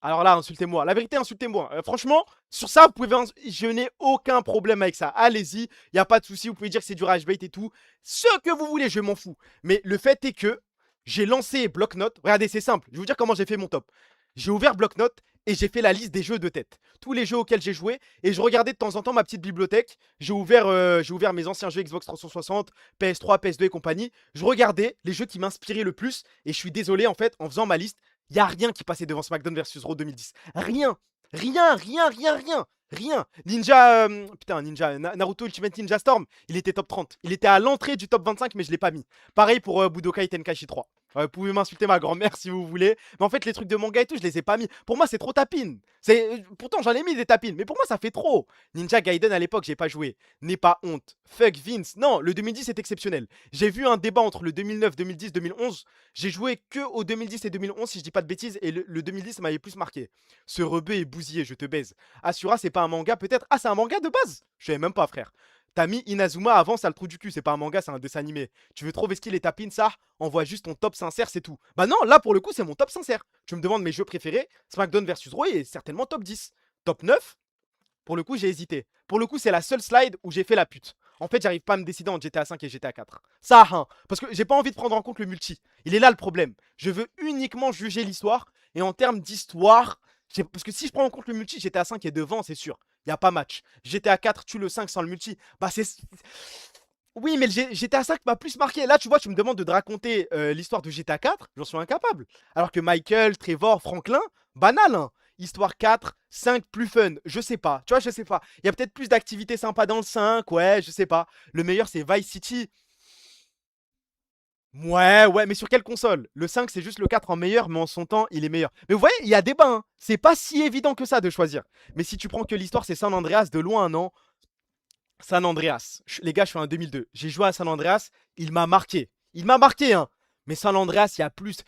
Alors là, insultez-moi. La vérité, insultez-moi. Franchement, sur ça, vous pouvez. Je n'ai aucun problème avec ça. Allez-y, il n'y a pas de souci. Vous pouvez dire que c'est du rage bait et tout. Ce que vous voulez, je m'en fous. Mais le fait est que. J'ai lancé Bloc-Notes. Regardez, c'est simple. Je vais vous dire comment j'ai fait mon top. J'ai ouvert Bloc-Notes et j'ai fait la liste des jeux de tête. Tous les jeux auxquels j'ai joué. Et je regardais de temps en temps ma petite bibliothèque. J'ai ouvert mes anciens jeux Xbox 360, PS3, PS2 et compagnie. Je regardais les jeux qui m'inspiraient le plus. Et je suis désolé, en fait, en faisant ma liste, il n'y a rien qui passait devant SmackDown vs Raw 2010. Rien. Ninja, Naruto Ultimate Ninja Storm, il était top 30. Il était à l'entrée du top 25, mais je l'ai pas mis. Pareil pour Budokai Tenkaichi 3. Vous pouvez m'insulter ma grand-mère si vous voulez. Mais en fait, les trucs de manga et tout, je les ai pas mis. Pour moi, c'est trop tapine. Pourtant, j'en ai mis des tapines. Mais pour moi, ça fait trop. Ninja Gaiden, à l'époque, j'ai pas joué. N'aie pas honte. Fuck Vince. Non, le 2010 est exceptionnel. J'ai vu un débat entre le 2009, 2010, 2011. J'ai joué que au 2010 et 2011, si je dis pas de bêtises. Et le 2010, ça m'avait plus marqué. Ce rebeu est bousillé, je te baise. Asura, c'est pas un manga, peut-être. Ah, c'est un manga de base? Je savais même pas, frère. T'as mis Inazuma avant, ça le trou du cul. C'est pas un manga, c'est un dessin animé. Tu veux trop vesquer les tapines, ça? Envoie juste ton top sincère, c'est tout. Bah non, là pour le coup, c'est mon top sincère. Tu me demandes mes jeux préférés. SmackDown vs Raw est certainement top 10. Top 9? Pour le coup, j'ai hésité. Pour le coup, c'est la seule slide où j'ai fait la pute. En fait, j'arrive pas à me décider entre GTA 5 et GTA 4. Ça, hein. Parce que j'ai pas envie de prendre en compte le multi. Il est là le problème. Je veux uniquement juger l'histoire. Et en termes d'histoire, parce que si je prends en compte le multi, GTA 5 est devant, c'est sûr. Il n'y a pas match. GTA 4 tue le 5 sans le multi. Bah c'est... Oui, mais le GTA 5 m'a plus marqué. Là, tu vois, tu me demandes de raconter l'histoire de GTA 4. J'en suis incapable. Alors que Michael, Trevor, Franklin, banal, hein. Histoire 4, 5 plus fun. Je sais pas. Tu vois, je sais pas. Il y a peut-être plus d'activités sympas dans le 5. Ouais, je sais pas. Le meilleur, c'est Vice City. Ouais, mais sur quelle console? Le 5, c'est juste le 4 en meilleur, mais en son temps, il est meilleur. Mais vous voyez, il y a débat, hein. C'est pas si évident que ça de choisir. Mais si tu prends que l'histoire, c'est San Andreas, de loin, non? San Andreas. Les gars, je suis en 2002. J'ai joué à San Andreas, il m'a marqué. Il m'a marqué, hein. Mais San Andreas, il y a plus.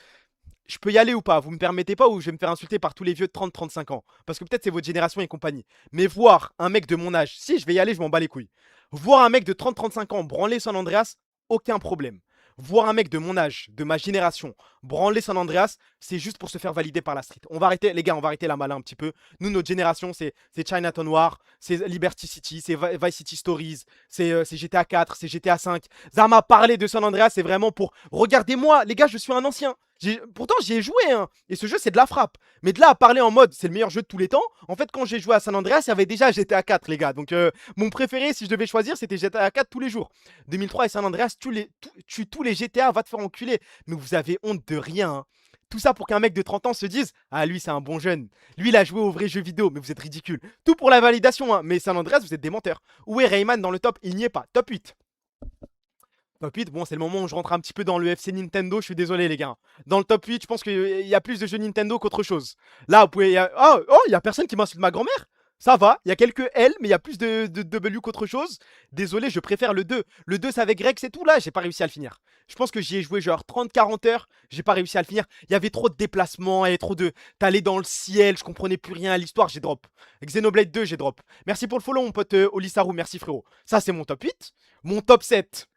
Je peux y aller ou pas? Vous me permettez pas ou je vais me faire insulter par tous les vieux de 30-35 ans? Parce que peut-être c'est votre génération et compagnie. Mais voir un mec de mon âge, si je vais y aller, je m'en bats les couilles. Voir un mec de 30-35 ans branler San Andreas, aucun problème. Voir un mec de mon âge, de ma génération, branler San Andreas, c'est juste pour se faire valider par la street. On va arrêter, les gars, on va arrêter la malin un petit peu. Nous, notre génération, c'est Chinatown War, c'est Liberty City, c'est Vice City Stories, c'est GTA 4, c'est GTA 5. Zama parler de San Andreas, c'est vraiment pour... Regardez-moi, les gars, je suis un ancien. Pourtant, j'y ai joué, hein. Et ce jeu, c'est de la frappe. Mais de là à parler en mode, c'est le meilleur jeu de tous les temps. En fait, quand j'ai joué à San Andreas, il y avait déjà GTA 4, les gars. Donc, mon préféré, si je devais choisir, c'était GTA 4 tous les jours. 2003 et San Andreas, tue tous les GTA, va te faire enculer. Mais vous avez honte de rien, hein. Tout ça pour qu'un mec de 30 ans se dise « Ah, lui, c'est un bon jeune. Lui, il a joué aux vrais jeux vidéo. » Mais vous êtes ridicule. Tout pour la validation, hein. Mais San Andreas, vous êtes des menteurs. Où est Rayman dans le top? Il n'y est pas. Top 8. Top 8, bon, c'est le moment où je rentre un petit peu dans le FC Nintendo, je suis désolé les gars. Dans le top 8, je pense qu'il y a plus de jeux Nintendo qu'autre chose. Là, vous pouvez... Oh, il y a personne qui m'insulte ma grand-mère. Ça va, il y a quelques L, mais il y a plus de W qu'autre chose. Désolé, je préfère le 2. Le 2, c'est avec Greg, c'est tout là, j'ai pas réussi à le finir. Je pense que j'y ai joué genre 30-40 heures, j'ai pas réussi à le finir. Il y avait trop de déplacements, il y avait trop de... T'allais dans le ciel, je comprenais plus rien à l'histoire, j'ai drop. Xenoblade 2, j'ai drop. Merci pour le follow, mon pote Olisaru, merci frérot. Ça, c'est mon top 8. Mon top 7...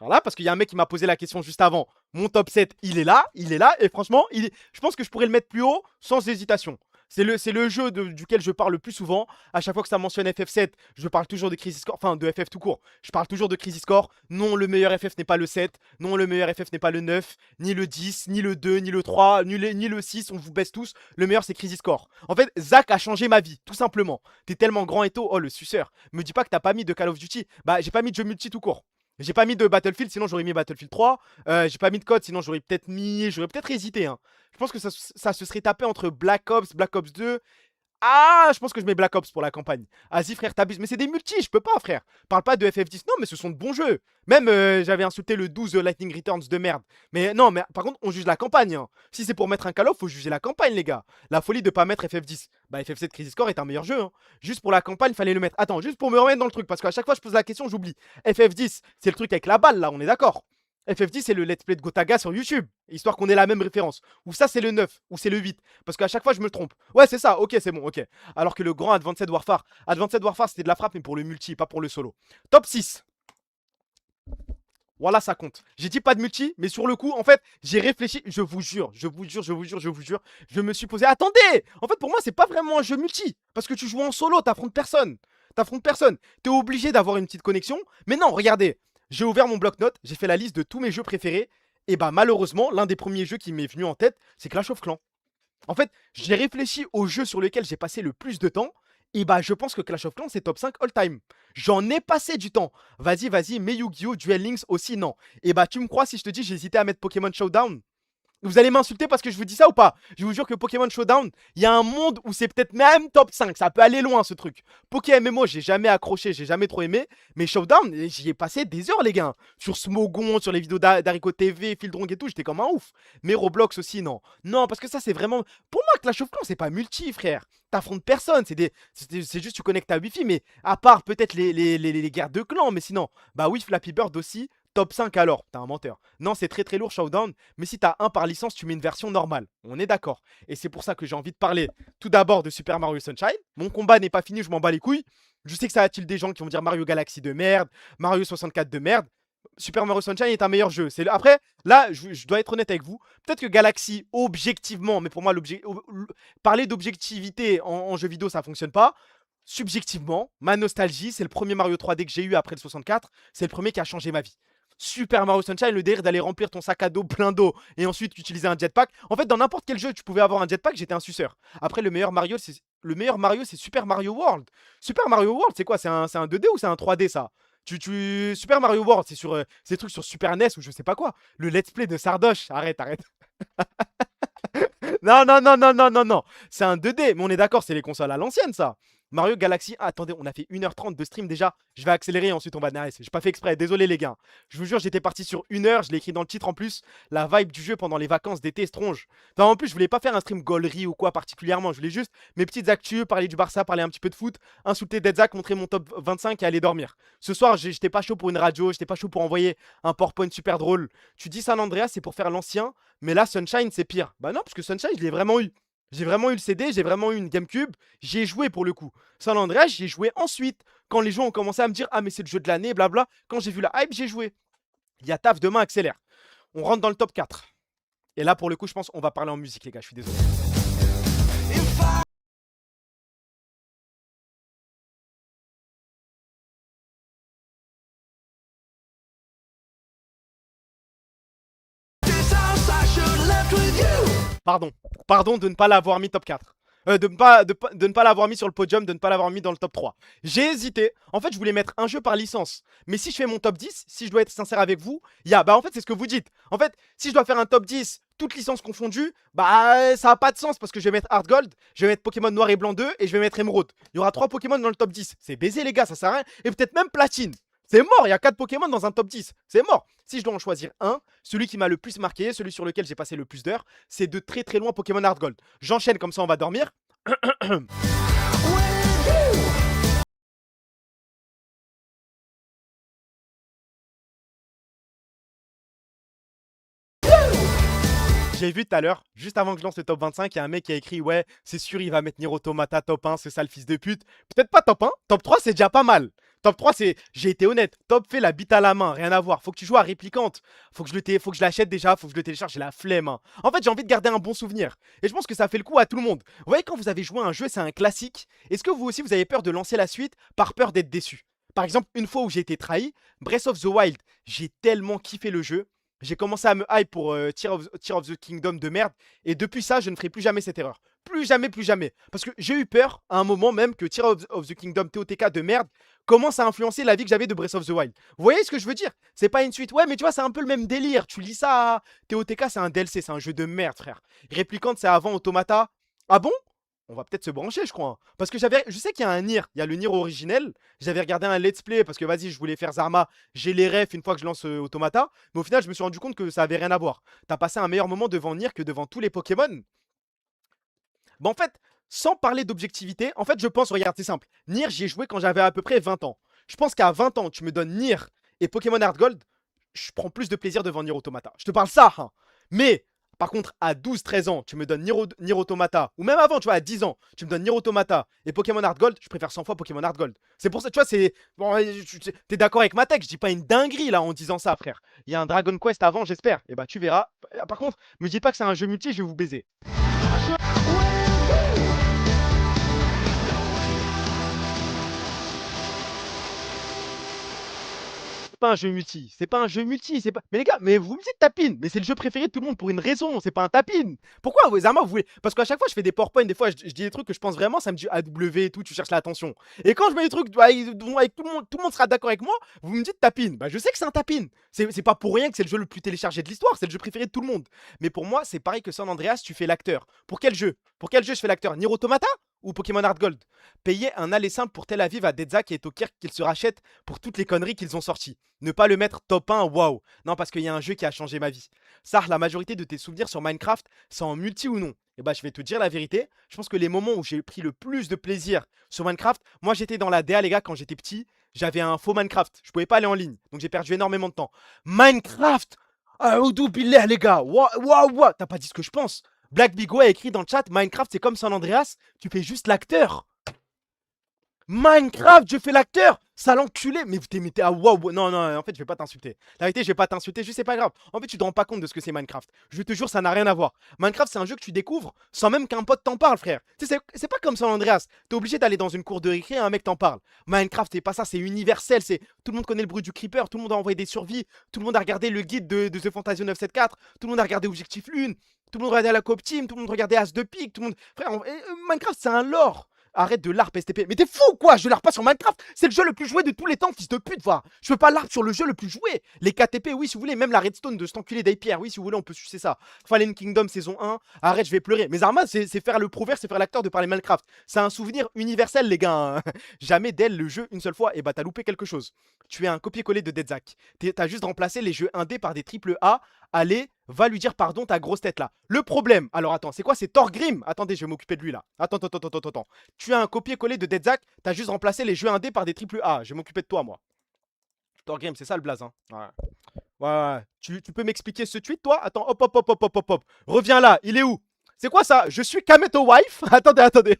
Voilà, parce qu'il y a un mec qui m'a posé la question juste avant. Mon top 7, il est là, et franchement, je pense que je pourrais le mettre plus haut sans hésitation. C'est le jeu duquel je parle le plus souvent. À chaque fois que ça mentionne FF7, je parle toujours de Crisis Core, enfin de FF tout court. Je parle toujours de Crisis Core. Non, le meilleur FF n'est pas le 7. Non, le meilleur FF n'est pas le 9, ni le 10, ni le 2, ni le 3, ni le 6. On vous baisse tous. Le meilleur, c'est Crisis Core. En fait, Zach a changé ma vie, tout simplement. T'es tellement grand et tôt. Oh, le suceur. Me dis pas que t'as pas mis de Call of Duty. Bah, j'ai pas mis de jeu multi tout court. J'ai pas mis de Battlefield, sinon j'aurais mis Battlefield 3. J'ai pas mis de code, sinon j'aurais peut-être hésité, hein. Je pense que ça se serait tapé entre Black Ops 2. Ah, je pense que je mets Black Ops pour la campagne. Vas-y frère, t'abuses. Mais c'est des multis, je peux pas frère. Parle pas de FF10. Non, mais ce sont de bons jeux. Même j'avais insulté le 12 Lightning Returns de merde. Mais non, mais par contre, on juge la campagne, hein. Si c'est pour mettre un Call of, faut juger la campagne, les gars. La folie de pas mettre FF10. Bah, FF7 Crisis Core est un meilleur jeu, hein. Juste pour la campagne, fallait le mettre. Attends, juste pour me remettre dans le truc. Parce qu'à chaque fois, je pose la question, j'oublie. FF10, c'est le truc avec la balle, là, on est d'accord. FF10, c'est le let's play de Gotaga sur YouTube, histoire qu'on ait la même référence. Ou ça, c'est le 9, ou c'est le 8. Parce qu'à chaque fois, je me trompe. Ouais, c'est ça, ok, c'est bon, ok. Alors que le grand Advanced Warfare, c'était de la frappe, mais pour le multi, pas pour le solo. Top 6. Voilà, ça compte. J'ai dit pas de multi, mais sur le coup, en fait, j'ai réfléchi. Je vous jure. Je me suis posé. Attendez! En fait, pour moi, c'est pas vraiment un jeu multi. Parce que tu joues en solo, t'affrontes personne. T'es obligé d'avoir une petite connexion. Mais non, regardez. J'ai ouvert mon bloc-notes, j'ai fait la liste de tous mes jeux préférés. Et bah, malheureusement, l'un des premiers jeux qui m'est venu en tête, c'est Clash of Clans. En fait, j'ai réfléchi aux jeux sur lesquels j'ai passé le plus de temps. Et bah, je pense que Clash of Clans, c'est top 5 all-time. J'en ai passé du temps. Vas-y, mais Yu-Gi-Oh! Duel Links aussi, non. Et bah, tu me crois si je te dis j'ai hésité à mettre Pokémon Showdown? Vous allez m'insulter parce que je vous dis ça ou pas? Je vous jure que Pokémon Showdown, il y a un monde où c'est peut-être même top 5. Ça peut aller loin, ce truc. Poké MMO, j'ai jamais accroché, j'ai jamais trop aimé. Mais Showdown, j'y ai passé des heures, les gars. Sur Smogon, sur les vidéos d'Haricot TV, Fieldrong et tout, j'étais comme un ouf. Mais Roblox aussi, non. Non, parce que ça, c'est vraiment... Pour moi, Clash of Clans, c'est pas multi, frère. T'affrontes personne. C'est juste tu connectes ta Wi-Fi. Mais à part peut-être les guerres de clans. Mais sinon, bah oui, Flappy Bird aussi. Top 5 alors, t'es un menteur. Non, c'est très lourd Showdown, mais si t'as un par licence, tu mets une version normale. On est d'accord. Et c'est pour ça que j'ai envie de parler tout d'abord de Super Mario Sunshine. Mon combat n'est pas fini, je m'en bats les couilles. Je sais que ça attire des gens qui vont dire Mario Galaxy de merde, Mario 64 de merde. Super Mario Sunshine est un meilleur jeu. Après, là, je dois être honnête avec vous. Peut-être que Galaxy, objectivement, mais pour moi, parler d'objectivité en jeu vidéo, ça fonctionne pas. Subjectivement, ma nostalgie, c'est le premier Mario 3D que j'ai eu après le 64. C'est le premier qui a changé ma vie. Super Mario Sunshine, le délire d'aller remplir ton sac à dos plein d'eau et ensuite utiliser un jetpack. En fait, dans n'importe quel jeu, tu pouvais avoir un jetpack, j'étais un suceur. Après, le meilleur Mario, c'est Super Mario World. Super Mario World, c'est quoi? C'est un 2D ou c'est un 3D, ça? Super Mario World, c'est des trucs sur Super NES ou je sais pas quoi. Le let's play de Sardoche. Arrête. Non. C'est un 2D, mais on est d'accord, c'est les consoles à l'ancienne, ça. Mario Galaxy, attendez, on a fait 1h30 de stream déjà. Je vais accélérer et ensuite on va narrer. J'ai pas fait exprès, désolé les gars. Je vous jure, j'étais parti sur 1 heure, je l'ai écrit dans le titre en plus. La vibe du jeu pendant les vacances d'été stronge. Non, en plus, je voulais pas faire un stream gaulerie ou quoi particulièrement. Je voulais juste mes petites actus, parler du Barça, parler un petit peu de foot, insulter Dedzak, montrer mon top 25 et aller dormir. Ce soir, j'étais pas chaud pour une radio, j'étais pas chaud pour envoyer un PowerPoint super drôle. Tu dis San Andreas, c'est pour faire l'ancien, mais là, Sunshine, c'est pire. Bah non, parce que Sunshine, je l'ai vraiment eu. J'ai vraiment eu le CD, j'ai vraiment eu une GameCube, j'y ai joué pour le coup. San Andreas, j'y ai joué ensuite, quand les gens ont commencé à me dire « Ah mais c'est le jeu de l'année, blabla ». Quand j'ai vu la hype, j'ai joué. Il y a taf, demain, accélère. On rentre dans le top 4. Et là, pour le coup, je pense qu'on va parler en musique, les gars, je suis désolé. Pardon de ne pas l'avoir mis top 4. De ne pas l'avoir mis sur le podium, de ne pas l'avoir mis dans le top 3. J'ai hésité. En fait, je voulais mettre un jeu par licence. Mais si je fais mon top 10, si je dois être sincère avec vous, en fait, c'est ce que vous dites. En fait, si je dois faire un top 10, toutes licences confondues, ça n'a pas de sens parce que je vais mettre Hard Gold, je vais mettre Pokémon Noir et Blanc 2 et je vais mettre Emerald. Il y aura 3 Pokémon dans le top 10. C'est baisé, les gars, ça sert à rien. Et peut-être même Platine. C'est mort, il y a 4 Pokémon dans un top 10. C'est mort. Si je dois en choisir un, celui qui m'a le plus marqué, celui sur lequel j'ai passé le plus d'heures, c'est de très très loin Pokémon Hard Gold. J'enchaîne comme ça, on va dormir. J'ai vu tout à l'heure, juste avant que je lance le top 25, il y a un mec qui a écrit « Ouais, c'est sûr, il va mettre Nier Automata top 1, ce sale fils de pute. » Peut-être pas top 1, top 3, c'est déjà pas mal. Top 3, c'est, j'ai été honnête, top fait la bite à la main, rien à voir. Faut que tu joues à Réplicante. Faut que je l'achète déjà, faut que je le télécharge, j'ai la flemme. Hein. En fait, j'ai envie de garder un bon souvenir. Et je pense que ça fait le coup à tout le monde. Vous voyez, quand vous avez joué à un jeu, c'est un classique. Est-ce que vous aussi, vous avez peur de lancer la suite par peur d'être déçu? Par exemple, une fois où j'ai été trahi, Breath of the Wild, j'ai tellement kiffé le jeu. J'ai commencé à me hype pour Tears of the Kingdom de merde. Et depuis ça, je ne ferai plus jamais cette erreur. Plus jamais, plus jamais. Parce que j'ai eu peur, à un moment même, que Tears of the Kingdom TOTK de merde commence à influencer la vie que j'avais de Breath of the Wild. Vous voyez ce que je veux dire? C'est pas une suite. Ouais, mais tu vois, c'est un peu le même délire. Tu lis ça, TOTK, c'est un DLC, c'est un jeu de merde, frère. Réplicante, c'est avant Automata. Ah bon? On va peut-être se brancher, je crois. Hein. Parce que je sais qu'il y a un Nier. Il y a le Nier originel. J'avais regardé un let's play parce que vas-y, je voulais faire Zarma. J'ai les refs une fois que je lance Automata. Mais au final, je me suis rendu compte que ça avait rien à voir. T'as passé un meilleur moment devant Nier que devant tous les Pokémon. Bah en fait, sans parler d'objectivité, en fait, je pense, regarde, c'est simple. Nier, j'y ai joué quand j'avais à peu près 20 ans. Je pense qu'à 20 ans, tu me donnes Nier et Pokémon Hard Gold, je prends plus de plaisir devant Nier Automata. Je te parle ça, hein. Mais... Par contre, à 12-13 ans, tu me donnes Nier Automata, ou même avant, tu vois, à 10 ans, tu me donnes Nier Automata et Pokémon Hard Gold, je préfère 100 fois Pokémon Hard Gold. C'est pour ça, tu vois, c'est... Bon, t'es d'accord avec ma tech, je dis pas une dinguerie, là, en disant ça, frère. Il y a un Dragon Quest avant, j'espère. Et bah, tu verras. Par contre, me dites pas que c'est un jeu multi, je vais vous baiser. Pas un jeu multi, c'est pas un jeu multi, c'est pas... Mais les gars, mais vous me dites tapine, mais c'est le jeu préféré de tout le monde pour une raison, c'est pas un tapine. Pourquoi vous, Zama, vous voulez... Parce qu'à chaque fois je fais des PowerPoint, des fois je dis des trucs que je pense vraiment, ça me dit AW et tout, tu cherches l'attention. Et quand je mets des trucs avec tout le monde sera d'accord avec moi, vous me dites tapine. Bah je sais que c'est un tapine. C'est pas pour rien que c'est le jeu le plus téléchargé de l'histoire, c'est le jeu préféré de tout le monde. Mais pour moi, c'est pareil que San Andreas, tu fais l'acteur. Pour quel jeu? Pour quel jeu je fais l'acteur? Nier Automata ou Pokémon Hard Gold? Payer un aller simple pour Tel Aviv à Dedzak et Tokir qu'ils se rachètent pour toutes les conneries qu'ils ont sorties. Ne pas le mettre top 1, waouh. Non, parce qu'il y a un jeu qui a changé ma vie. Sarr, la majorité de tes souvenirs sur Minecraft, c'est en multi ou non? Et bah, je vais te dire la vérité. Je pense que les moments où j'ai pris le plus de plaisir sur Minecraft, moi j'étais dans la DA, les gars, quand j'étais petit, j'avais un faux Minecraft. Je pouvais pas aller en ligne. Donc j'ai perdu énormément de temps. Minecraft! Ah, Oudou Billah, les gars! Waouh! T'as pas dit ce que je pense? Black Bigo a écrit dans le chat, Minecraft c'est comme San Andreas, tu fais juste l'acteur. Minecraft, je fais l'acteur. Sale enculé. Mais t'es à waouh. Non, en fait, je vais pas t'insulter. La vérité, je vais pas t'insulter, juste c'est pas grave. En fait, tu te rends pas compte de ce que c'est Minecraft. Je te jure, ça n'a rien à voir. Minecraft, c'est un jeu que tu découvres sans même qu'un pote t'en parle, frère. Tu sais, c'est pas comme San Andreas. T'es obligé d'aller dans une cour de récré et un mec t'en parle. Minecraft, c'est pas ça, c'est universel. C'est tout le monde connaît le bruit du creeper, tout le monde a envoyé des survies, tout le monde a regardé le guide de The Fantasio 974, tout le monde a regardé Objectif Lune, tout le monde regardait la Coop Team, tout le monde regardait As de Pique, tout le monde. Frère, Minecraft, c'est un lore. Arrête de LARP STP. Mais t'es fou ou quoi? Je LARP pas sur Minecraft. C'est le jeu le plus joué de tous les temps, fils de pute, va. Je peux pas LARP sur le jeu le plus joué. Les KTP, oui, si vous voulez. Même la Redstone de cet enculé d'APR, oui, si vous voulez, on peut sucer ça. Fallen Kingdom saison 1. Arrête, je vais pleurer. Mais Arma, c'est faire le prouver, c'est faire l'acteur de parler Minecraft. C'est un souvenir universel, les gars. Jamais d'elle le jeu une seule fois. Et bah, t'as loupé quelque chose. Tu es un copier-coller de Deadzak. T'as juste remplacé les jeux indés par des triple A. Allez, va lui dire pardon, ta grosse tête là. Le problème, alors attends, c'est quoi? C'est Thorgrim. Attendez, je vais m'occuper de lui là. Attends. Tu as un copier-coller de Deadzak, t'as juste remplacé les jeux indés par des triple A. Je vais m'occuper de toi, moi. Thorgrim, c'est ça le blaze, hein. Ouais. Tu peux m'expliquer ce tweet, toi? Attends, hop. Reviens là, il est où? C'est quoi ça? Je suis Kameto Wife? Attendez.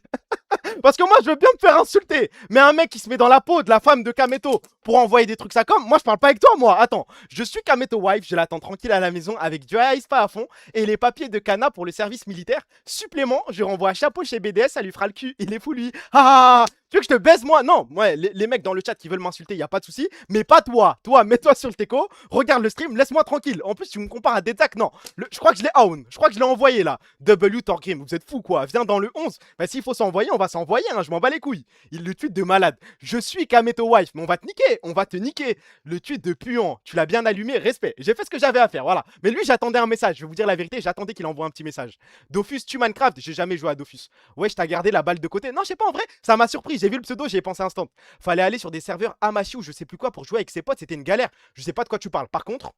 Parce que moi, je veux bien me faire insulter. Mais un mec qui se met dans la peau de la femme de Kameto pour envoyer des trucs ça comme, moi, je parle pas avec toi, moi. Attends, je suis Kameto Wife, je l'attends tranquille à la maison avec du ice pas à fond et les papiers de Kana pour le service militaire. Supplément, je renvoie un chapeau chez BDS, ça lui fera le cul. Il est fou, lui. Tu veux que je te baise, moi? Non, ouais, les mecs dans le chat qui veulent m'insulter, y a pas de souci. Mais pas toi. Toi, mets-toi sur le teco, regarde le stream, laisse-moi tranquille. En plus, tu me compares à Deadzak, non. Je crois que je l'ai own. Je crois que je l'ai envoyé là. W Thorgrim, vous êtes fou quoi. Viens dans le 11. Bah, s'il faut s'envoyer, on va s'envoyer, hein. Je m'en bats les couilles. Il le tweet de malade. Je suis Kameto Wife, mais on va te niquer. On va te niquer. Le tweet de puant. Tu l'as bien allumé, respect. J'ai fait ce que j'avais à faire, voilà. Mais lui, j'attendais un message. Je vais vous dire la vérité, j'attendais qu'il envoie un petit message. Dofus, tu Minecraft. J'ai jamais joué à Dofus. Ouais, je t'ai gardé la balle de côté. Non, je sais pas en vrai. Ça m'a surpris. J'ai vu le pseudo, j'ai pensé instant. Fallait aller sur des serveurs Amashi ou je sais plus quoi pour jouer avec ses potes, c'était une galère. Je sais pas de quoi tu parles. Par contre,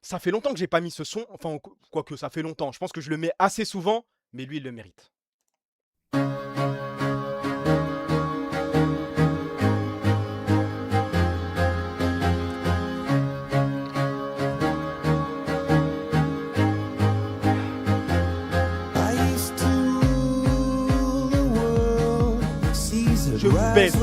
ça fait longtemps que j'ai pas mis ce son. Enfin, quoique ça fait longtemps. Je pense que je le mets assez souvent, mais lui, il le mérite. Je vous baise.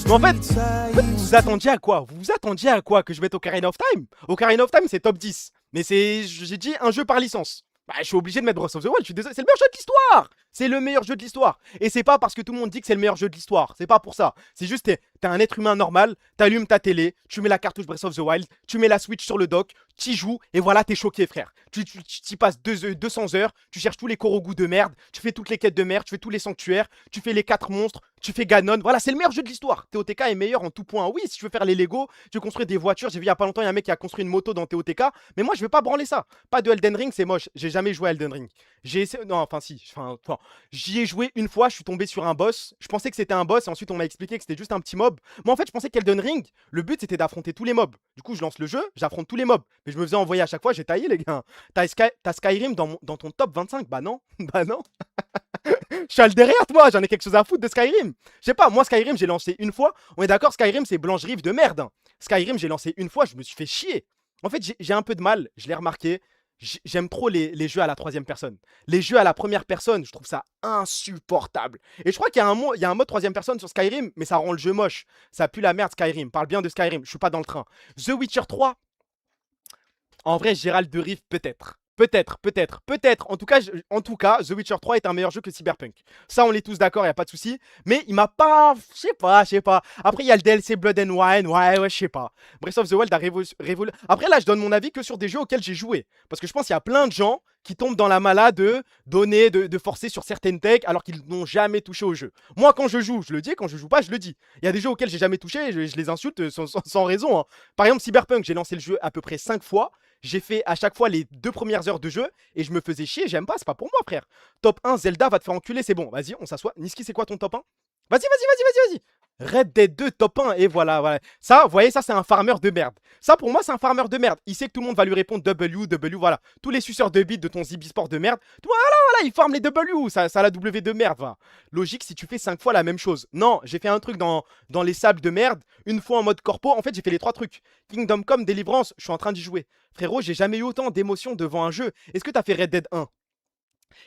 Mais en fait, vous vous attendiez à quoi? Vous vous attendiez à quoi? Que je mette Ocarina of Time? Ocarina of Time, c'est top 10. Mais j'ai dit un jeu par licence. Bah, je suis obligé de mettre Breath of the Wild, je suis désolé. C'est le meilleur jeu de l'histoire! C'est le meilleur jeu de l'histoire. Et c'est pas parce que tout le monde dit que c'est le meilleur jeu de l'histoire. C'est pas pour ça. C'est juste, t'es un être humain normal, t'allumes ta télé, tu mets la cartouche Breath of the Wild, tu mets la Switch sur le dock, t'y joues, et voilà, t'es choqué, frère. Tu t'y passes 200 heures, tu cherches tous les Korogu de merde, tu fais toutes les quêtes de merde, tu fais tous les sanctuaires, tu fais les 4 monstres, tu fais Ganon. Voilà, c'est le meilleur jeu de l'histoire. TOTK est meilleur en tout point. Oui, si tu veux faire les Lego, tu veux construire des voitures. J'ai vu il y a pas longtemps, il y a un mec qui a construit une moto dans TOTK. Mais moi, je vais pas branler ça. Pas de Elden Ring, c'est moche. J'ai jamais joué à Elden Ring. J'ai essayé. Non, enfin, si. J'y ai joué une fois, je suis tombé sur un boss. Je pensais que c'était un boss et ensuite on m'a expliqué que c'était juste un petit mob. Moi, en fait, je pensais qu'Elden Ring, le but c'était d'affronter tous les mobs. Du coup, je lance le jeu, j'affronte tous les mobs. Mais je me faisais envoyer à chaque fois, j'ai taillé, les gars. T'as Skyrim dans ton top 25? Bah non. Bah non. Je suis à le derrière, toi, j'en ai quelque chose à foutre de Skyrim. Je sais pas, moi Skyrim j'ai lancé une fois. On est d'accord, Skyrim c'est Blanche Rive de merde, hein. Skyrim j'ai lancé une fois, je me suis fait chier. En fait, j'ai un peu de mal, je l'ai remarqué. J'aime trop les jeux à la troisième personne. Les jeux à la première personne, je trouve ça insupportable. Et je crois qu'il y a un mode troisième personne sur Skyrim, mais ça rend le jeu moche. Ça pue la merde Skyrim. Parle bien de Skyrim, je suis pas dans le train. The Witcher 3. En vrai, Gérald de Rive, peut-être. Peut-être. En tout cas, The Witcher 3 est un meilleur jeu que Cyberpunk. Ça, on est tous d'accord, y a pas de souci. Mais il m'a pas... Je sais pas. Après, il y a le DLC Blood and Wine. Ouais, je sais pas. Breath of the Wild a révolu... Après, là, je donne mon avis que sur des jeux auxquels j'ai joué. Parce que je pense qu'il y a plein de gens qui tombent dans la malade de donner, de forcer sur certaines techs alors qu'ils n'ont jamais touché au jeu. Moi, quand je joue, je le dis. Quand je joue pas, je le dis. Il y a des jeux auxquels j'ai jamais touché, je les insulte sans raison, hein. Par exemple, Cyberpunk, j'ai lancé le jeu à peu près 5 fois. J'ai fait à chaque fois les 2 premières heures de jeu et je me faisais chier, j'aime pas, c'est pas pour moi, frère. Top 1, Zelda va te faire enculer, c'est bon. Vas-y, on s'assoit. Niski, c'est quoi ton top 1? Vas-y. Red Dead 2 top 1 et voilà. Ça, vous voyez, ça c'est un farmer de merde. Ça pour moi c'est un farmer de merde. Il sait que tout le monde va lui répondre W, voilà. Tous les suceurs de bits de ton Zibisport de merde. Voilà, il farme les W, ça a la W de merde, va. Logique si tu fais 5 fois la même chose. Non, j'ai fait un truc dans les sables de merde, une fois en mode corpo. En fait, j'ai fait les 3 trucs. Kingdom Come, Deliverance, je suis en train d'y jouer. Frérot, j'ai jamais eu autant d'émotions devant un jeu. Est-ce que t'as fait Red Dead 1?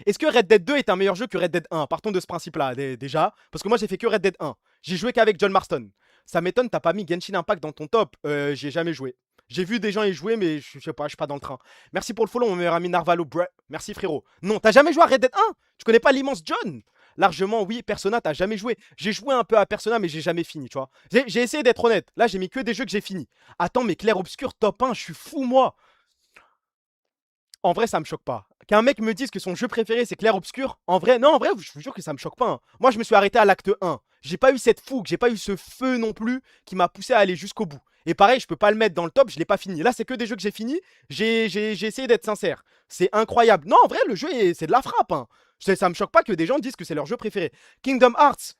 Est-ce que Red Dead 2 est un meilleur jeu que Red Dead 1? Partons de ce principe-là, déjà. Parce que moi, j'ai fait que Red Dead 1. J'ai joué qu'avec John Marston. Ça m'étonne, t'as pas mis Genshin Impact dans ton top. J'y ai jamais joué. J'ai vu des gens y jouer, mais je sais pas, je suis pas dans le train. Merci pour le follow, mon meilleur ami Narvalo. Merci, frérot. Non, t'as jamais joué à Red Dead 1? Tu connais pas l'immense John? largement, oui. Persona, t'as jamais joué. J'ai joué un peu à Persona, mais j'ai jamais fini, tu vois. J'ai essayé d'être honnête. Là, j'ai mis que des jeux que j'ai fini. Attends, mais Clair Obscur, top 1, je suis fou, moi. En vrai, ça me choque pas. Qu'un mec me dise que son jeu préféré, c'est Clair Obscur, en vrai, non, en vrai, je vous jure que ça me choque pas, hein. Moi, je me suis arrêté à l'acte 1. J'ai pas eu cette fougue, j'ai pas eu ce feu non plus qui m'a poussé à aller jusqu'au bout. Et pareil, je peux pas le mettre dans le top, je l'ai pas fini. Là, c'est que des jeux que j'ai fini. J'ai essayé d'être sincère. C'est incroyable. Non, en vrai, le jeu, c'est de la frappe, hein. Ça me choque pas que des gens disent que c'est leur jeu préféré. Kingdom Hearts.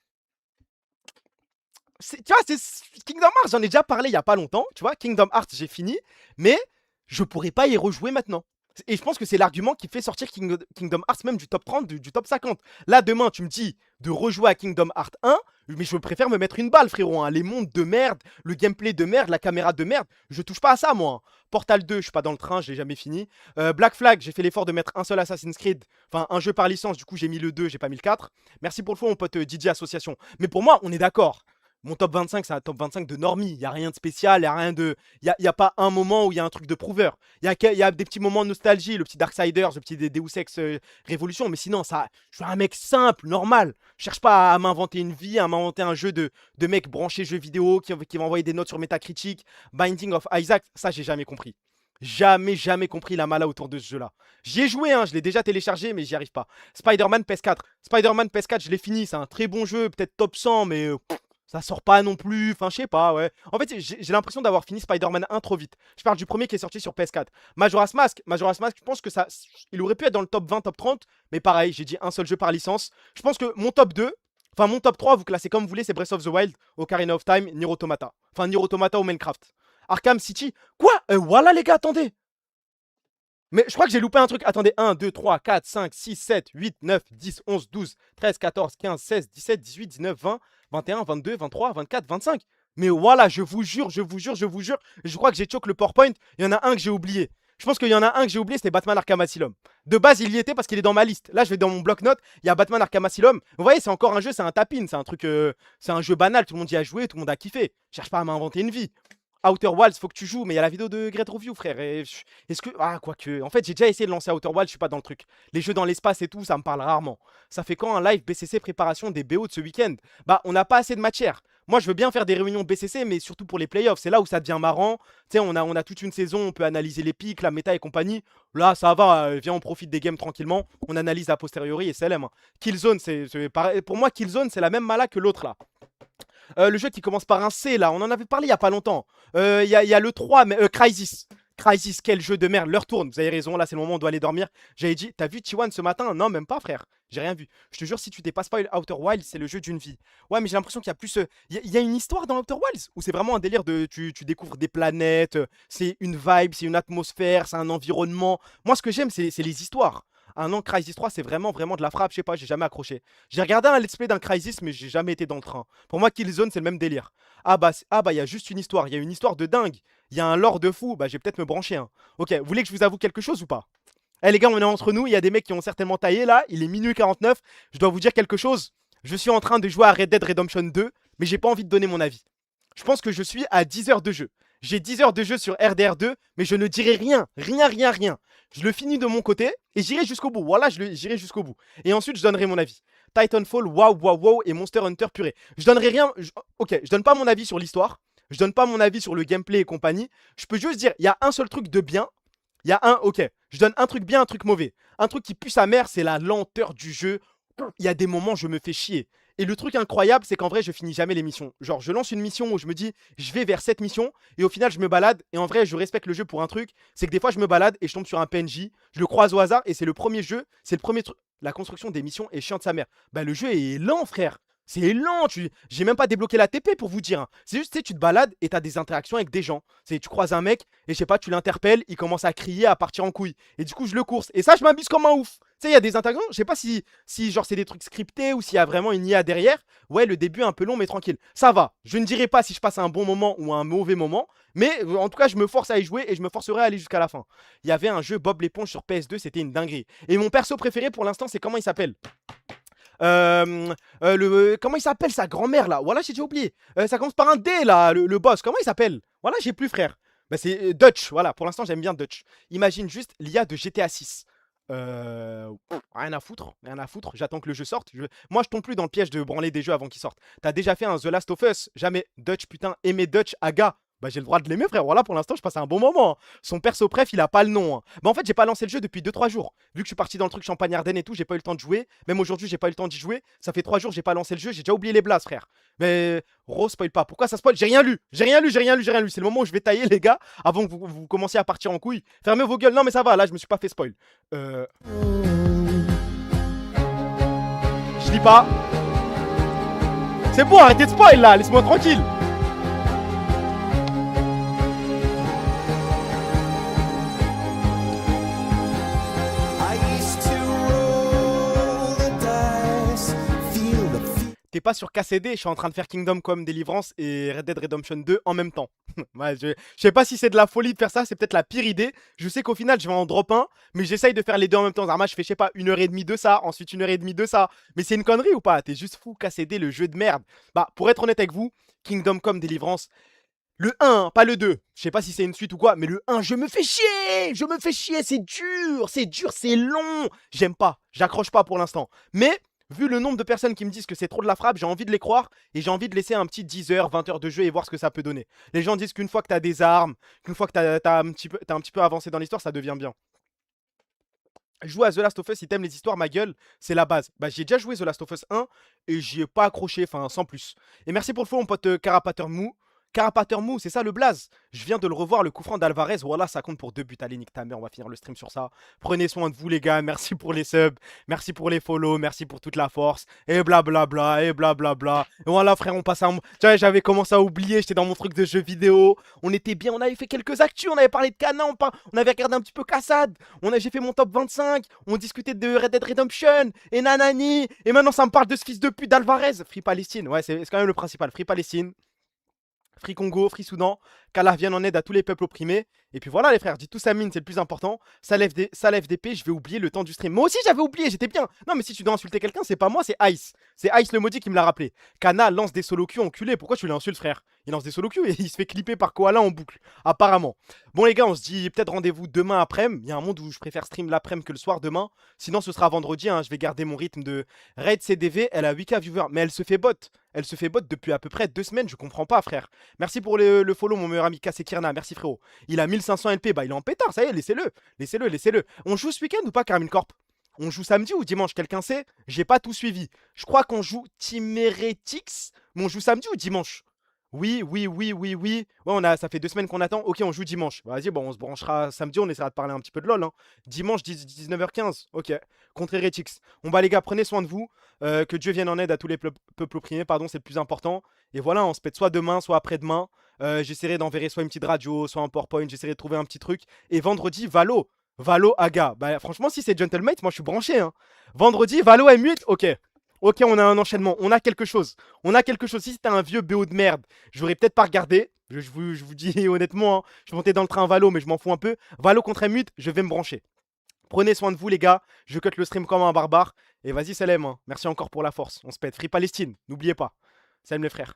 Tu vois, Kingdom Hearts, j'en ai déjà parlé il y a pas longtemps. Tu vois, Kingdom Hearts, j'ai fini. Mais je pourrais pas y rejouer maintenant. Et je pense que c'est l'argument qui fait sortir Kingdom Hearts même du top 30, du top 50. Là, demain, tu me dis de rejouer à Kingdom Hearts 1, mais je préfère me mettre une balle, frérot, hein. Les mondes de merde, le gameplay de merde, la caméra de merde, je touche pas à ça, moi, hein. Portal 2, je suis pas dans le train, je l'ai jamais fini. Black Flag, j'ai fait l'effort de mettre un seul Assassin's Creed, enfin un jeu par licence, du coup j'ai mis le 2, j'ai pas mis le 4. Merci pour le fond, mon pote DJ Association. Mais pour moi, on est d'accord. Mon top 25, c'est un top 25 de normie. Il n'y a rien de spécial, il n'y a rien de. Il y a pas un moment où il y a un truc de prouveur. Il y a des petits moments de nostalgie, le petit Darksiders, le petit Deus Ex Révolution. Mais sinon, ça, je suis un mec simple, normal. Je cherche pas à m'inventer une vie, à m'inventer un jeu de mec branché jeux vidéo qui va envoyer des notes sur Metacritic. Binding of Isaac, ça, j'ai jamais compris. Jamais compris la mala autour de ce jeu-là. J'y ai joué, hein, je l'ai déjà téléchargé, mais j'y arrive pas. Spider-Man PS4. Spider-Man PS4, je l'ai fini. C'est un très bon jeu, peut-être top 100, mais. Ça sort pas non plus, enfin je sais pas, ouais. En fait, j'ai l'impression d'avoir fini Spider-Man 1 trop vite. Je parle du premier qui est sorti sur PS4. Majora's Mask, je pense que ça, il aurait pu être dans le top 20, top 30, mais pareil, j'ai dit un seul jeu par licence. Je pense que mon top 2, enfin mon top 3, vous classez comme vous voulez, c'est Breath of the Wild, Ocarina of Time, Nier Automata. Enfin Nier Automata ou Minecraft. Arkham City, quoi voilà les gars, attendez. Mais je crois que j'ai loupé un truc. Attendez, 1, 2, 3, 4, 5, 6, 7, 8, 9, 10, 11, 12, 13, 14, 15, 16, 17, 18, 19, 20, 21, 22, 23, 24, 25. Mais voilà, je vous jure, je crois que j'ai choqué le PowerPoint. Il y en a un que j'ai oublié. Je pense qu'il y en a un que j'ai oublié, c'était Batman Arkham Asylum. De base, il y était parce qu'il est dans ma liste. Là, je vais dans mon bloc-notes, il y a Batman Arkham Asylum. Vous voyez, c'est encore un jeu, c'est un tapin, c'est un truc, c'est un jeu banal, tout le monde y a joué, tout le monde a kiffé. Je cherche pas à m'inventer une vie. Outer Wilds, faut que tu joues, mais il y a la vidéo de Great Review, frère. Est-ce que. Ah, quoique. En fait, j'ai déjà essayé de lancer Outer Wilds, je suis pas dans le truc. Les jeux dans l'espace et tout, ça me parle rarement. Ça fait quand un live BCC préparation des BO de ce week-end? Bah, on n'a pas assez de matière. Moi, je veux bien faire des réunions BCC, mais surtout pour les playoffs. C'est là où ça devient marrant. Tu sais, on a toute une saison, on peut analyser les pics, la méta et compagnie. Là, ça va, viens, on profite des games tranquillement. On analyse a posteriori et c'est l'aime. Killzone, c'est pareil. Pour moi, Killzone, c'est la même mala que l'autre là. Le jeu qui commence par un C là, on en avait parlé il y a pas longtemps. Il y a le 3, mais Crysis. Crysis, quel jeu de merde, leur tourne. Vous avez raison, là c'est le moment où on doit aller dormir. J'avais dit, t'as vu T1 ce matin? Non, même pas, frère. J'ai rien vu. Je te jure, si tu t'es pas spoil Outer Wilds, c'est le jeu d'une vie. Ouais, mais j'ai l'impression qu'il y a plus. Il y a une histoire dans Outer Wilds ou c'est vraiment un délire de. Tu découvres des planètes, c'est une vibe, c'est une atmosphère, c'est un environnement. Moi, ce que j'aime, c'est les histoires. Un an, Crysis 3, c'est vraiment de la frappe. Je sais pas, j'ai jamais accroché. J'ai regardé un let's play d'un Crysis, mais j'ai jamais été dans le train. Pour moi, Killzone, c'est le même délire. Ah bah, il y a juste une histoire. Il y a une histoire de dingue. Il y a un lore de fou. Bah, je vais peut-être me brancher. Hein. Ok, vous voulez que je vous avoue quelque chose ou pas? Eh les gars, on est entre nous. Il y a des mecs qui ont certainement taillé là. Il est minuit 49. Je dois vous dire quelque chose. Je suis en train de jouer à Red Dead Redemption 2, mais j'ai pas envie de donner mon avis. Je pense que je suis à 10 heures de jeu. J'ai 10 heures de jeu sur RDR2, mais je ne dirai rien. Je le finis de mon côté et j'irai jusqu'au bout. Voilà, j'irai jusqu'au bout. Et ensuite, je donnerai mon avis. Titanfall, wow, et Monster Hunter purée. Je donnerai rien. Ok, je donne pas mon avis sur l'histoire. Je donne pas mon avis sur le gameplay et compagnie. Je peux juste dire, il y a un seul truc de bien. Il y a un, ok, je donne un truc bien, un truc mauvais. Un truc qui pue sa mère, c'est la lenteur du jeu. Il y a des moments, je me fais chier. Et le truc incroyable, c'est qu'en vrai, je finis jamais les missions. Genre, je lance une mission où je me dis, je vais vers cette mission, et au final, je me balade. Et en vrai, je respecte le jeu pour un truc, c'est que des fois, je me balade et je tombe sur un PNJ, je le croise au hasard, et c'est le premier jeu, c'est le premier truc. La construction des missions est chiant de sa mère. Bah, le jeu est lent, frère. C'est lent, j'ai même pas débloqué la TP pour vous dire. Hein. C'est juste, tu sais, tu te balades et t'as des interactions avec des gens. Tu croises un mec et je sais pas, tu l'interpelles, il commence à crier, à partir en couille. Et du coup, je le course. Et ça, je m'amuse comme un ouf. Tu sais, il y a des interactions, je sais pas si genre c'est des trucs scriptés ou s'il y a vraiment une IA derrière. Ouais, le début est un peu long, mais tranquille. Ça va. Je ne dirai pas si je passe un bon moment ou un mauvais moment. Mais en tout cas, je me force à y jouer et je me forcerai à aller jusqu'à la fin. Il y avait un jeu Bob l'éponge sur PS2, c'était une dinguerie. Et mon perso préféré pour l'instant, c'est comment il s'appelle? Comment il s'appelle sa grand-mère là? Voilà, j'ai déjà oublié. Ça commence par un D là, le boss. Comment il s'appelle? Voilà, j'ai plus, frère. Bah, c'est Dutch. Voilà, pour l'instant, j'aime bien Dutch. Imagine juste l'IA de GTA 6. Rien rien à foutre, rien à foutre. J'attends que le jeu sorte. Moi, je tombe plus dans le piège de branler des jeux avant qu'ils sortent. T'as déjà fait un The Last of Us. Jamais. Dutch, putain, aimer Dutch, Aga. Bah, j'ai le droit de l'aimer, frère. Voilà, pour l'instant, je passe un bon moment. Hein. Son perso préf, il a pas le nom. Hein. Bah, en fait, j'ai pas lancé le jeu depuis 2-3 jours. Vu que je suis parti dans le truc Champagne-Ardenne et tout, j'ai pas eu le temps de jouer. Même aujourd'hui, j'ai pas eu le temps d'y jouer. Ça fait 3 jours, j'ai pas lancé le jeu. J'ai déjà oublié les blases, frère. Mais, spoil pas. Pourquoi ça spoil? J'ai rien lu. J'ai rien lu. C'est le moment où je vais tailler, les gars, avant que vous commenciez à partir en couille. Fermez vos gueules. Non, mais ça va. Là, je me suis pas fait spoil. Je lis pas. C'est bon, arrêtez de spoil là. Laisse-moi tranquille. T'es pas sur KCD, je suis en train de faire Kingdom Come Deliverance et Red Dead Redemption 2 en même temps. Ouais, je sais pas si c'est de la folie de faire ça, c'est peut-être la pire idée. Je sais qu'au final, je vais en drop un, mais j'essaye de faire les deux en même temps. Moi, je fais, je sais pas, 1h30 de ça, ensuite 1h30 de ça. Mais c'est une connerie ou pas? T'es juste fou, KCD, le jeu de merde. Bah, pour être honnête avec vous, Kingdom Come Deliverance, le 1, pas le 2. Je sais pas si c'est une suite ou quoi, mais le 1, je me fais chier, c'est dur, c'est long. J'aime pas, j'accroche pas pour l'instant. Mais vu le nombre de personnes qui me disent que c'est trop de la frappe, j'ai envie de les croire et j'ai envie de laisser un petit 10 heures, 20 heures de jeu et voir ce que ça peut donner. Les gens disent qu'une fois que t'as des armes, qu'une fois que t'as un petit peu avancé dans l'histoire, ça devient bien. Jouer à The Last of Us, si t'aimes les histoires, ma gueule, c'est la base. Bah, j'ai déjà joué The Last of Us 1 et j'y ai pas accroché, enfin, sans plus. Et merci pour le faux, mon pote Carapateur Mou. Carapateur Mou, c'est ça le blaze. Je viens de le revoir, le coup franc d'Alvarez. Voilà, ça compte pour 2 buts. Allez, nique ta mère, on va finir le stream sur ça. Prenez soin de vous, les gars. Merci pour les subs. Merci pour les follow. Merci pour toute la force. Et blablabla. Et blablabla. Et voilà, frère, on passe à. J'avais commencé à oublier. J'étais dans mon truc de jeux vidéo. On était bien. On avait fait quelques actus. On avait parlé de Cana. On avait regardé un petit peu Cassad. J'ai fait mon top 25. On discutait de Red Dead Redemption. Et nanani. Et maintenant, ça me parle de ce fils de pute d'Alvarez. Free Palestine. Ouais, c'est quand même le principal. Free Palestine. Free Congo, Free Soudan, qu'Allah vienne en aide à tous les peuples opprimés. Et puis voilà les frères, dites tous Amine, c'est le plus important. Ça lève d'épée, je vais oublier le temps du stream. Moi aussi j'avais oublié, j'étais bien. Non mais si tu dois insulter quelqu'un, c'est pas moi, c'est Ice. C'est Ice le maudit qui me l'a rappelé. Kana lance des solo Q enculé, pourquoi tu l'insultes frère? Il lance des solo Q et il se fait clipper par Koala en boucle, apparemment. Bon les gars, on se dit peut-être rendez-vous demain après-midi. Il y a un monde où je préfère stream l'après-midi que le soir demain. Sinon ce sera vendredi, hein. Je vais garder mon rythme de Raid CDV, elle a 8K viewers, mais elle se fait bot. Elle se fait bot depuis à peu près 2 semaines, je comprends pas frère. Merci pour le follow mon meilleur ami Kassé Kirna, merci frérot. Il a 1500 LP, bah il est en pétard, ça y est, laissez-le. On joue ce week-end ou pas Carmine Corp? On joue samedi ou dimanche? Quelqu'un sait? J'ai pas tout suivi. Je crois qu'on joue Team Heretics, mais on joue samedi ou dimanche? Oui. Ouais, ça fait 2 semaines qu'on attend. Ok, on joue dimanche. Vas-y, bon, on se branchera samedi, on essaiera de parler un petit peu de LoL. Hein. Dimanche, 19h15. Ok, contre Heretics. Bon bah les gars, prenez soin de vous. Que Dieu vienne en aide à tous les peuples opprimés, pardon, c'est le plus important. Et voilà, on se pète soit demain, soit après-demain. J'essaierai d'enverrer soit une petite radio, soit un PowerPoint, j'essaierai de trouver un petit truc. Et vendredi, Valo Aga. Bah franchement, si c'est Gentlemate, moi je suis branché. Hein. Vendredi, Valo M8, ok. Ok, on a un enchaînement, on a quelque chose. Si c'était un vieux BO de merde, j'aurais peut-être pas regardé. Je vous dis honnêtement, hein, je montais dans le train Valo, mais je m'en fous un peu. Valo contre M8, je vais me brancher. Prenez soin de vous les gars, je cut le stream comme un barbare. Et vas-y Salem, hein. Merci encore pour la force. On se pète. Free Palestine, n'oubliez pas. Salut les frères.